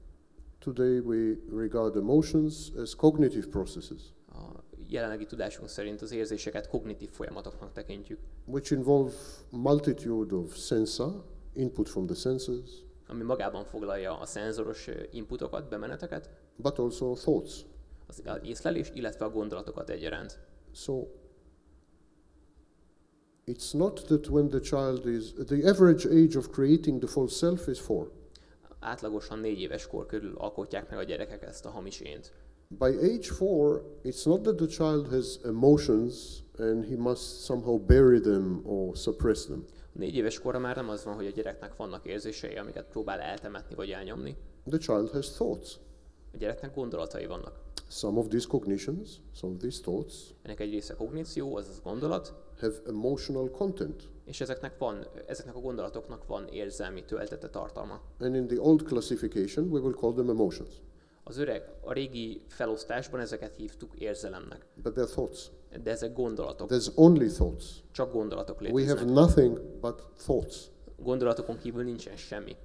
Today we regard emotions as cognitive processes. A jelenlegi tudásunk szerint az érzéseket kognitív folyamatoknak tekintjük. Which involve multitude of sensa, input from the senses, ami magában foglalja a szenzoros inputokat, bemeneteket, but also thoughts. az észlelést, illetve a gondolatokat egyaránt. So it's not that when the child is, the average age of creating the false self is 4. Átlagosan 4 éves kor körül alkotják meg a gyerekek ezt a hamis ént. By age 4, it's not that the child has emotions and he must somehow bury them or suppress them. 4 éves korra már nem az van, hogy a gyereknek vannak érzései, amiket próbál eltemetni vagy elnyomni. The child has thoughts. A gyereknek gondolatai vannak. Some of these cognitions, some of these thoughts, Ennek egy része kogníció, azaz gondolat, have emotional content. és ezeknek a gondolatoknak van érzelmi töltete, tartalma. And in the old classification, we will call them emotions. A régi felosztásban ezeket hívtuk érzelemnek. But they're thoughts. De ezek gondolatok. There's only thoughts. Csak gondolatok We léteznek. have nothing but thoughts. Gondolatokon kívül nincsen semmi.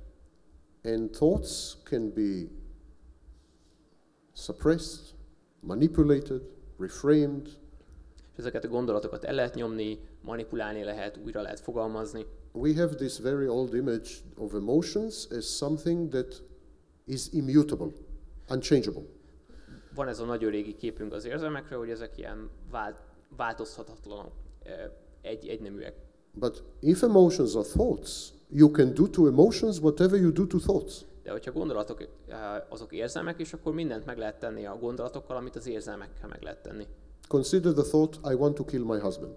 And thoughts can be suppressed, manipulated, reframed, És ezeket a gondolatokat el lehet nyomni, manipulálni lehet, újra lehet fogalmazni. We have this very old image of emotions as something that is immutable, unchangeable. Van ez a nagyon régi képünk az érzelmekről, hogy ezek ilyen változhatatlanok, egyneműek. But if emotions are thoughts, you can do to emotions whatever you do to thoughts. De hogyha gondolatok azok érzelmek, és akkor mindent meg lehet tenni a gondolatokkal, amit az érzelmekkel meg lehet tenni. Consider the thought, I want to kill my husband.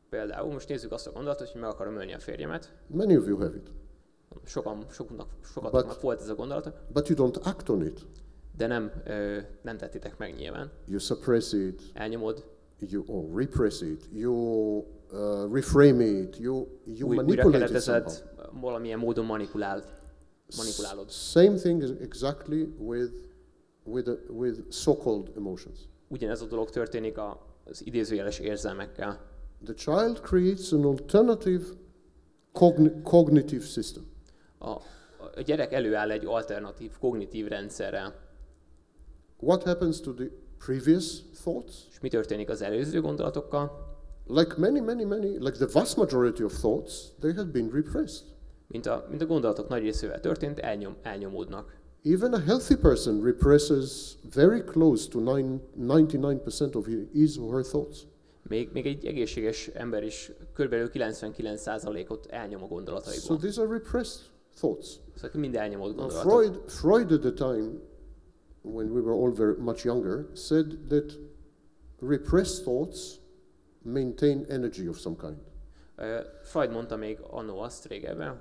Például most nézzük azt a gondolatot, hogy meg akarom ölni a férjemet. Many of you have it. Sokatoknak volt ez a gondolata, But you don't act on it. de nem tettétek meg nyilván. You suppress it, Elnyomod, or repress it, you reframe it, you újra manipulate it keretezed, somehow. valamilyen módon manipulálod. Same thing is exactly with so-called emotions. Ugyanez a dolog történik az idézőjeles érzelmekkel. The child creates an alternative cognitive system. A gyerek előáll egy alternatív kognitív rendszerrel. What happens to the previous thoughts? És mi történik az előző gondolatokkal? Like like the vast majority of thoughts, they had been repressed. Mint a gondolatok nagy részével történt, elnyomódnak. Even a healthy person represses very close to 99% of his or her thoughts. Még egy egészséges ember is körülbelül 99%-ot elnyom a So gondolataiból. these are repressed thoughts. Szóval mind elnyomott Now, gondolatok. Freud at the time, when we were all very much younger, said that repressed thoughts maintain energy of some kind. Freud mondta még annó azt régebben,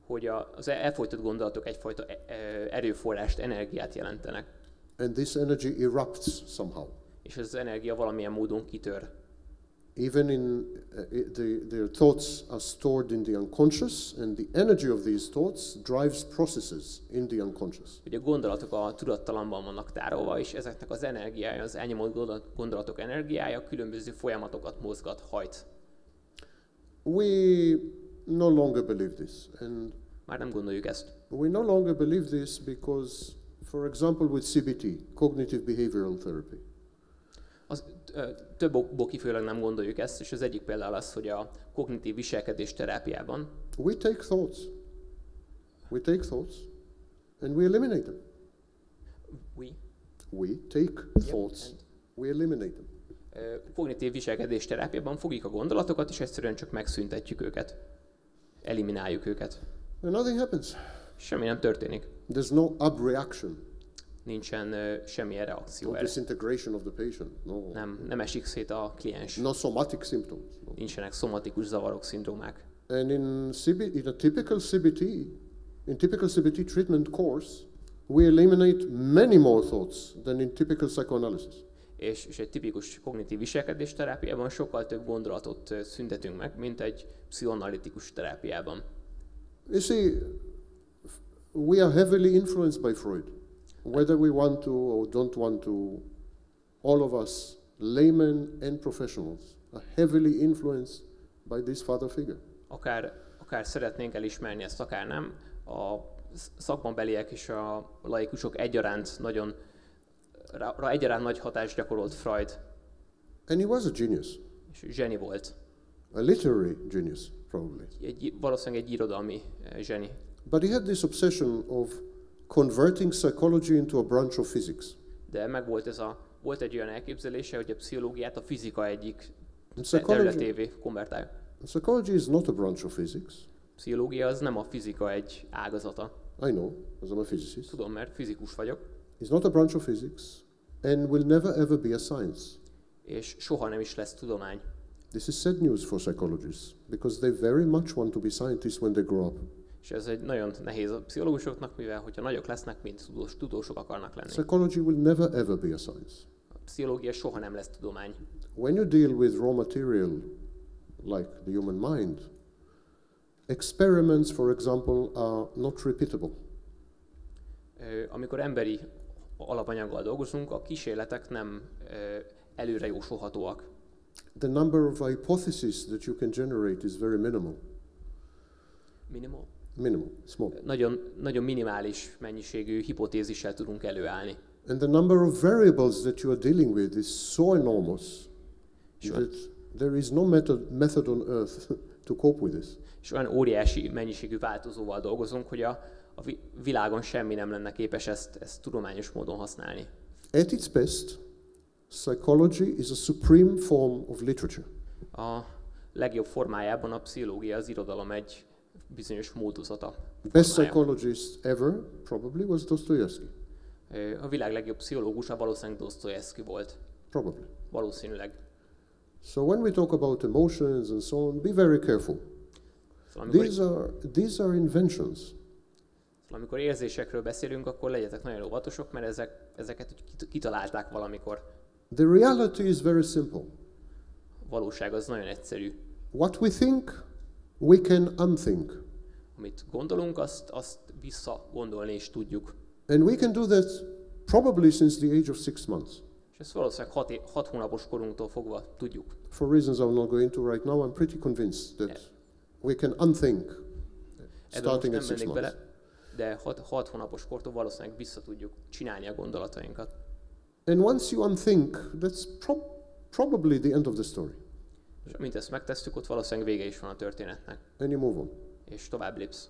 hogy az elfojtott gondolatok egyfajta erőforrást, energiát jelentenek. And this energy erupts somehow. És ez az energia valamilyen módon kitör. Even their thoughts are stored in the unconscious, and the energy of these thoughts drives processes in the unconscious. Ugye a gondolatok a tudattalamban vannak tárolva, és ezeknek az energiája, az elnyomott gondolatok energiája különböző folyamatokat mozgat, hajt. We no longer believe this, and Már nem gondoljuk ezt. we no longer believe this because, for example, with CBT, cognitive behavioral therapy, Több okból kifolyólag nem gondoljuk ezt, és az egyik például az, hogy a kognitív viselkedés terápiában we take thoughts, and we eliminate them. We take thoughts, we eliminate them. Kognitív viselkedés terápiában fogjuk a gondolatokat, és egyszerűen csak megszüntetjük őket. Elimináljuk őket. And nothing happens. Semmi nem történik. There's no abreaction, Nincsen semmilyen reakció no erre. disintegration of the patient, Nem esik szét a kliens. no somatic symptoms. No. Nincsenek szomatikus zavarok, szindrómák. And in a typical CBT treatment course, we eliminate many more thoughts than in typical psychoanalysis. És egy tipikus kognitív viselkedés terápiában sokkal több gondolatot szüntetünk meg, mint egy pszichoanalitikus terápiában. You see, we are heavily influenced by Freud. Whether we want to or don't want to, all of us, laymen and professionals, are heavily influenced by this father figure. Akár szeretnénk elismerni ezt, akár nem, a szakmabeliek és a laikusok egyaránt nagy hatást gyakorolt Freud. And he was a genius. És zseni volt. A literary genius, probably. Valószínűleg egy irodalmi zseni. But he had this obsession of converting psychology into a branch of physics. De volt egy olyan elképzelése, hogy a pszichológiát a fizika egyik területévé konvertálja. Psychology is not a branch of physics. Pszichológia az nem a fizika egy ágazata. I know, as I'm a physicist. Tudom, mert fizikus vagyok. It's not a branch of physics and will never ever be a science. És soha nem is lesz tudomány. This is sad news for psychologists because they very much want to be scientists when they grow up. És ez egy nagyon nehéz a pszichológusoknak, mivel hogyha nagyok lesznek, mint tudósok akarnak lenni. Psychology will never ever be a science. A pszichológia soha nem lesz tudomány. When you deal with raw material like the human mind, experiments, for example, are not repeatable. Amikor emberi alapanyaggal dolgozunk, a kísérletek nem előre jósolhatóak. The number of hypotheses that you can generate is very minimal. Minimal, small. Nagyon minimális mennyiségű hipotézissel tudunk előállni. And the number of variables that you are dealing with is so enormous that there is no method on earth to cope with this. És olyan óriási mennyiségű változóval dolgozunk, hogy a világon semmi nem lenne képes ezt tudományos módon használni. At its best, psychology is a supreme form of literature. A legjobb formájában a pszichológia az irodalom egy bizonyos módozata. Best psychologist ever probably was Dostoyevsky. A világ legjobb pszichológusa valószínűleg Dostoyevsky volt. Probably. Valószínűleg. So when we talk about emotions and so on, be very careful. These are inventions. Amikor érzésekről beszélünk, akkor legyetek nagyon óvatosak, mert ezeket kitalálták valamikor. The reality is very simple. A valóság az nagyon egyszerű. What we think, we can unthink. Amit gondolunk, azt visszagondolni is tudjuk. And we can do that probably since the age of 6 months. És ezt valószínűleg 6 hónapos korunktól fogva tudjuk. For reasons I'm not going to right now, I'm pretty convinced that we can unthink starting at 6 months. Bele, de 6 hónapos kortól valószínűleg vissza tudjuk csinálni a gondolatainkat. And once you unthink, that's probably the end of the story. És amint ezt megtesszük, ott valószínűleg vége is van a történetnek. And you move on. És tovább lépsz.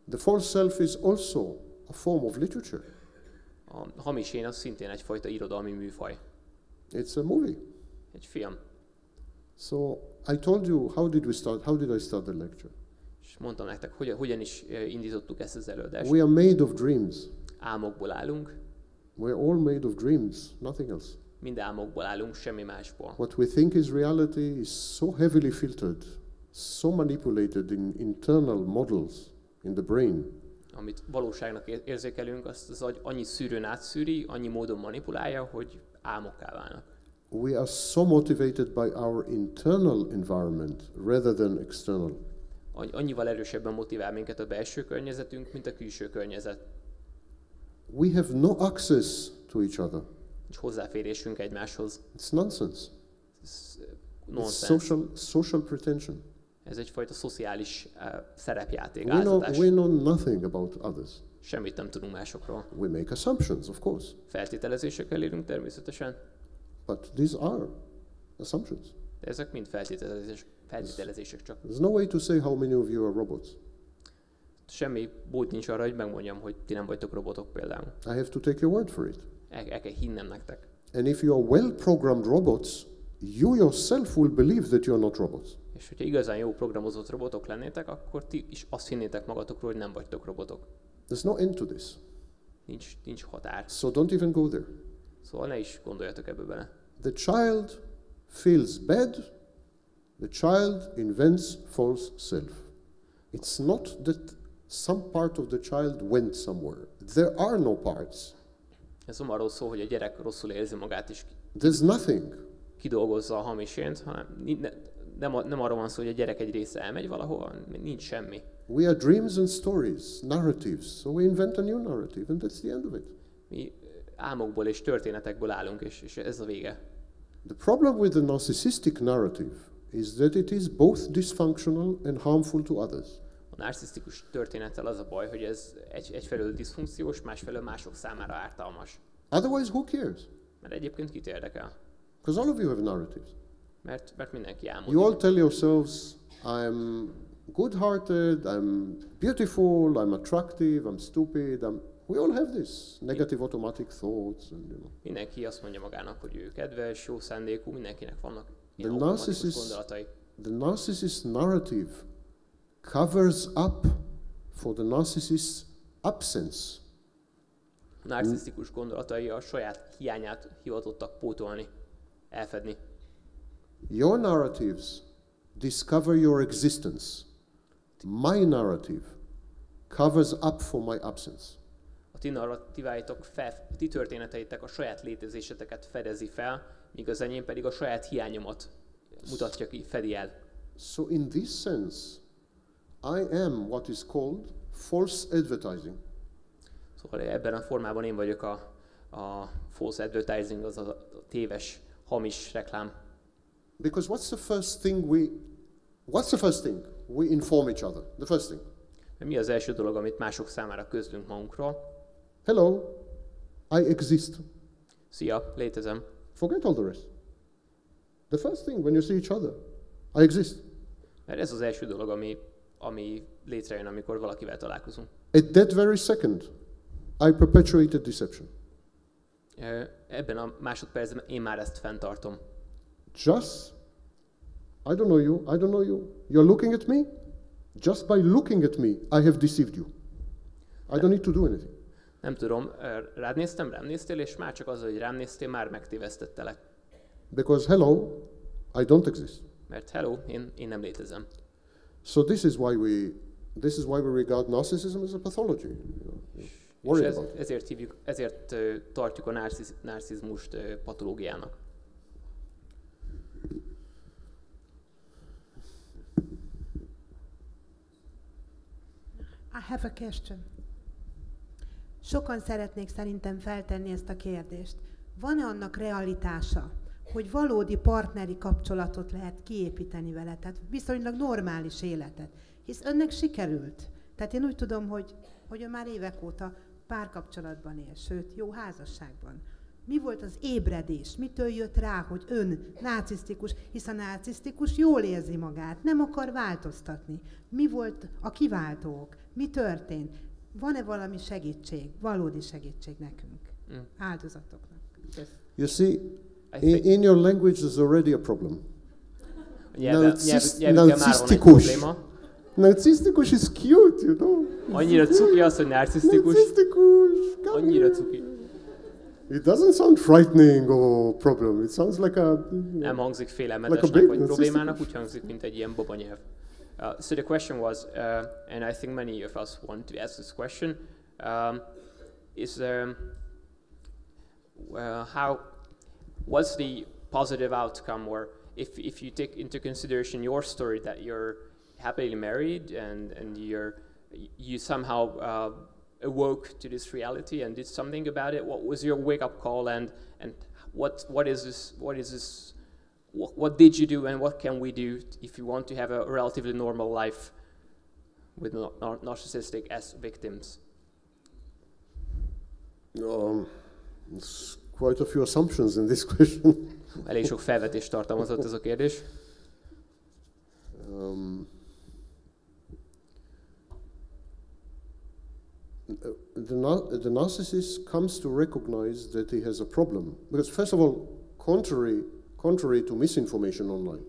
The false self is also a form of literature. A hamis én az szintén egyfajta irodalmi műfaj. It's a movie. Egy film. So I told you how did I start the lecture? És mondtam nektek, hogyan is indítottuk ezt az előadást. We are made of dreams. Álmokból állunk. We're all made of dreams, nothing else. Mind álmokból állunk, semmi másból. What we think is reality is so heavily filtered, so manipulated in internal models in the brain. Amit valóságnak érzékelünk, azt az agy annyi szűrőn átszűri, annyi módon manipulálja, hogy álmokká válnak. We are so motivated by our internal environment rather than external. Annyival erősebben motivál minket a belső környezetünk, mint a külső környezet. We have no access to each other. Nincs hozzáférésünk egymáshoz. It's nonsense. Ez nonsense. It's social pretension. Ez egyfajta szociális szerepjáték, áltatás. We know nothing about others. Semmit nem tudunk másokról. We make assumptions, of course. Feltételezésekkel élünk természetesen. But these are assumptions. De ezek mind feltételezések csak. There's no way to say how many of you are robots. Semmi mód nincs arra, hogy megmondjam, hogy ti nem vagytok robotok például. I have to take your word for it. El kell hinnem nektek. And if you are well-programmed robots, you yourself will believe that you are not robots. És hogyha igazán jó programozott robotok lennétek, akkor ti is azt hinnétek magatokról, hogy nem vagytok robotok. There's no end to this. Nincs határ. So don't even go there. Szóval ne is gondoljatok ebbe bele. The child feels bad. The child invents false self. It's not that some part of the child went somewhere. There are no parts. Ez nem arról szól, hogy a gyerek rosszul érzi magát és There's nothing. kidolgozza a hamisként, hanem nem arról van szó, hogy a gyerek egy része elmegy valahova, nincs semmi. We are dreams and stories, narratives. So we invent a new narrative, and that's the end of it. Mi álmokból és történetekből állunk, és ez a vége. The problem with the narcissistic narrative is that it is both dysfunctional and harmful to others. A narcisztikus történettel az a baj, hogy ez egyfelől diszfunkciós, másfelől mások számára ártalmas. Otherwise, who cares? Mert egyébként kit érdekel? Because all of you have narratives. Mert mindenki álmodik. You all tell yourselves, I'm good-hearted, I'm beautiful, I'm attractive, I'm stupid. We all have this negative automatic thoughts. And, you know. Mindenki azt mondja magának, hogy ő kedves, jó szándékú, mindenkinek vannak ilyen automatikus gondolatai. The narcissist narrative covers up for the narcissist's absence. A narcisztikus gondolatai a saját hiányát hivatottak pótolni, elfedni. Your narratives discover your existence. My narrative covers up for my absence. A ti narratíváitok, ti történeteitek a saját létezéseteket fedezi fel, míg az enyém pedig a saját hiányomat mutatja ki, fedi el. So in this sense, I am what is called false advertising. Szóval ebben a formában én vagyok a false advertising, az a téves, hamis reklám. Because what's the first thing we inform each other? The first thing. Mi az első dolog, amit mások számára közlünk magunkról? Hello, I exist. Szia, létezem. Forget all the rest. The first thing when you see each other, I exist. Mert ez az első dolog, ami létrejön, amikor valakivel találkozunk. At that very second, I perpetuated deception. Ebben a másodpercben én már ezt fenntartom. Just, I don't know you. You're looking at me? Just by looking at me, I have deceived you. I don't need to do anything. Nem tudom, rám néztél, és már csak azzal, hogy rám néztél, már megtévesztettelek. Because hello, I don't exist. Mert hello, én nem létezem. So this is why we regard narcissism as a pathology. Worry about it. Ezért tartjuk a narcizmust patológiának. I have a question. Sokan szeretnék szerintem feltenni ezt a kérdést. Van-e annak realitása, hogy valódi partneri kapcsolatot lehet kiépíteni vele, tehát viszonylag normális életet? Hisz önnek sikerült. Tehát én úgy tudom, hogy ő már évek óta párkapcsolatban él, sőt, jó házasságban. Mi volt az ébredés? Mitől jött rá, hogy ön narcisztikus, hisz a narcisztikus jól érzi magát, nem akar változtatni? Mi volt a kiváltó ok? Mi történt? Van-e valami segítség, valódi segítség nekünk, áldozatoknak? Yes. You see, in your language there's already a problem. Narcisztikus is cute, you know. Annyira cuki az, hogy narcisztikus. Narcisztikus. Annyira cuki. It doesn't sound frightening or problem. It sounds like a... Nem hangzik félelmetesnek vagy problémának, úgy hangzik, mint egy ilyen babanyelv. So the question was, and I think many of us want to ask this question, what's the positive outcome, or if you take into consideration your story that you're happily married and you somehow awoke to this reality and did something about it, what was your wake-up call, and what is this? What did you do, and what can we do if you want to have a relatively normal life with narcissistic as victims? There's quite a few assumptions in this question. Elég sok felvetést tartalmazott ez a kérdés. The narcissist comes to recognize that he has a problem. Because first of all, contrary to misinformation online,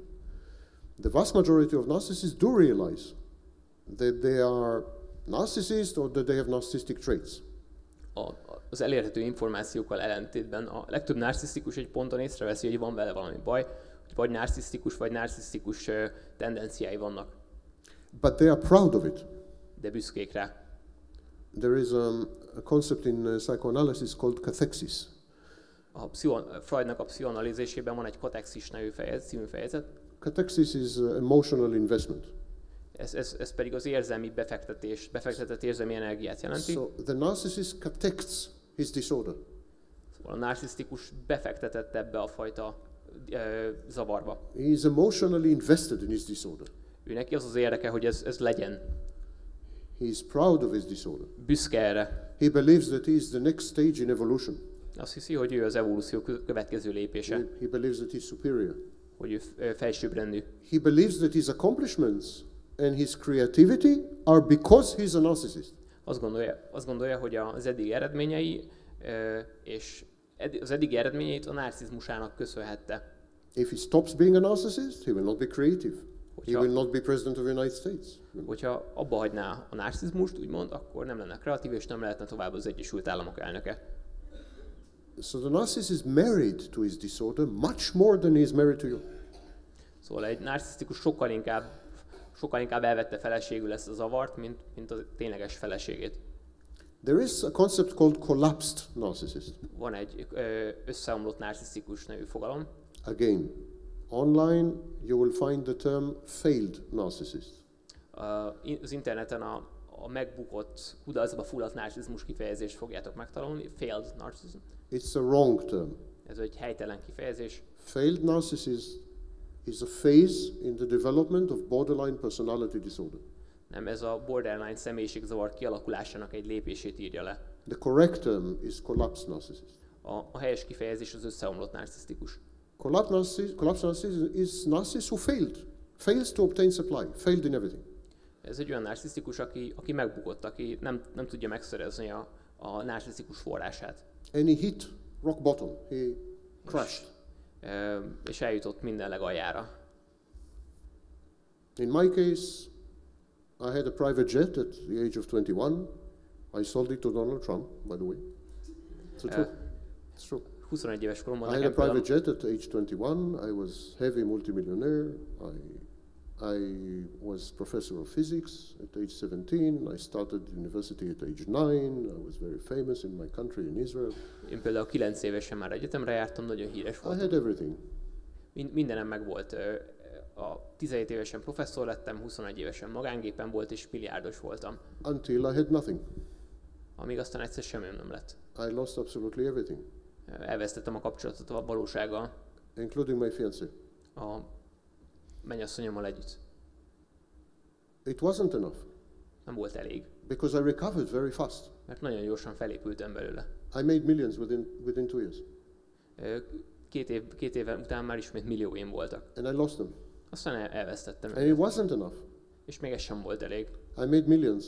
the vast majority of narcissists do realize that they are narcissists or that they have narcissistic traits. Az elérhető információkkal ellentétben a legtöbb narcisztikus egy ponton észreveszi, hogy van vele valami baj, hogy vagy narcisztikus tendenciái vannak. But they are proud of it. De büszkék rá. There is a concept in psychoanalysis called cathexis. Freudnak a pszichoanalízésében van egy katexis nevű című fejezet. Cathexis is emotional investment. Ez pedig az érzelmi befektetett érzelmi energiát jelenti. So the narcissist catechs his disorder. Szóval a narcisztikus befektetett ebbe a fajta zavarba. He is emotionally invested in his disorder. Ő neki az az érdeke, hogy ez legyen. He is proud of his disorder. Büszke erre. He believes that he is the next stage in evolution. Azt hiszi, hogy ő az evolúció következő lépése. He believes that he is superior. Hogy ő felsőbbrendű. He believes that his accomplishments and his creativity are because he's a narcissist. Azt gondolja, hogy az eddigi eredményei és az eddigi eredményeit a narcizmusának köszönhette. If he stops being a narcissist, he will not be creative. He will not be president of the United States. Hogyha abba hagyná a narcizmust, úgymond, akkor nem lenne kreatív, és nem lehetne tovább az Egyesült Államok elnöke. So the narcissist is married to his disorder much more than he is married to you. Szóval egy narcisztikus sokkal inkább elvette feleségül ezt a zavart, mint a tényleges feleségét. There is a concept called collapsed narcissist. Van egy összeomlott narcisztikus nevű fogalom. Again, online you will find the term failed narcissist. Az interneten a megbukott, kudarcba fulladt narcizmus kifejezést fogjátok megtalálni. Failed narcissism. It's a wrong term. Ez egy helytelen kifejezés. Failed narcissism is a phase in the development of borderline personality disorder. Nem, ez a borderline személyiségzavar kialakulásának egy lépését írja le. The correct term is collapsed narcissist. A helyes kifejezés az összeomlott narcisztikus. Collapsed narcissist is narcissist who fails to obtain supply, failed in everything. Ez egy olyan narcisztikus, aki megbukott, aki nem tudja megszerezni a narcisztikus forrását. And he hit rock bottom, he crashed. És eljutott minden legaljára. In my case, I had a private jet at the age of 21. I sold it to Donald Trump, by the way. It's true. It's true. 21 éves koromban I had a private jet at age 21. I was heavy multimillionaire. I was professor of physics at age 17. I started university at age 9. I was very famous in my country, in Israel. Én például 9 évesen már egyetemre jártam, nagyon híres voltam. I had everything. Mindenem megvolt. A 17 évesen professzor lettem, 21 évesen magángépen volt, és milliárdos voltam. Until I had nothing. Amíg aztán egyszer semmi nem lett. I lost absolutely everything. Elvesztettem a kapcsolatot a valósággal. Including my fiancée. A mennyasszonyommal együtt. It wasn't enough. Nem volt elég. Because I recovered very fast. Mert nagyon gyorsan felépültem belőle. I made millions within 2 years. Két év után már ismét millióim voltak. And I lost them. Aztán elvesztettem. And it wasn't enough. És még ez sem volt elég. I made millions.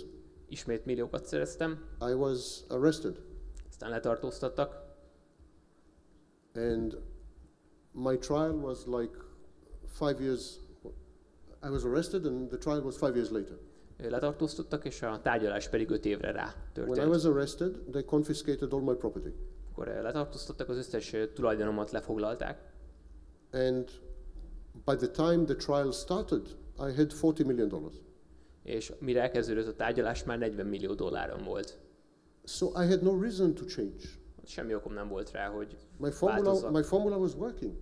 Ismét milliókat szereztem. I was arrested. Aztán letartóztattak. And my trial was like 5 years. I was arrested and the trial was 5 years later. Letartóztattak, és a tárgyalás pedig 5 évre rá történt. When I was arrested, they confiscated all my property. Akkor letartóztattak, az összes tulajdonomat lefoglalták. And by the time the trial started, I had $40 million. És mire elkezdődött a tárgyalás, már $40 millió volt. So I had no reason to change. Semmi okom nem volt rá, hogy my formula was working.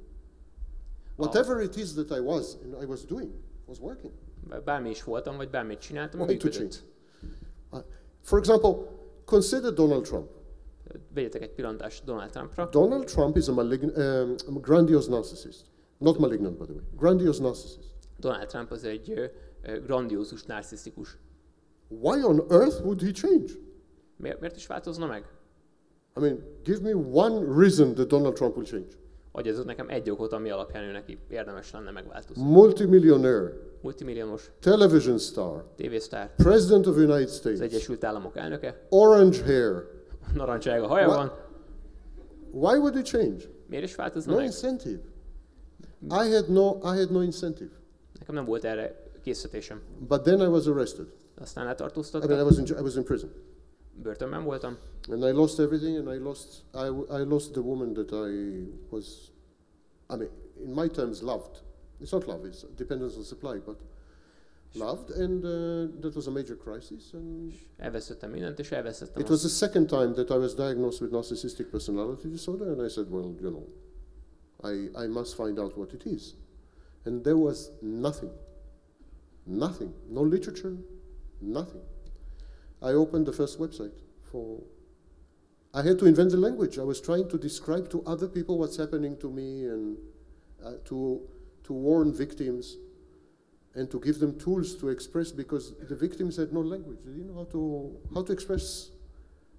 Whatever it is that I was doing was working. Bármi is voltam, vagy bármit csináltam, Why to change? For example, consider Donald Trump. Vegyetek egy pillantást Donald Trumpra. Donald Trump is a grandiose narcissist. Not malignant, by the way. Grandiose narcissist. Donald Trump az egy grandiózus narcisztikus. Why on earth would he change? Miért is változna meg? I mean, give me one reason that Donald Trump will change. Adjatok nekem egy okot, ami alapján ő neki érdemes lenne megváltozni. Multimillionaire. Multimilliómos. Television star. TV-sztár. President of the United States. Az Egyesült Államok elnöke. Orange hair. Narancssárga haja van. Why would he change? Miért is változna No meg? incentive. I had no incentive. Nekem nem volt erre készítésem. But then I was arrested. Aztán I letartóztattak. mean, I was in prison. Börtönben voltam. And I lost everything, and I lost the woman that I mean, in my terms, loved. It's not love, it's dependence on supply, but loved, and that was a major crisis. And elvesztettem mindent, és elvesztettem it was the second time that I was diagnosed with narcissistic personality disorder, and I said, well, you know, I must find out what it is. And there was nothing, no literature, nothing. I opened the first website for, I had to invent the language. I was trying to describe to other people what's happening to me, and to warn victims and to give them tools to express, because the victims had no language. They didn't know how to express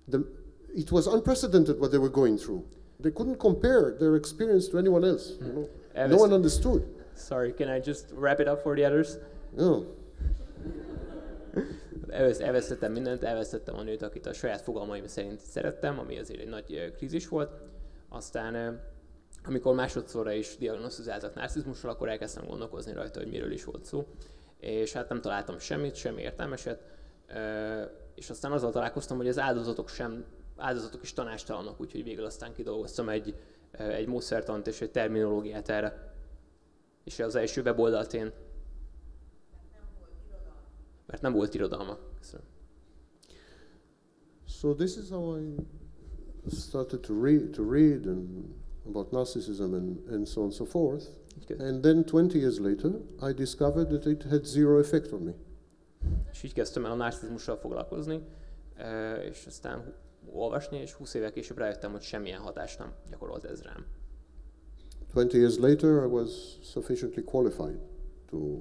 them. It was unprecedented what they were going through. They couldn't compare their experience to anyone else. You know? No one understood. Sorry, can I just wrap it up for the others? Yeah. Elvesztettem mindent, elvesztettem a nőt, akit a saját fogalmaim szerint szerettem, ami azért egy nagy krízis volt. Aztán, amikor másodszorra is diagnosztizáltak narcizmussal, akkor elkezdtem gondolkozni rajta, hogy miről is volt szó. És hát nem találtam semmit, semmi értelmeset. És aztán azzal találkoztam, hogy az áldozatok is tanástalanok, úgyhogy végül aztán kidolgoztam egy módszertant és egy terminológiát erre. És az első weboldalt én... Mert nem volt irodalma. Köszönöm. So this is how I started to read about narcissism and so on and so forth. Okay. And then 20 years later, I discovered that it had zero effect on me. És így kezdtem el a narcizmussal foglalkozni, és aztán olvasni, és 20 évvel később rájöttem, hogy semmilyen hatást nem gyakorolt ez rám. 20 years later, I was sufficiently qualified to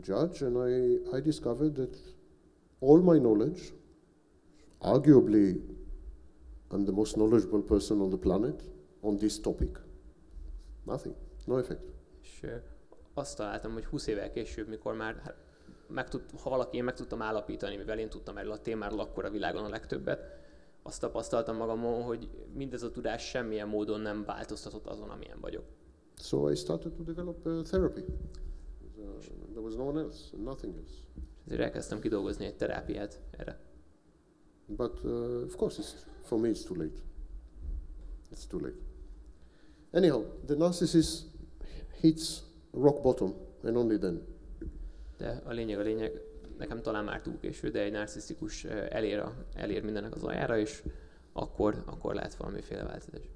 judge, and I discovered that all my knowledge, arguably I'm the most knowledgeable person on the planet on this topic, nothing, no effect. És azt találtam, hogy 20 évvel később, mikor már ha valaki én meg tudtam állapítani, mivel én tudtam erről a témáról akkor a világon a legtöbbet, azt tapasztaltam magamon, hogy mindez a tudás semmilyen módon nem változtatott azon, amilyen vagyok. So I started to develop therapy. There was no one else, nothing else. Ezért elkezdtem kidolgozni egy terápiát erre. But of course, for me it's too late. It's too late. Anyhow, the narcissist hits rock bottom, and only then. De a lényeg, nekem talán már túl késő, de egy narcisztikus elér mindennek az aljára, és akkor lát valamiféle változás.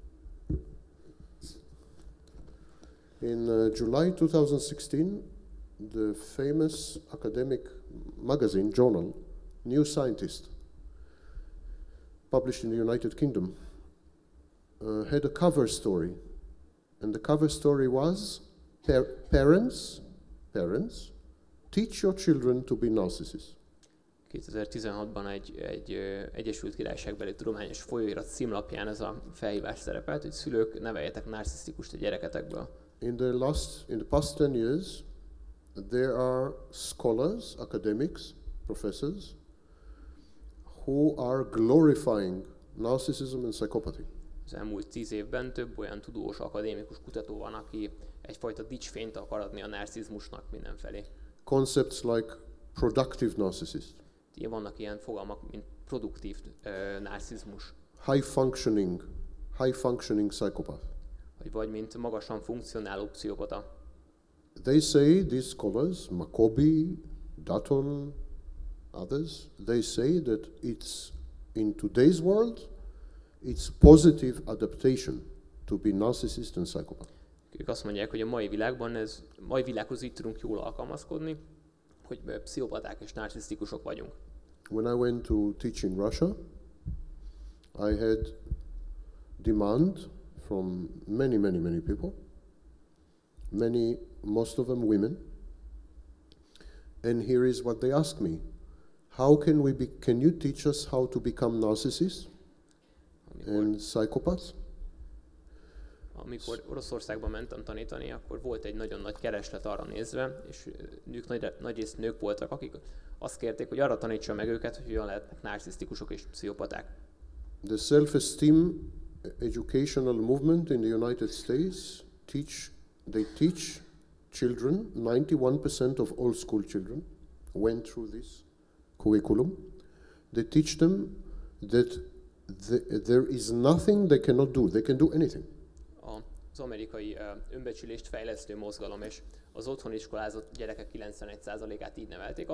In July 2016, the famous academic magazine, journal, New Scientist, published in the United Kingdom, had a cover story. And the cover story was, parents, teach your children to be narcissists. 2016-ban egy Egyesült Királyságbeli tudományos folyóirat címlapján ez a felhívás szerepelt, hogy szülők neveljetek narcisztikust a gyereketekből. In the past 10 years, there are scholars, academics, professors, who are glorifying narcissism and psychopathy. Az elmúlt 10 évben több olyan tudós, akadémikus kutató van, aki egyfajta dicsfényt akar adni a narcizmusnak mindenfelé. Concepts like productive narcissist. Ugye vannak ilyen fogalmak, mint produktív narcizmus. High functioning psychopath. Vagy mint magasan funkcionáló pszichopata. They say, these scholars, Makobi, Dutton, others, they say that it's, in today's world, it's positive adaptation to be narcissist and psychopath. Ők azt mondják, hogy a mai világhoz így tudunk jól alkalmazkodni, hogy pszichopaták és narcisztikusok vagyunk. When I went to teach in Russia, I had demand from many people, most of them women, and here is what they asked me: can you teach us how to become narcissists and psychopaths? Amikor Oroszországban mentem tanítani, akkor volt egy nagyon nagy kereslet arra nézve, és nagyrészt nők voltak, akik azt kérték, hogy arra tanítsa meg őket, hogy hogyan lehetnek narcisztikusok és pszichopaták. The self-esteem educational movement in the United States teach children, 91% of all school children went through this curriculum. They teach them that there is nothing they cannot do. They can do anything. az amerikai önbecsülést fejlesztő mozgalom, és az otthon iskolázott gyerekek 91%-át így nevelték,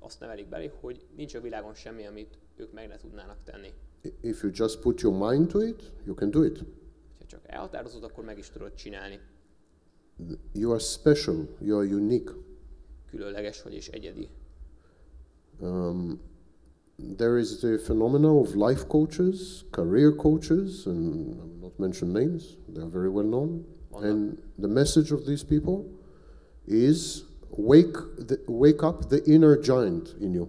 azt nevelik belé, hogy nincs a világon semmi, amit ők meg ne tudnának tenni. If you just put your mind to it, you can do it. Ha csak elhatározod, akkor meg is tudod csinálni. You are special, you are unique. Különleges vagy és egyedi. There is the phenomena of life coaches, career coaches, and I will not mention names, they are very well known. And the message of these people is wake up the inner giant in you.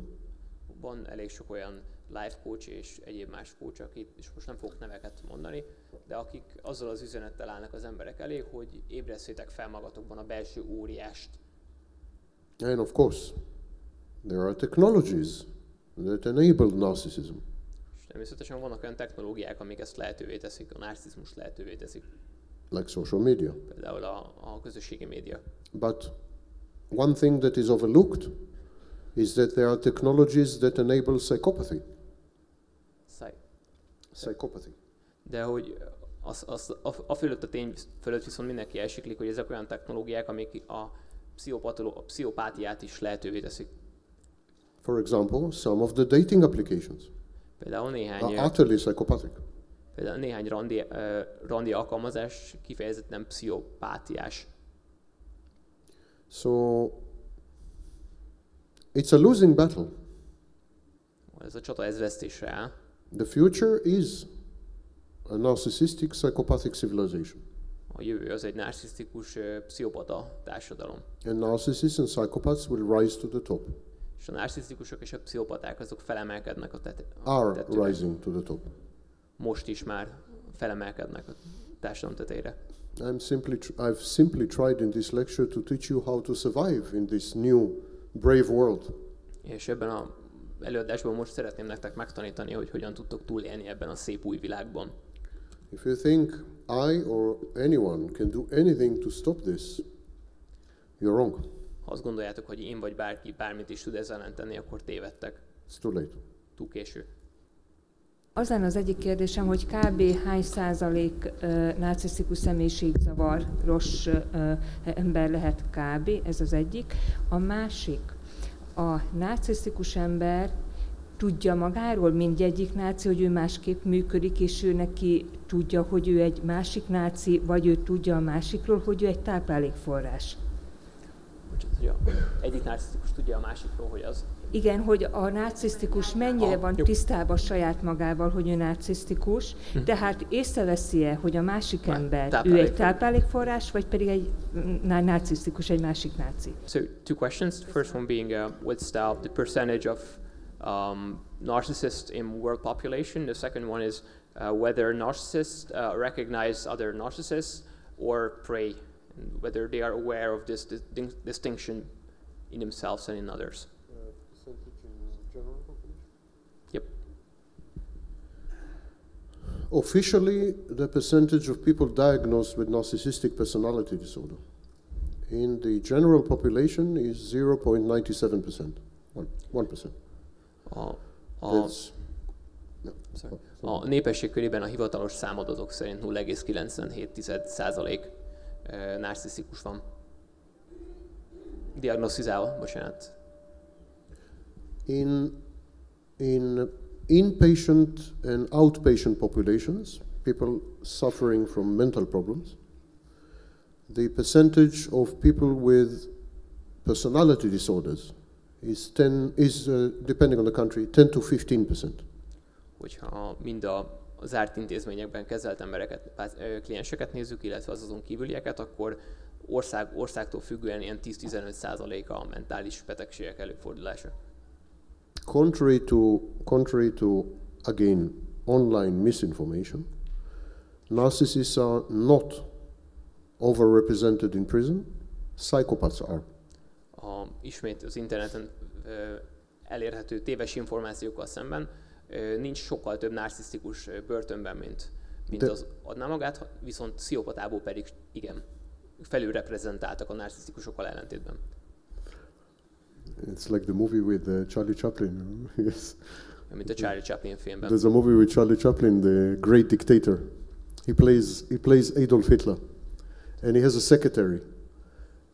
Van elég sok olyan life coach és egyéb más coach, akik, és most nem fogok neveket mondani, de akik azzal az üzenettel állnak az emberek elé, hogy ébresztétek fel magatokban a belső óriást. And of course, there are technologies that enable narcissism. És természetesen vannak olyan technológiák, amik ezt lehetővé teszik, a narcizmust lehetővé teszik. Like social media. Például a közösségi média. But one thing that is overlooked is that there are technologies that enable psychopathy. Psychopathy. De hogy a fölött a tény fölött viszont mindenki elsiklik, hogy ezek olyan technológiák, amik a pszichopátiát is lehetővé teszik. For example, some of the dating applications Például are utterly psychopathic. Például néhány randi alkalmazás kifejezetten pszichopátiás. So it's a losing battle. Ez a csata ez vesztésre áll. The future is a narcissistic psychopathic civilization. A jövő az egy narcisztikus pszichopata társadalom. And narcissists and psychopaths will rise to the top. És a narcisztikusok és a pszichopaták azok felemelkednek a tetőre. Are rising to the top. Most is már felemelkednek a társadalom tetejére. I've simply tried in this lecture to teach you how to survive in this new brave world. És ebben az előadásban most szeretném nektek megtanítani, hogy hogyan tudtok túlélni ebben a szép új világban. If you think I or anyone can do anything to stop this, you're wrong. Ha azt gondoljátok, hogy én vagy bárki bármit is tud ezzel ellen tenni, akkor tévedtek. It's too late. Túl késő. Az lenne az egyik kérdésem, hogy kb. Hány százalék narcisztikus személyiségzavaros ember lehet kb. Ez az egyik. A másik, a narcisztikus ember tudja magáról, mindegyik náci, hogy ő másképp működik, és ő neki tudja, hogy ő egy másik náci, vagy ő tudja a másikról, hogy ő egy táplálékforrás. Egyik narcisztikus tudja a másikról, hogy az. Igen, hogy a narcisztikus mennyire van tisztában saját magával, hogy ő narcisztikus, tehát észreveszi-e, hogy a másik ember, ő egy táplálékforrás, vagy pedig egy narcisztikus, egy másik náci? So, two questions. The first one being, what's the percentage of narcissists in world population? The second one is whether narcissists recognize other narcissists or prey, and whether they are aware of this distinction in themselves and in others. Percentage in general population? Yep. Officially, the percentage of people diagnosed with narcissistic personality disorder in the general population is 0.97%. 1%. A népesség körében a hivatalos számadatok szerint 0,97% narcisztikus van. Diagnosztizálva, bocsánat. In inpatient and outpatient populations, people suffering from mental problems, the percentage of people with personality disorders is depending on the country, 10 to 15%. Hogyha mind a zárt intézményekben kezelt embereket, klienseket nézzük, illetve azon kívülieket, akkor országtól függően ilyen 10-15% a mentális betegségek előfordulása. Contrary to again online misinformation, narcissists are not overrepresented in prison. Psychopaths are. Ismét az interneten elérhető téves információkkal szemben nincs sokkal több narcisztikus börtönben, mint az adná magát, viszont pszichopatából pedig igen, felülreprezentáltak a narcisztikusokkal ellentétben. It's like the movie with Charlie Chaplin. Yes. Mint a Charlie Chaplin filmben. There's a movie with Charlie Chaplin, The Great Dictator. He plays Adolf Hitler, and he has a secretary,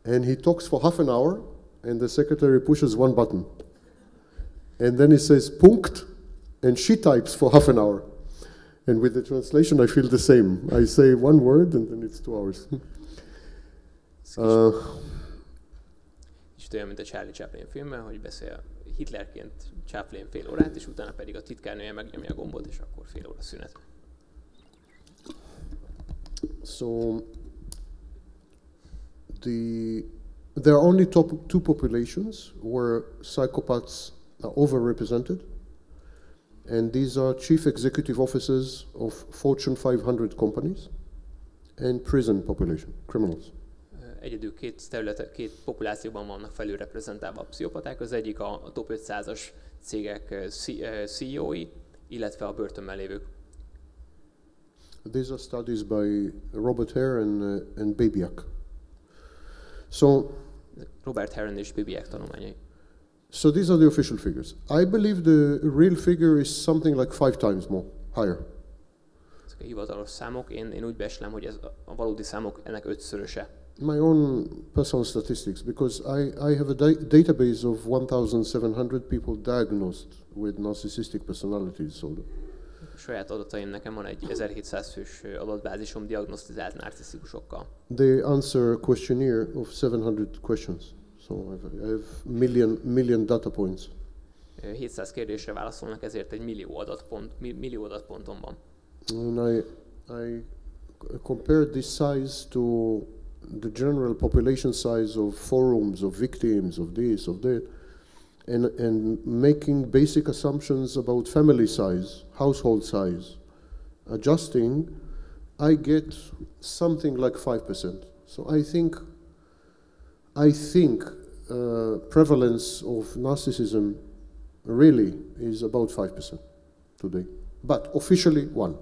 and he talks for half an hour, and the secretary pushes one button, and then he says "Punkt," and she types for half an hour, and with the translation I feel the same. I say one word, and then it's 2 hours. És olyan, mint a Charlie Chaplin filmben, hogy beszél Hitlerként Chaplin fél órát, és utána pedig a titkárnője megnyomja a gombot, és akkor fél óra szünet. So there are only two populations where psychopaths are overrepresented, and these are chief executive officers of Fortune 500 companies and prison population, criminals. Egyedül két populációban vannak felülreprezentálva a pszichopaták. Az egyik a top 500-as cégek CEO-i, illetve a börtönben lévők. These are studies by Robert Hare and Babiak. So Robert Hare és Babiak tanulmányai. So these are the official figures. I believe the real figure is something like 5 times more, higher. Ezek a hivatalos számok, én úgy beslem, hogy ez a valódi számok ennek 5-szöröse. My own personal statistics, because I have a database of 1,700 people diagnosed with narcissistic personality disorder. A saját adataim, nekem van egy 1700 fős adatbázisom diagnosztizált narcisztikusokkal. They answer a questionnaire of 700 questions, so I have million data points. 700 kérdésre válaszolnak, ezért egy millió adatponton van. And I compared this size to the general population size of forums, of victims, of this, of that, and making basic assumptions about family size, household size, adjusting, I get something like 5%. So I think prevalence of narcissism really is about 5% today, but officially 1%.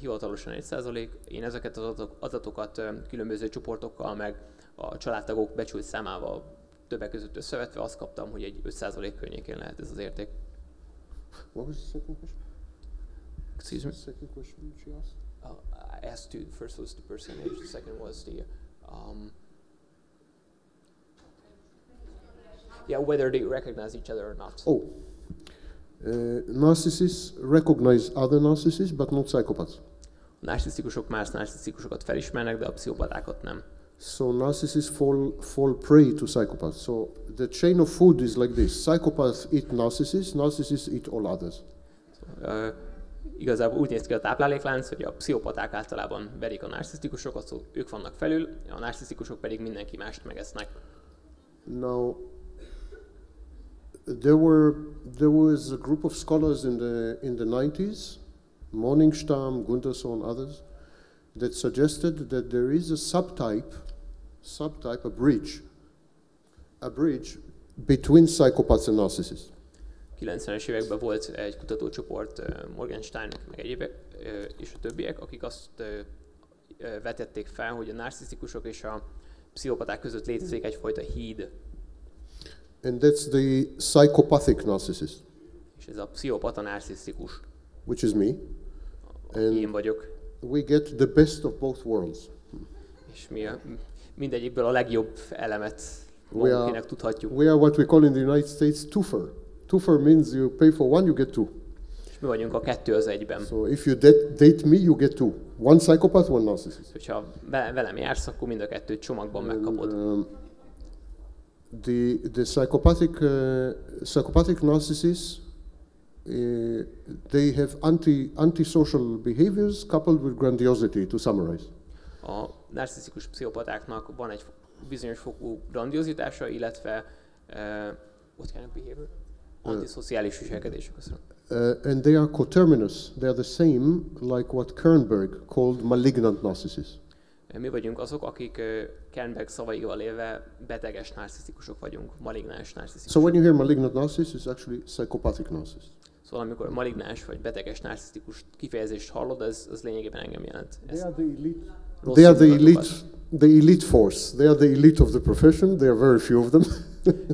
Hivatalosan 1%. Én ezeket az adatokat különböző csoportokkal, meg a családtagok becsült számával többek között összevetve azt kaptam, hogy egy 5% környékén lehet ez az érték. What was the second question? Excuse me? The second question she asked? I asked you, the first was the percentage, the second was the whether they recognize each other or not. Oh. Narcissists recognize other narcissists, but not psychopaths. A narcisztikusok más narcisztikusokat felismernek, de a pszichopatákat nem. So narcissists fall prey to psychopaths. So the chain of food is like this: psychopaths eat narcissists, narcissists eat all others. Igazából úgy néz ki a tápláléklánc, hogy a pszichopaták általában verik a narcisztikusokat, szóval ők vannak felül, a narcisztikusok pedig mindenki mást megesznek. Now, there was a group of scholars in the 90s, Morningstam, Gunderson, others, that suggested that there is a subtype, a bridge between psychopaths and narcissists. 90-es években volt egy kutatócsoport, Morgenstein, meg egyébek, és a többiek, akik azt vetették fel, hogy a narcisztikusok és a pszichopaták között létezik egyfajta híd. And that's the psychopathic narcissist. És ez a pszichopata narcisztikus. Which is me. And én vagyok. We get the best of both worlds. És mi mindegyikből a legjobb elemet valakinek tudhatjuk. We are what we call in the United States twofer. Twofer means you pay for one, you get 2. És mi vagyunk a 2 az 1-ben. So if you date me, you get 2. One psychopath, one narcissist. Hogyha velem jársz, akkor mind a 2 csomagban megkapod. The psychopathic narcissists, they have antisocial behaviors coupled with grandiosity, to summarize. A narcisztikus pszichopatáknak van egy bizonyos fokú grandiozitása, illetve what kind of behavior? Antiszociális viselkedés. And they are coterminous. They are the same like what Kernberg called malignant narcissists. Mi vagyunk azok, akik Kernberg szavaival élve beteges narcisztikusok vagyunk, malignáns narcisztikusok. So when you hear malignant narcissist, it's actually psychopathic narcissist. Szóval amikor malignáns vagy beteges narcisztikus kifejezést hallod, az lényegében engem jelent. They are the elite force. They are the elite of the profession. There are very few of them.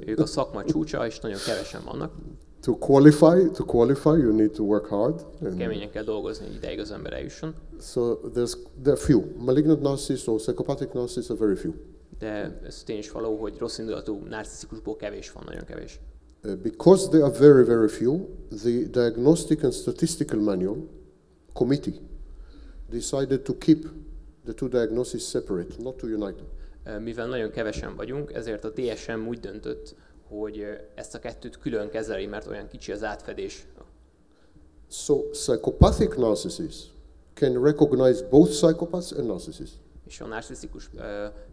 Ők a szakma csúcsa, és nagyon kevesen vannak. To qualify, you need to work hard. Keményen kell dolgozni, hogy ideig az ember eljusson. So there are few. Malignant narcissists or psychopathic narcissists are very few. De ez tény is való, hogy rossz indulatú narcisztikusból kevés van, nagyon kevés. Because there are very, very few, the Diagnostic and Statistical Manual Committee decided to keep the two diagnoses separate, not to unite them. Mivel nagyon kevesen vagyunk, ezért a DSM úgy döntött, hogy ezt a kettőt külön kezeli, mert olyan kicsi az átfedés. So psychopathic narcissists can recognize both psychopaths and narcissists. És a narcisztikus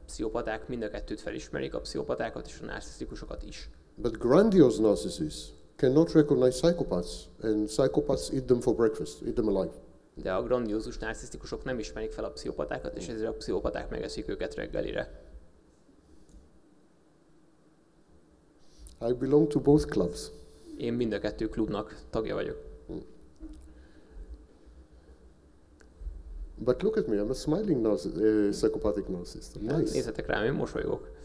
pszichopaták mind a kettőt felismerik, a pszichopatákat és a narcisztikusokat is. But grandiose narcissists cannot recognize psychopaths, and psychopaths eat them for breakfast, eat them alive. De a grandiózus narcisztikusok nem ismerik fel a pszichopatákat, és ezért a pszichopaták megeszik őket reggelire. I belong to both clubs. Én mind a kettő klubnak tagja vagyok. But look at me, I'm a smiling psychopathic narcissist. Nice. Nézzetek rám, én mosolygok.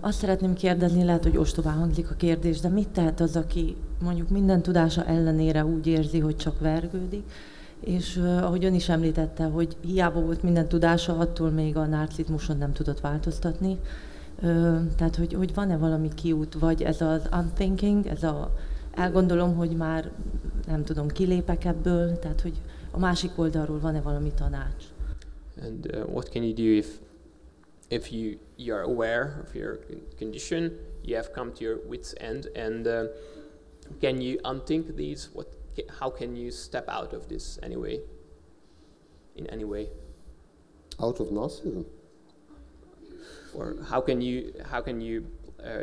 Azt szeretném kérdezni, lehet, hogy ostobán hangzik a kérdés, de mit tehet az, aki mondjuk minden tudása ellenére úgy érzi, hogy csak vergődik, és ahogy ön is említette, hogy hiába volt minden tudása, attól még a narcizmuson nem tudott változtatni. Tehát, hogy van-e valami kiút, vagy ez az unthinking, ez a elgondolom, hogy már nem tudom, kilépek ebből, tehát, hogy a másik oldalról van-e valami tanács? And what can you do if you are aware of your condition, you have come to your wit's end, and can you unthink these? How can you step out of this anyway? In any way? Out of narcissism. Or how can you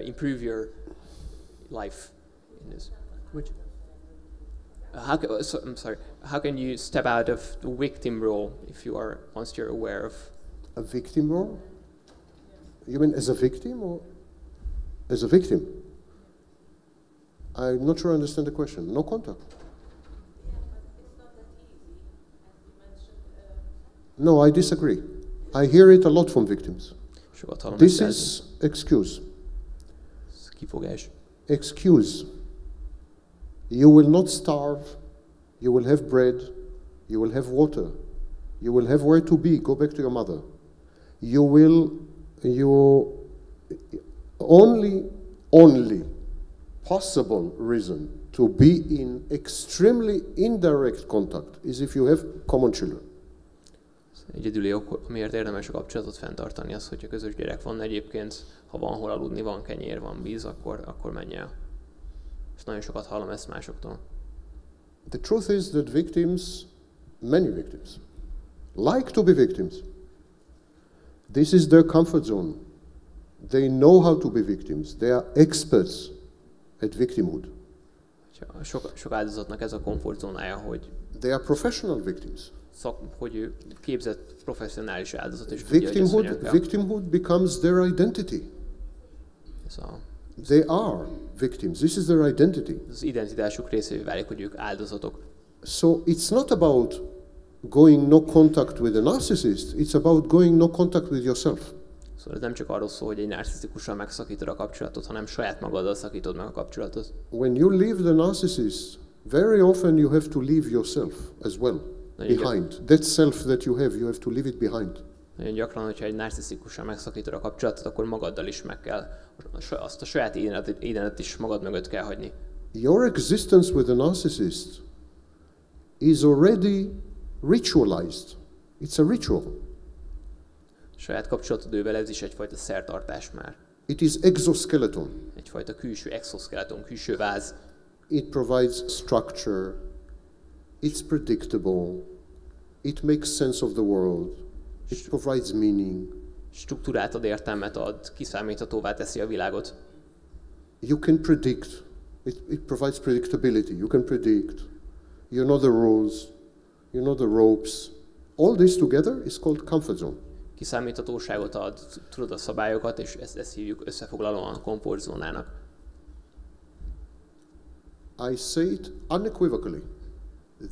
improve your life in this? Which? I'm sorry. How can you step out of the victim role if you are once you're aware of a victim role? You mean as a victim or as a victim? I'm not sure I understand the question. No contact. No, I disagree. I hear it a lot from victims. This is excuse. Kifogás. Excuse. You will not starve. You will have bread. You will have water. You will have where to be. Go back to your mother. Only possible reason to be in extremely indirect contact is if you have common children. Egyedüli ok, miért érdemes a kapcsolatot fenntartani, az, hogyha közös gyerek van. Egyébként, ha van hol aludni, van kenyér, van víz, akkor menj el. És nagyon sokat hallom ezt másoktól. The truth is that victims, many victims, like to be victims. This is their comfort zone. They know how to be victims. They are experts at victimhood. Sok áldozatnak ez a komfortzónája, hogy they are professional victims. Hogy ő képzett professzionális áldozat, és victimhood becomes their identity. They are victims. This is their identity. Az identitásuk részévé válik, hogy ők áldozatok. So it's not about going no contact with a narcissist. It's about going no contact with yourself. Szóval ez nem csak arról szól, hogy egy narcisztikussal megszakítod a kapcsolatot, hanem saját magaddal szakítod meg a kapcsolatot. When you leave the narcissist, very often you have to leave yourself as well. Behind. That self that you have to leave it behind. Nagyon gyakran, hogyha egy narcisztikussal megszakítod a kapcsolatot, akkor magaddal is meg kell, azt a saját énedet is magad mögött kell hagyni. Your existence with a narcissist is already ritualized. It's a ritual. A saját kapcsolatod ővel ez is egyfajta szertartás már. It is exoskeleton. Egyfajta külső exoskeleton, külső váz. It provides structure. It's predictable. It makes sense of the world. It provides meaning. Struktúrát ad, értelmet ad, kiszámíthatóvá teszi a világot. You can predict. It provides predictability. You can predict. You know the rules. You know the ropes. All this together is called comfort zone. Kiszámíthatóságot ad, tudod a szabályokat, és ezt hívjuk összefoglalóan komfortzónának. I say it unequivocally.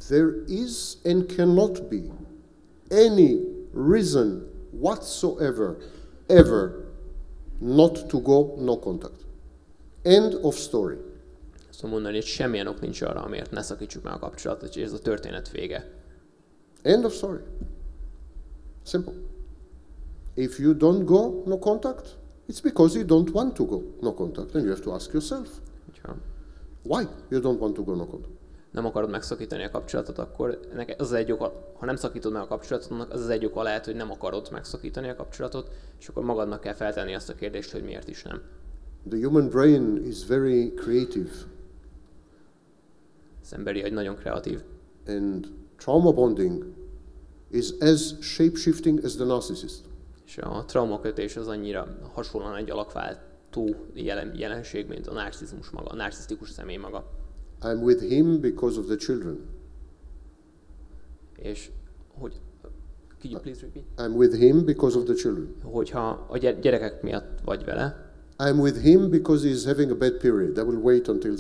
There is and cannot be any reason whatsoever, ever, not to go no contact. End of story. Azt mondani, hogy semmilyen ok nincs arra, amiért ne szakítsuk meg a kapcsolatot, és ez a történet vége. End of story. Simple. If you don't go, no contact, it's because you don't want to go, no contact. And you have to ask yourself, why you don't want to go, no contact? Nem akarod megszakítani a kapcsolatot, akkor az az egy ok, ha nem szakítod meg a kapcsolatot, az az egy oka lehet, hogy nem akarod megszakítani a kapcsolatot, és akkor magadnak kell feltenni azt a kérdést, hogy miért is nem. The human brain is very creative. Az emberi agy nagyon kreatív. And trauma bonding is as shape-shifting as the narcissist. És a traumakötés az annyira hasonlóan egy alakváltó jelenség, mint a narcizmus maga, a narcisztikus személy maga. I'm with him because of the children. És hogy could you please repeat? I'm with him because of the children. Hogyha a gyerekek miatt vagy vele. I'm with him because he's having a bad period. I will wait until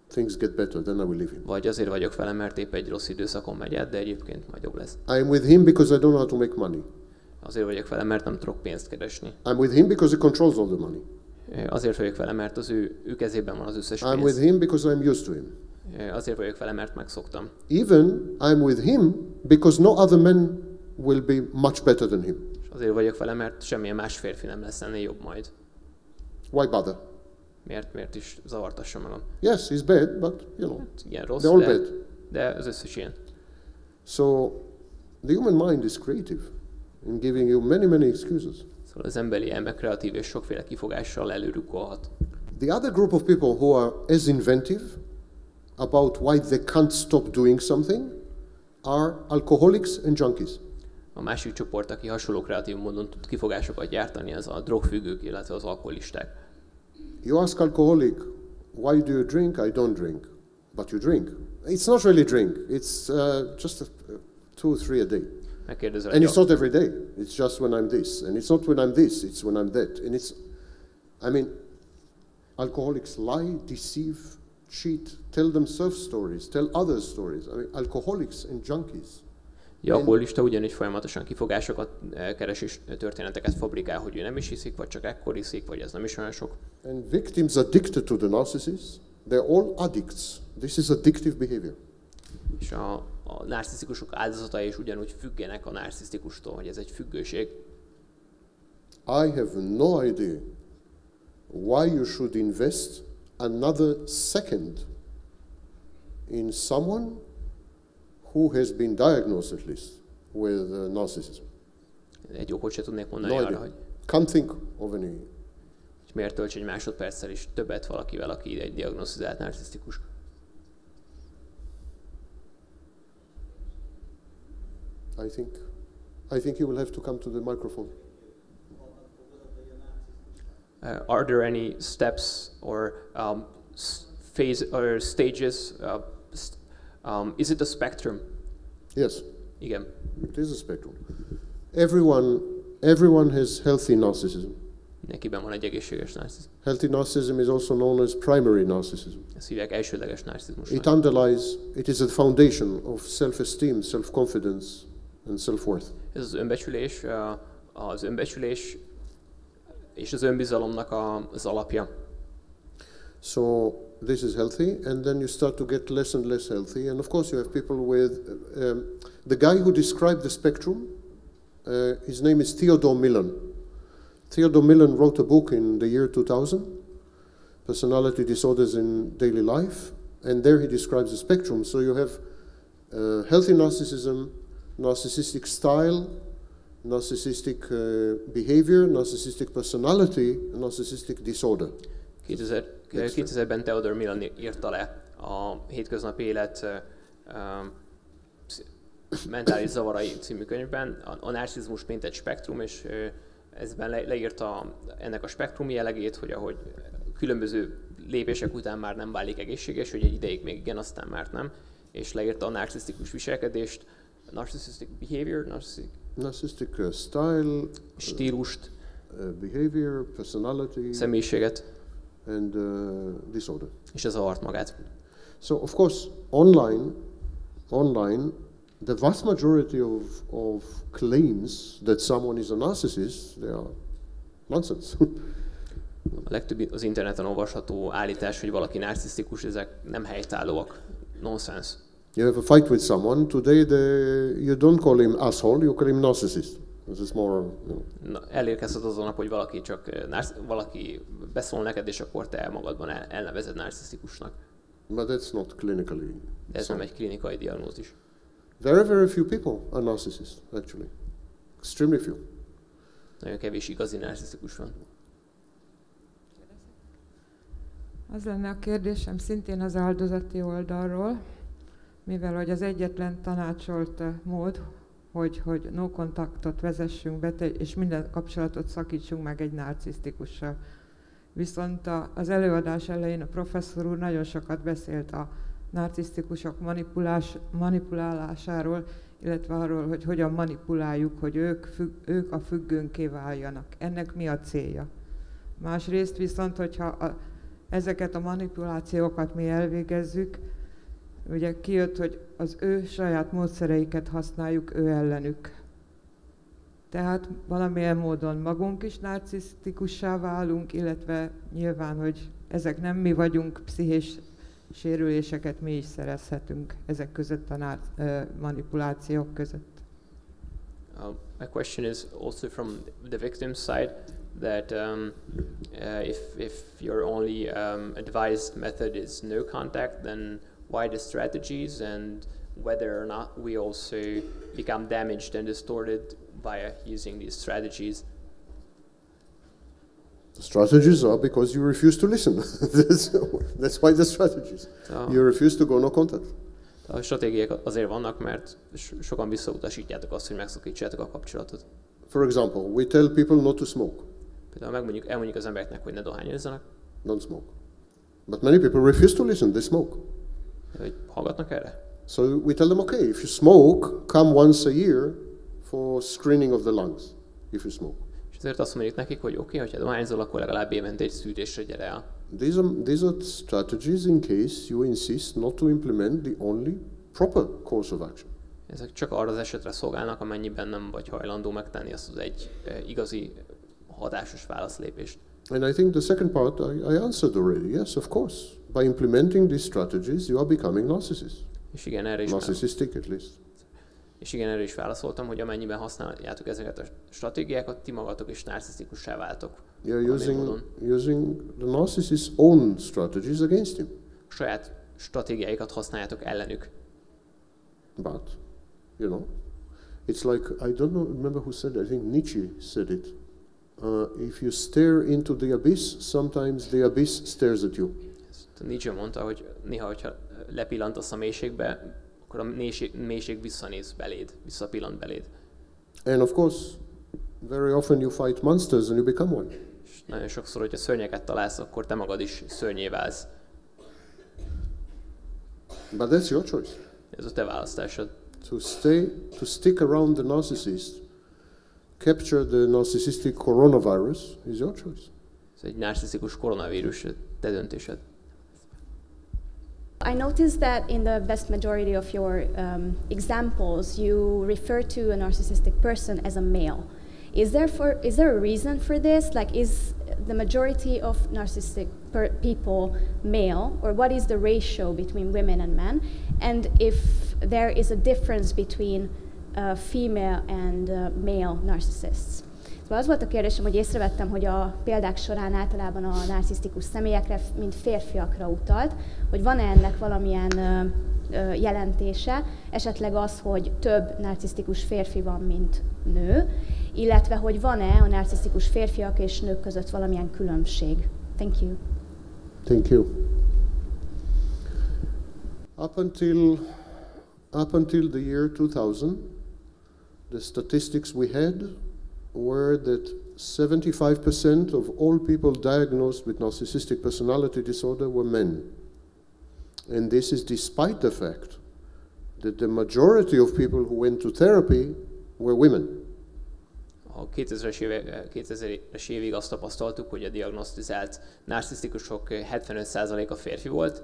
things get better, then I will leave him. Vagy azért vagyok vele, mert épp egy rossz időszakon megy át, de egyébként majd jobb lesz. I'm with him because I don't know how to make money. Azért vagyok vele, mert nem tudok pénzt keresni. I'm with him because he controls all the money. Azért vagyok vele, mert az ő kezében van az összes pénz. I'm with him because I'm used to him. Azért vagyok vele, mert megszoktam. Even I'm with him because no other man will be much better than him. És azért vagyok vele, mert semmilyen más férfi nem lesz ennél jobb majd. Why bother? Miért is zavartassam magam? Yes, he's bad, but you know, igen, rossz, they're all bad. De az összes ilyen. So the human mind is creative in giving you many excuses. Szóval az emberi elme kreatív és sokféle kifogással előrukkolhat. The other group of people who are as inventive about why they can't stop doing something are alcoholics and junkies. A másik csoport, aki hasonló kreatív módon tud kifogásokat gyártani, az a drogfüggők, illetve az alkoholisták. You ask alcoholic, why do you drink? I don't drink. But you drink. It's not really drink. It's just 2-3 a day. And it's not every day. It's just when I'm this. And it's not when I'm this, it's when I'm that. And it's, I mean, alcoholics lie, deceive, cheat, tell themselves stories, tell others stories. I mean, alcoholics and junkies. A alkoholista ugyanígy folyamatosan kifogásokat keres és történeteket fabrikál, hogy ő nem is hiszik, vagy csak ekkor hiszik, vagy ez nem is olyan sok. And victims addicted to the narcissist, they're all addicts. This is addictive behavior. És a narcisztikusok áldozatai is ugyanúgy függenek a narcisztikustól, hogy ez egy függőség. I have no idea why you should invest another second in someone who has been diagnosed at least with narcissism. Egy okot se tudnék mondani arra, hogy can't think of any. És miért tölts egy másodperccel is többet valakivel, aki egy diagnosztizált narcisztikus? I think you will have to come to the microphone. Are there any steps or phase or stages? Is it a spectrum? Yes. Igen. It is a spectrum. Everyone has healthy narcissism. Mindenkiben van egy egészséges narcissism. Healthy narcissism is also known as primary narcissism. Ezt hívják elsődleges narcissizmusnak. It underlies, it is a foundation of self-esteem, self-confidence and self-worth. Ez az önbecsülés és az önbizalomnak az alapja. So this is healthy, and then you start to get less and less healthy. And of course you have people with, the guy who described the spectrum, his name is Theodore Millon. Theodore Millon wrote a book in the year 2000, Personality Disorders in Daily Life, and there he describes the spectrum. So you have healthy narcissism, narcissistic style, narcissistic behavior, narcissistic personality, and narcissistic disorder. 2000-ben Theodore Millon írta le a Hétköznapi élet mentális zavarai című könyvben a narcizmus mint egy spektrum, és ezben leírta ennek a spektrum jellegét, hogy ahogy különböző lépések után már nem válik egészséges, hogy egy ideig még igen, aztán már nem, és leírta a narcisztikus viselkedést, narcissistic behavior, narcissistic style, stílust, behavior, personality, személyiséget, and disorder. És ez zavart magát. So of course online the vast majority of claims that someone is a narcissist, they are nonsense. A legtöbb az interneten olvasható állítás, hogy valaki narcisztikus, ezek nem helytállóak. Nonsense. You have a fight with someone, today you don't call him asshole, you call him narcissist. This is more, Elérkezhet az a nap, hogy valaki beszól neked, és akkor te magadban elnevezed narcisztikusnak. But that's not clinically. De ez nem egy klinikai diagnózis. Very few people are narcissists, actually. Extremely few. Nagyon kevés igazi narcisztikus van. Az lenne a kérdésem szintén az áldozati oldalról, mivel hogy az egyetlen tanácsolt mód, hogy no kontaktot vezessünk be, és minden kapcsolatot szakítsunk meg egy narcisztikussal. Viszont az előadás elején a professzor úr nagyon sokat beszélt a narcisztikusok manipulálásáról, illetve arról, hogy hogyan manipuláljuk, hogy ők a függőnké váljanak. Ennek mi a célja? Másrészt viszont, hogyha ezeket a manipulációkat mi elvégezzük, ugye kijött, hogy az ő saját módszereiket használjuk ő ellenük. Tehát valamilyen módon magunk is narcisztikussá válunk, illetve nyilván, hogy ezek nem mi vagyunk, pszichés sérüléseket mi is szerezhetünk ezek között a manipulációk között. My question is also from the victim's side, that if your only advised method is no contact, then why the strategies, and whether or not we also become damaged and distorted by using these strategies? The strategies are because you refuse to listen. That's why the strategies. You refuse to go no contact. A stratégiák azért vannak, mert sokan visszautasítjátok azt, hogy megszakítsátok a kapcsolatot. For example, we tell people not to smoke. Például elmondjuk az embereknek, hogy ne dohányozzanak. Don't smoke. But many people refuse to listen, they smoke. Hogy hallgatnak erre? So we tell them, okay, if you smoke, come once a year for screening of the lungs, if you smoke. És ezért azt mondjuk nekik, hogy oké, hogyha dohányzol, akkor legalább évente egy szűrésre gyere el. These are strategies in case you insist not to implement the only proper course of action. Ezek csak arra az esetre szolgálnak, amennyiben nem vagy hajlandó megtenni azt az egy igazi hatásos válaszlépést. And I think the second part I answered already. Yes, of course. By implementing these strategies, you are becoming narcissist. És igen, erre is narcissistic at least. És igen, erre is válaszoltam, hogy amennyiben használjátok ezeket a stratégiákat, ti magatok is narcisztikussá váltok. You're using the narcissist's own strategies against him. Saját stratégiáikat használjátok ellenük. But, you know, it's like, I don't remember who said it, I think Nietzsche said it. If you stare into the abyss, sometimes the abyss stares at you. Nietzsche mondta, hogy néha, hogyha lepillantasz a mélységbe, akkor a mélység visszanéz beléd, visszapillant beléd. And of course, very often you fight monsters and you become one. És nagyon sokszor, hogyha szörnyeket találsz, akkor te magad is szörnyé válsz. But that's your choice. Ez a te választásod. To stick around the narcissist, capture the narcissistic coronavirus is your choice. Ez egy narcisztikus koronavírus, te döntésed. I noticed that in the vast majority of your examples, you refer to a narcissistic person as a male. Is there a reason for this? Like, is the majority of narcissistic people male, or what is the ratio between women and men? And if there is a difference between female and male narcissists? Szóval az volt a kérdésem, hogy észrevettem, hogy a példák során általában a narcisztikus személyekre, mint férfiakra utalt, hogy van-e ennek valamilyen jelentése, esetleg az, hogy több narcisztikus férfi van, mint nő, illetve hogy van-e a narcisztikus férfiak és nők között valamilyen különbség. Thank you. Thank you. Up until the year 2000, the statistics we had were that 75% of all people diagnosed with narcissistic personality disorder were men. And this is despite the fact that the majority of people who went to therapy were women. A 2000-es évig azt tapasztaltuk, hogy a diagnosztizált narcisztikusok 75%-a férfi volt,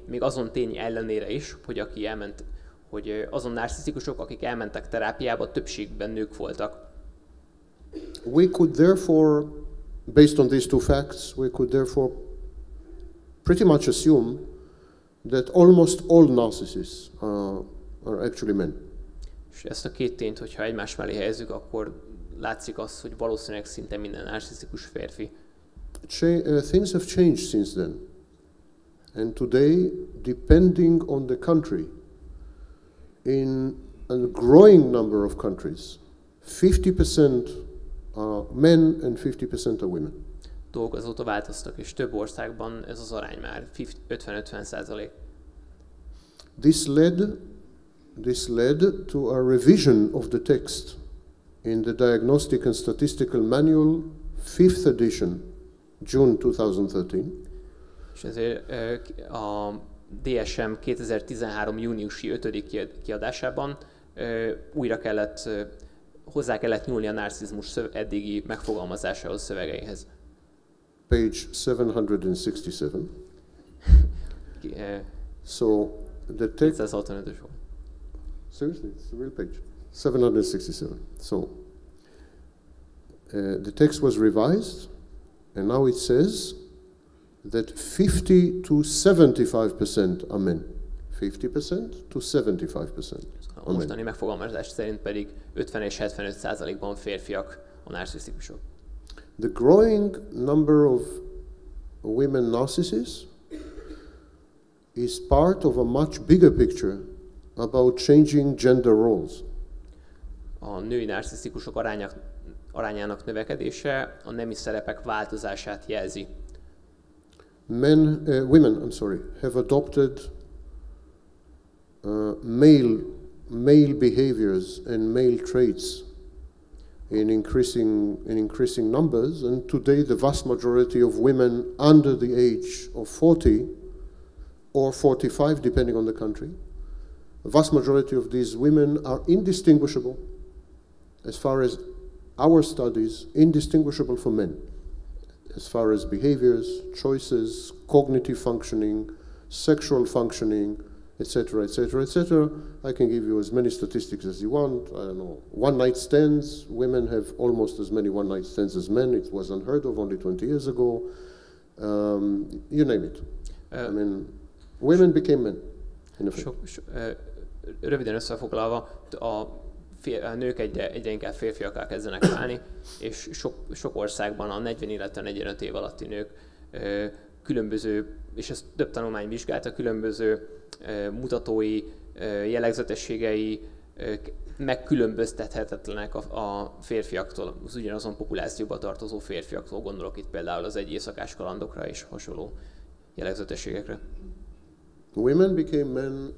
még azon tény ellenére is, hogy azon narcisztikusok, akik elmentek terápiába, többségben nők voltak. We could therefore based on these two facts, we could therefore pretty much assume that almost all narcissists are actually men. És ezt a két tényt, hogyha egymás mellé helyezzük, akkor látszik az, hogy valószínűleg szinte minden narcisztikus férfi. Things have changed since then. And today, depending on the country, in a growing number of countries, 50% are men and 50% are women. Dolgok azóta változtak, és több országban ez az arány már 50-50%. This led to a revision of the text in the Diagnostic and Statistical Manual, 5th edition, June 2013. És ezért a DSM 2013. júniusi 5. kiadásában hozzá kellett nyúlni a narcizmus eddigi megfogalmazásához, szövegeihez. Page 767. So the text. 265-ös volt. Seriously, it's a real page. 767. So the text was revised, and now it says that 50 to 75% are men. 50% to 75%. A mostani megfogalmazás szerint pedig 50 és 75%-ban férfiak a narcisztikusok. The growing number of women narcissists is part of a much bigger picture about changing gender roles. A női narcisztikusok arányának növekedése a nemi szerepek változását jelzi. Women have adopted male behaviors and male traits in increasing numbers, and today the vast majority of women under the age of 40 or 45, depending on the country, the vast majority of these women are indistinguishable, as far as our studies, indistinguishable from men, as far as behaviors, choices, cognitive functioning, sexual functioning, etc., etc., etc. I can give you as many statistics as you want. I don't know. One-night stands, women have almost as many one-night stands as men. It was unheard of only 20 years ago. You name it. I mean, women became men. In effect. Röviden összefoglalva, a nők egyre inkább férfiakká kezdenek válni, és sok országban a 40, illetve 45 év alatti nők különböző, és ezt több tanulmány vizsgálta, különböző mutatói, jellegzetességei megkülönböztethetetlenek a férfiaktól, az ugyanazon populációba tartozó férfiaktól, gondolok itt például az egyészakás kalandokra és hasonló jellegzetességekre. Women became men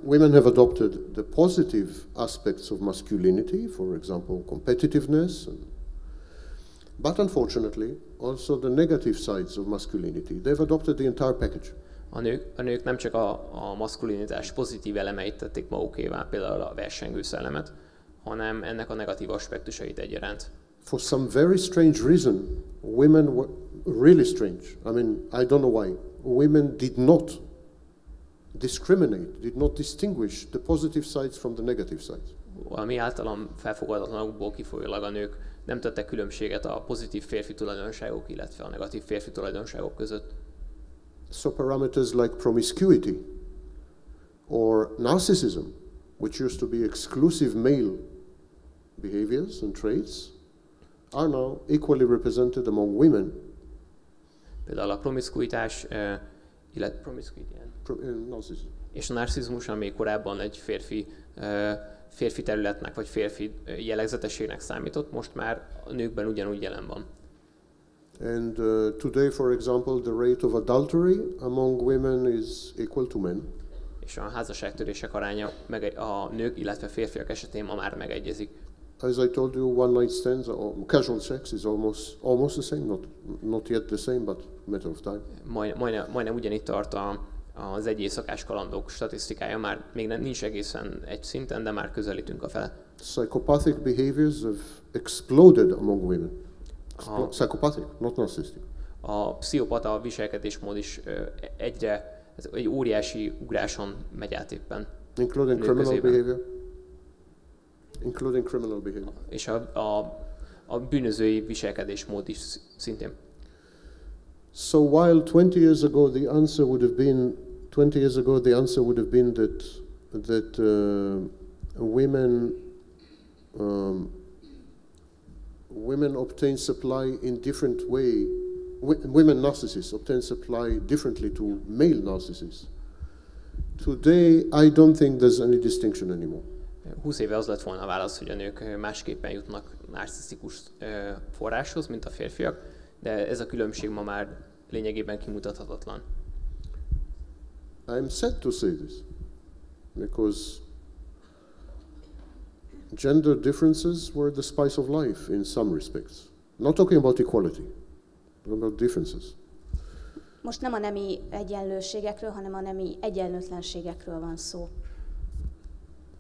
women have adopted the positive aspects of masculinity, for example, competitiveness, but unfortunately also the negative sides of masculinity. They've adopted the entire package. A nők nem csak a maszkulinitás pozitív elemeit tették magukévá, például a versengő szellemet, hanem ennek a negatív aspektusait egyaránt. For some very strange reason, women were really strange. I mean, I don't know why. Women did not discriminate, did not distinguish the positive sides from the negative sides. Ami általam felfogadatlanokból kifolyólag a nők nem tettek különbséget a pozitív férfi tulajdonságok, illetve a negatív férfi tulajdonságok között. So parameters like promiscuity or narcissism, which used to be exclusive male behaviors and traits, are now equally represented among women. Például a promiszkuitás, és a narcizmus, ami korábban egy férfi területnek vagy férfi jellegzetességnek számított, most már a nőkben ugyanúgy jelen van. And today, for example, the rate of adultery among women is equal to men. És a házasságtörések aránya a nők, illetve férfiak esetén ma már megegyezik. As I told you, one night stands or casual sex is almost the same, not yet the same, but matter of time. Majdnem ugyanitt tart az egyészakás kalandok statisztikája, már még nincs egészen egy szinten, de már közelítünk a fele. Psychopathic behaviors have exploded among women. Psychopathic, not narcissistic. A pszichopata viselkedésmód is egy óriási ugráson megy át éppen. Including criminal behavior. Including criminal behavior. És a bűnözői viselkedésmód is szintén. So while 20 years ago the answer would have been that women obtain supply in different way. Women narcissists obtain supply differently to male narcissists. Today, I don't think there's any distinction anymore. 20 éve az lett volna a válasz, hogy a nők másképpen jutnak narcisztikus forráshoz, mint a férfiak, de ez a különbség ma már lényegében kimutathatatlan. I'm sad to say this, because gender differences were the spice of life in some respects. Not talking about equality, but about differences. Most nem a nemi egyenlőségekről, hanem a nemi egyenlőtlenségekről van szó.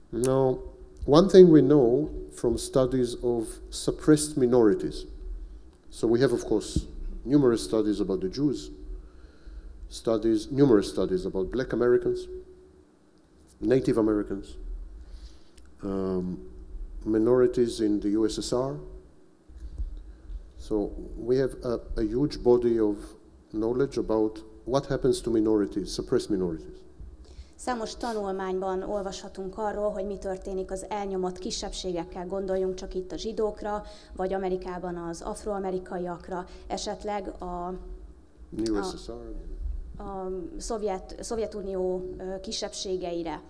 Now, one thing we know from studies of suppressed minorities. So we have, of course, numerous studies about the Jews, numerous studies about Black Americans, Native Americans, minorities in the USSR. So we have a huge body of knowledge about what happens to minorities, suppressed minorities. Számos tanulmányban olvashatunk arról, hogy mi történik az elnyomott kisebbségekkel, gondoljunk csak itt a zsidókra, vagy Amerikában az afroamerikaiakra, esetleg a Szovjetunió kisebbségeire.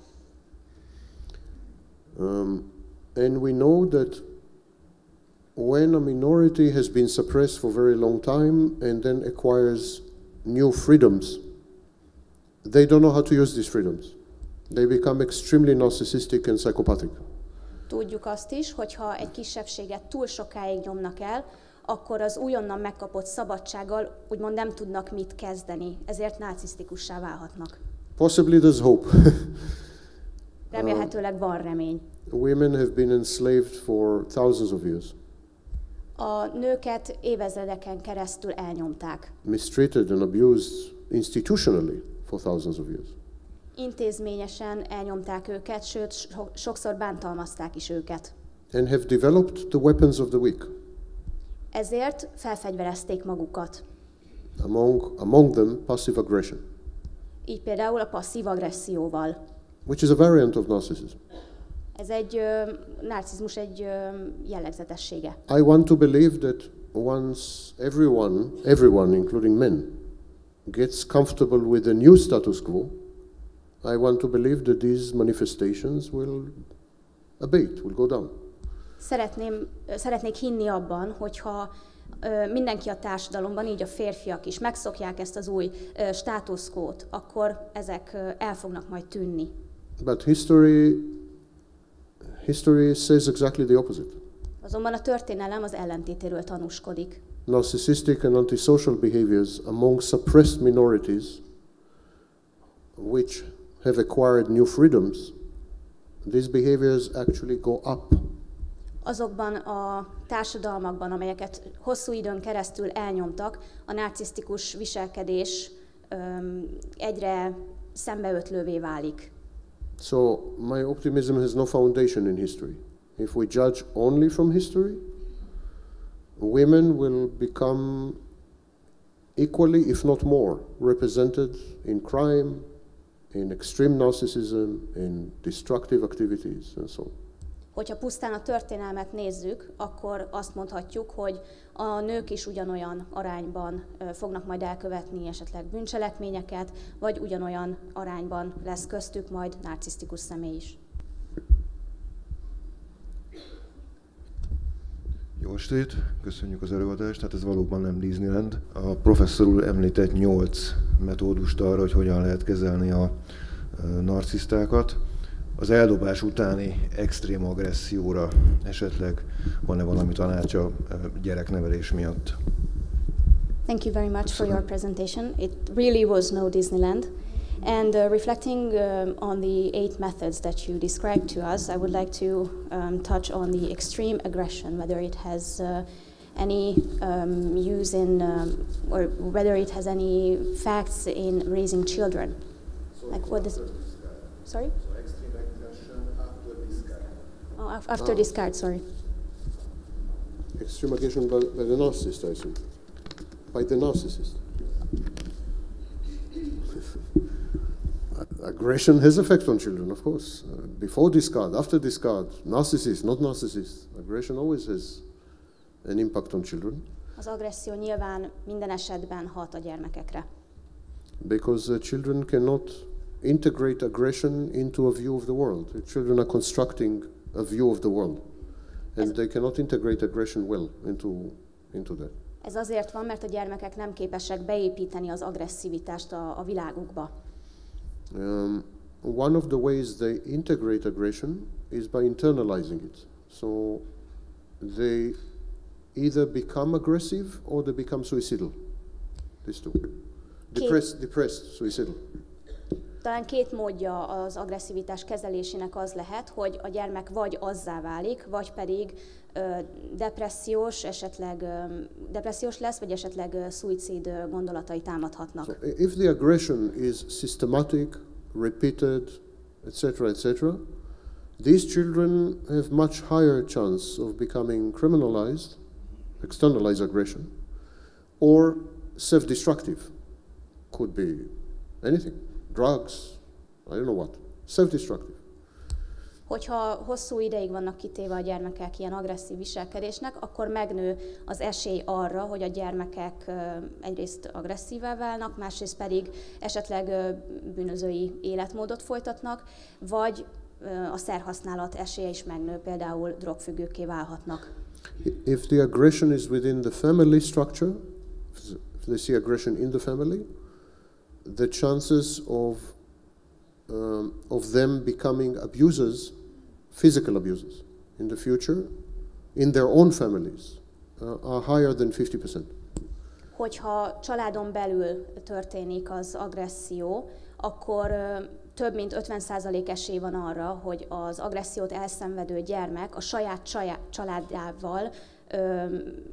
And we know that when a minority has been suppressed for a very long time and then acquires new freedoms, they don't know how to use these freedoms. They become extremely narcissistic and psychopathic. Tudjuk azt is, hogyha egy kisebbséget túl sokáig nyomnak el, akkor az újonnan megkapott szabadsággal úgymond nem tudnak mit kezdeni, ezért narcisztikussá válhatnak. Possibly there's hope. Remélhetőleg van remény. Women have been enslaved for thousands of years. A nőket évezredeken keresztül elnyomták. Mistreated and abused institutionally for thousands of years. Intézményesen elnyomták őket, sőt, sokszor bántalmazták is őket. And have developed the weapons of the weak. Ezért felfegyverezték magukat. Among them, passive aggression. Így például a passzív agresszióval. Which is a variant of narcissism. Ez egy narcizmus egy jellegzetessége. I want to believe that once everyone, including men, gets comfortable with the new status quo, I want to believe that these manifestations will abate, will go down. Szeretnék hinni abban, hogyha mindenki a társadalomban, így a férfiak is megszokják ezt az új status quót, akkor ezek el fognak majd tűnni. But history says exactly the opposite. Azonban a történelem az ellentétéről tanúskodik. Narcissistic and antisocial behaviors among suppressed minorities, which have acquired new freedoms, these behaviors actually go up. Azokban a társadalmakban, amelyeket hosszú időn keresztül elnyomtak, a narcisztikus viselkedés egyre szembeötlővé válik. So my optimism has no foundation in history. If we judge only from history, women will become equally, if not more, represented in crime, in extreme narcissism, in destructive activities, and so on. Hogyha pusztán a történelmet nézzük, akkor azt mondhatjuk, hogy a nők is ugyanolyan arányban fognak majd elkövetni esetleg bűncselekményeket, vagy ugyanolyan arányban lesz köztük majd narcisztikus személy is. Jó estét, köszönjük az előadást, tehát ez valóban nem Disneyland. A professzor úr említett 8 metódust arra, hogy hogyan lehet kezelni a narcisztákat. Az eldobás utáni extrém agresszióra esetleg van-e valami tanácsa gyereknevelés miatt? Thank you very much for your presentation. It really was no Disneyland. And reflecting on the 8 methods that you described to us, I would like to touch on the extreme aggression, whether it has any use in, or whether it has any facts in raising children. Like what is? Sorry? So extreme aggression after discard. Oh, after discard, sorry. Extreme aggression by the narcissist, I assume. By the narcissist. Aggression has effect on children, of course. Before discard, after discard, narcissist, not narcissist. Aggression always has an impact on children. Az agresszió nyilván minden esetben hat a gyermekekre. Because children cannot integrate aggression into a view of the world. The children are constructing a view of the world. And they cannot integrate aggression well into that. Ez azért van, mert a gyermekek nem képesek beépíteni az agresszivitást a világukba. One of the ways they integrate aggression is by internalizing it. So they either become aggressive or they become suicidal. These two. Depressed, suicidal. Talán két módja az agresszivitás kezelésének az lehet, hogy a gyermek vagy azzá válik, vagy pedig depressziós lesz, vagy esetleg szuicid gondolatai támadhatnak. So if the aggression is systematic, repeated, etc., these children have much higher chance of becoming criminalized, externalized aggression, or self-destructive. Could be anything. Drugs, I don't know what. Self-destructive. Hogyha hosszú ideig vannak kitéve a gyermekek ilyen agresszív viselkedésnek, akkor megnő az esély arra, hogy a gyermekek egyrészt agresszívá válnak, másrészt pedig esetleg bűnözői életmódot folytatnak, vagy a szerhasználat esélye is megnő, például drogfüggőkké válhatnak. If the aggression is within the family structure, if they see aggression in the family, the chances of them becoming abusers, physical abusers, in the future, in their own families, are higher than 50%. Hogyha családon belül történik az agresszió, akkor több mint 50% esély van arra, hogy az agressziót elszenvedő gyermek a saját családjával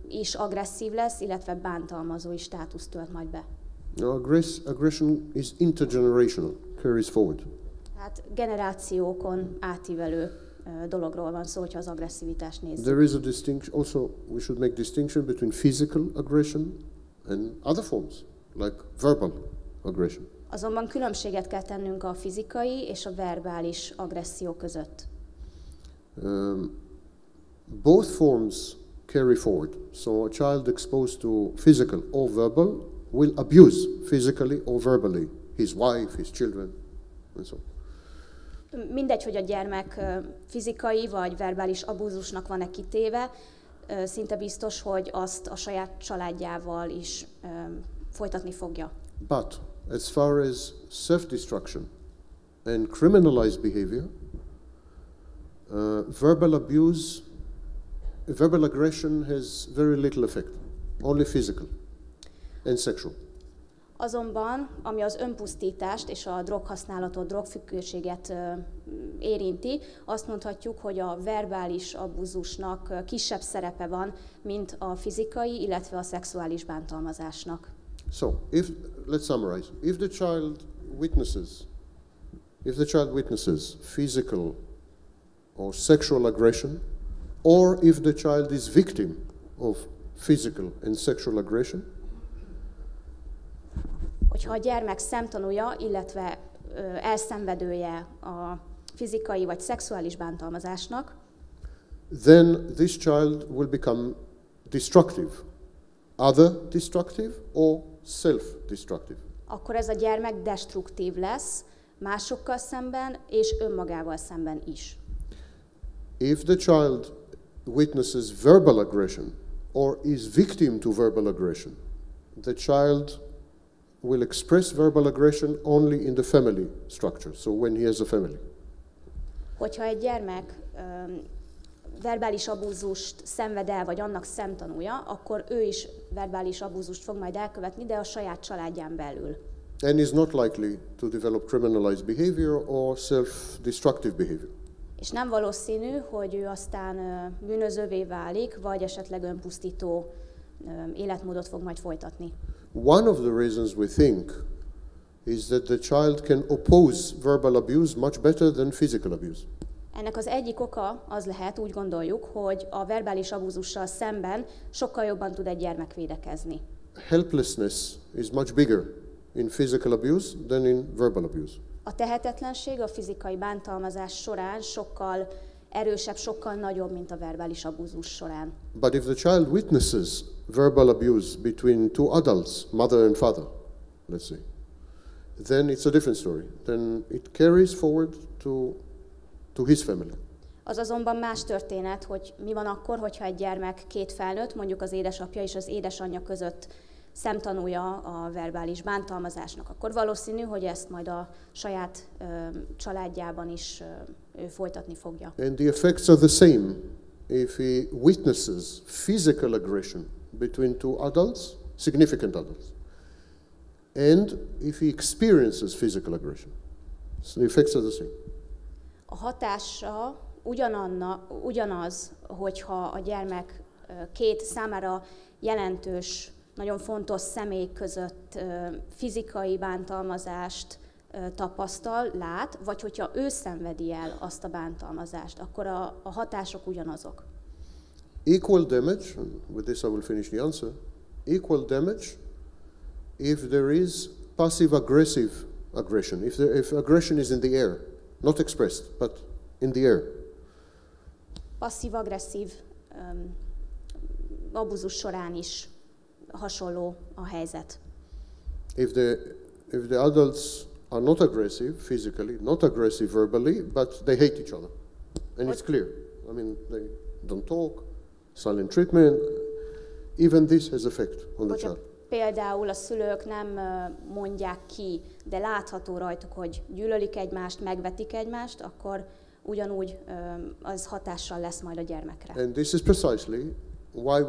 is agresszív lesz, illetve bántalmazói státuszt tölt majd be. Aggression is intergenerational, carries forward. Hát generációkon átívelő dologról van szó, hogyha az agresszivitást nézzük. There is a distinction, also we should make distinction between physical aggression and other forms, like verbal aggression. Azonban különbséget kell tennünk a fizikai és a verbális agresszió között. Both forms carry forward. So a child exposed to physical or verbal will abuse physically or verbally his wife, his children, and so on. Mindegy, hogy a gyermek fizikai vagy verbális abúzusnak van-e kitéve, szinte biztos, hogy azt a saját családjával is folytatni fogja. But as far as self-destruction and criminalized behavior, verbal aggression has very little effect, only physical and sexual. Azonban, ami az önpusztítást és a droghasználatot, drogfüggőséget érinti, azt mondhatjuk, hogy a verbális abúzusnak kisebb szerepe van, mint a fizikai, illetve a szexuális bántalmazásnak. So, let's summarize. If the child witnesses physical or sexual aggression, or if the child is victim of physical and sexual aggression, hogyha a gyermek szemtanúja, illetve elszenvedője a fizikai vagy szexuális bántalmazásnak, then this child will become destructive, other destructive or self-destructive. Akkor ez a gyermek destruktív lesz másokkal szemben és önmagával szemben is. If the child witnesses verbal aggression or is victim to verbal aggression, the child will express verbal aggression only in the family structure, so when he has a family. Hogyha egy gyermek verbális abúzust szenved el, vagy annak szemtanúja, akkor ő is verbális abúzust fog majd elkövetni, de a saját családján belül. And is not likely to develop criminalized behavior or self-destructive behavior. És nem valószínű, hogy ő aztán bűnözővé válik, vagy esetleg önpusztító életmódot fog majd folytatni. One of the reasons we think is that the child can oppose verbal abuse much better than physical abuse. Ennek az egyik oka az lehet, úgy gondoljuk, hogy a verbális abúzussal szemben sokkal jobban tud egy gyermek védekezni. Helplessness is much bigger in physical abuse than in verbal abuse. A tehetetlenség a fizikai bántalmazás során sokkal erősebb, sokkal nagyobb, mint a verbális abúzus során. But if the child witnesses verbal abuse between two adults, mother and father, let's say, then it's a different story. Then it carries forward to his family. Az azonban más történet, hogy mi van akkor, hogyha egy gyermek két felnőtt, mondjuk az édesapja és az édesanyja között szemtanúja a verbális bántalmazásnak, akkor valószínű, hogy ezt majd a saját családjában is ő folytatni fogja. And the effects are the same if he witnesses physical aggression between two adults, significant adults, and if he experiences physical aggression. So the effects are the same. A hatása ugyanaz, hogyha a gyermek két számára jelentős, nagyon fontos személy között fizikai bántalmazást tapasztal, lát, vagy hogyha ő szenvedi el azt a bántalmazást, akkor a hatások ugyanazok. Equal damage, and with this I will finish the answer, equal damage if there is passive-aggressive aggression, if aggression is in the air, not expressed, but in the air. Passzív-agresszív abúzus során is hasonló a helyzet. If the adults are not aggressive physically, not aggressive verbally, but they hate each other, and it's clear. I mean, they don't talk, silent treatment, even this has effect on the child. Például a szülők nem mondják ki, de látható rajtuk, hogy gyűlölik egymást, megvetik egymást, akkor ugyanúgy az hatással lesz majd a gyermekre. And this is precisely why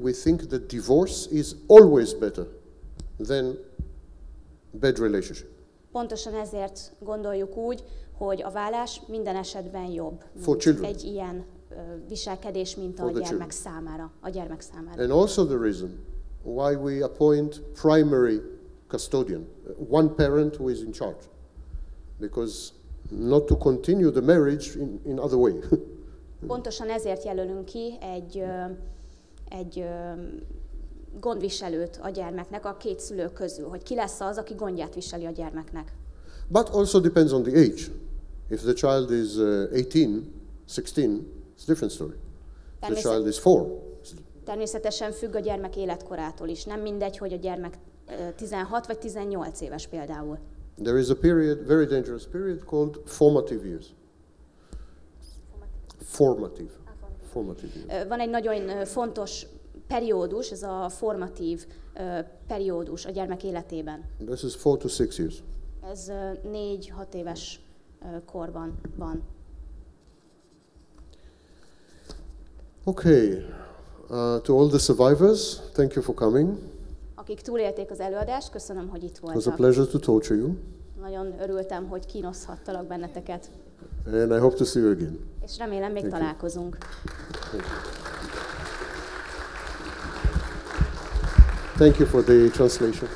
we think that divorce is always better than bad relationship. Pontosan ezért gondoljuk úgy, hogy a vállás minden esetben jobb, mint egy ilyen viselkedés, mint a gyermek számára. And also the reason why we appoint primary custodian, one parent who is in charge, because not to continue the marriage in other way. Pontosan ezért jelölünk ki egy gondviselőt a gyermeknek a két szülő közül, hogy ki lesz az, aki gondját viseli a gyermeknek. But also depends on the age. If the child is 18, 16, it's a different story. If the child is 4. Természetesen függ a gyermek életkorától is. Nem mindegy, hogy a gyermek 16 vagy 18 éves például. There is a period, very dangerous period, called formative years. Formative years. Van egy nagyon fontos periódus, ez a formatív periódus a gyermek életében. This is 4 to 6 years. Ez 4-6 éves korban van. Okay. To all the survivors, thank you for coming. Akik túlélték az előadást, köszönöm, hogy itt voltak. It was a pleasure to torture you. Nagyon örültem, hogy kínoszhattalak benneteket. And I hope to see you again. És remélem még találkozunk. Thank you for the translation.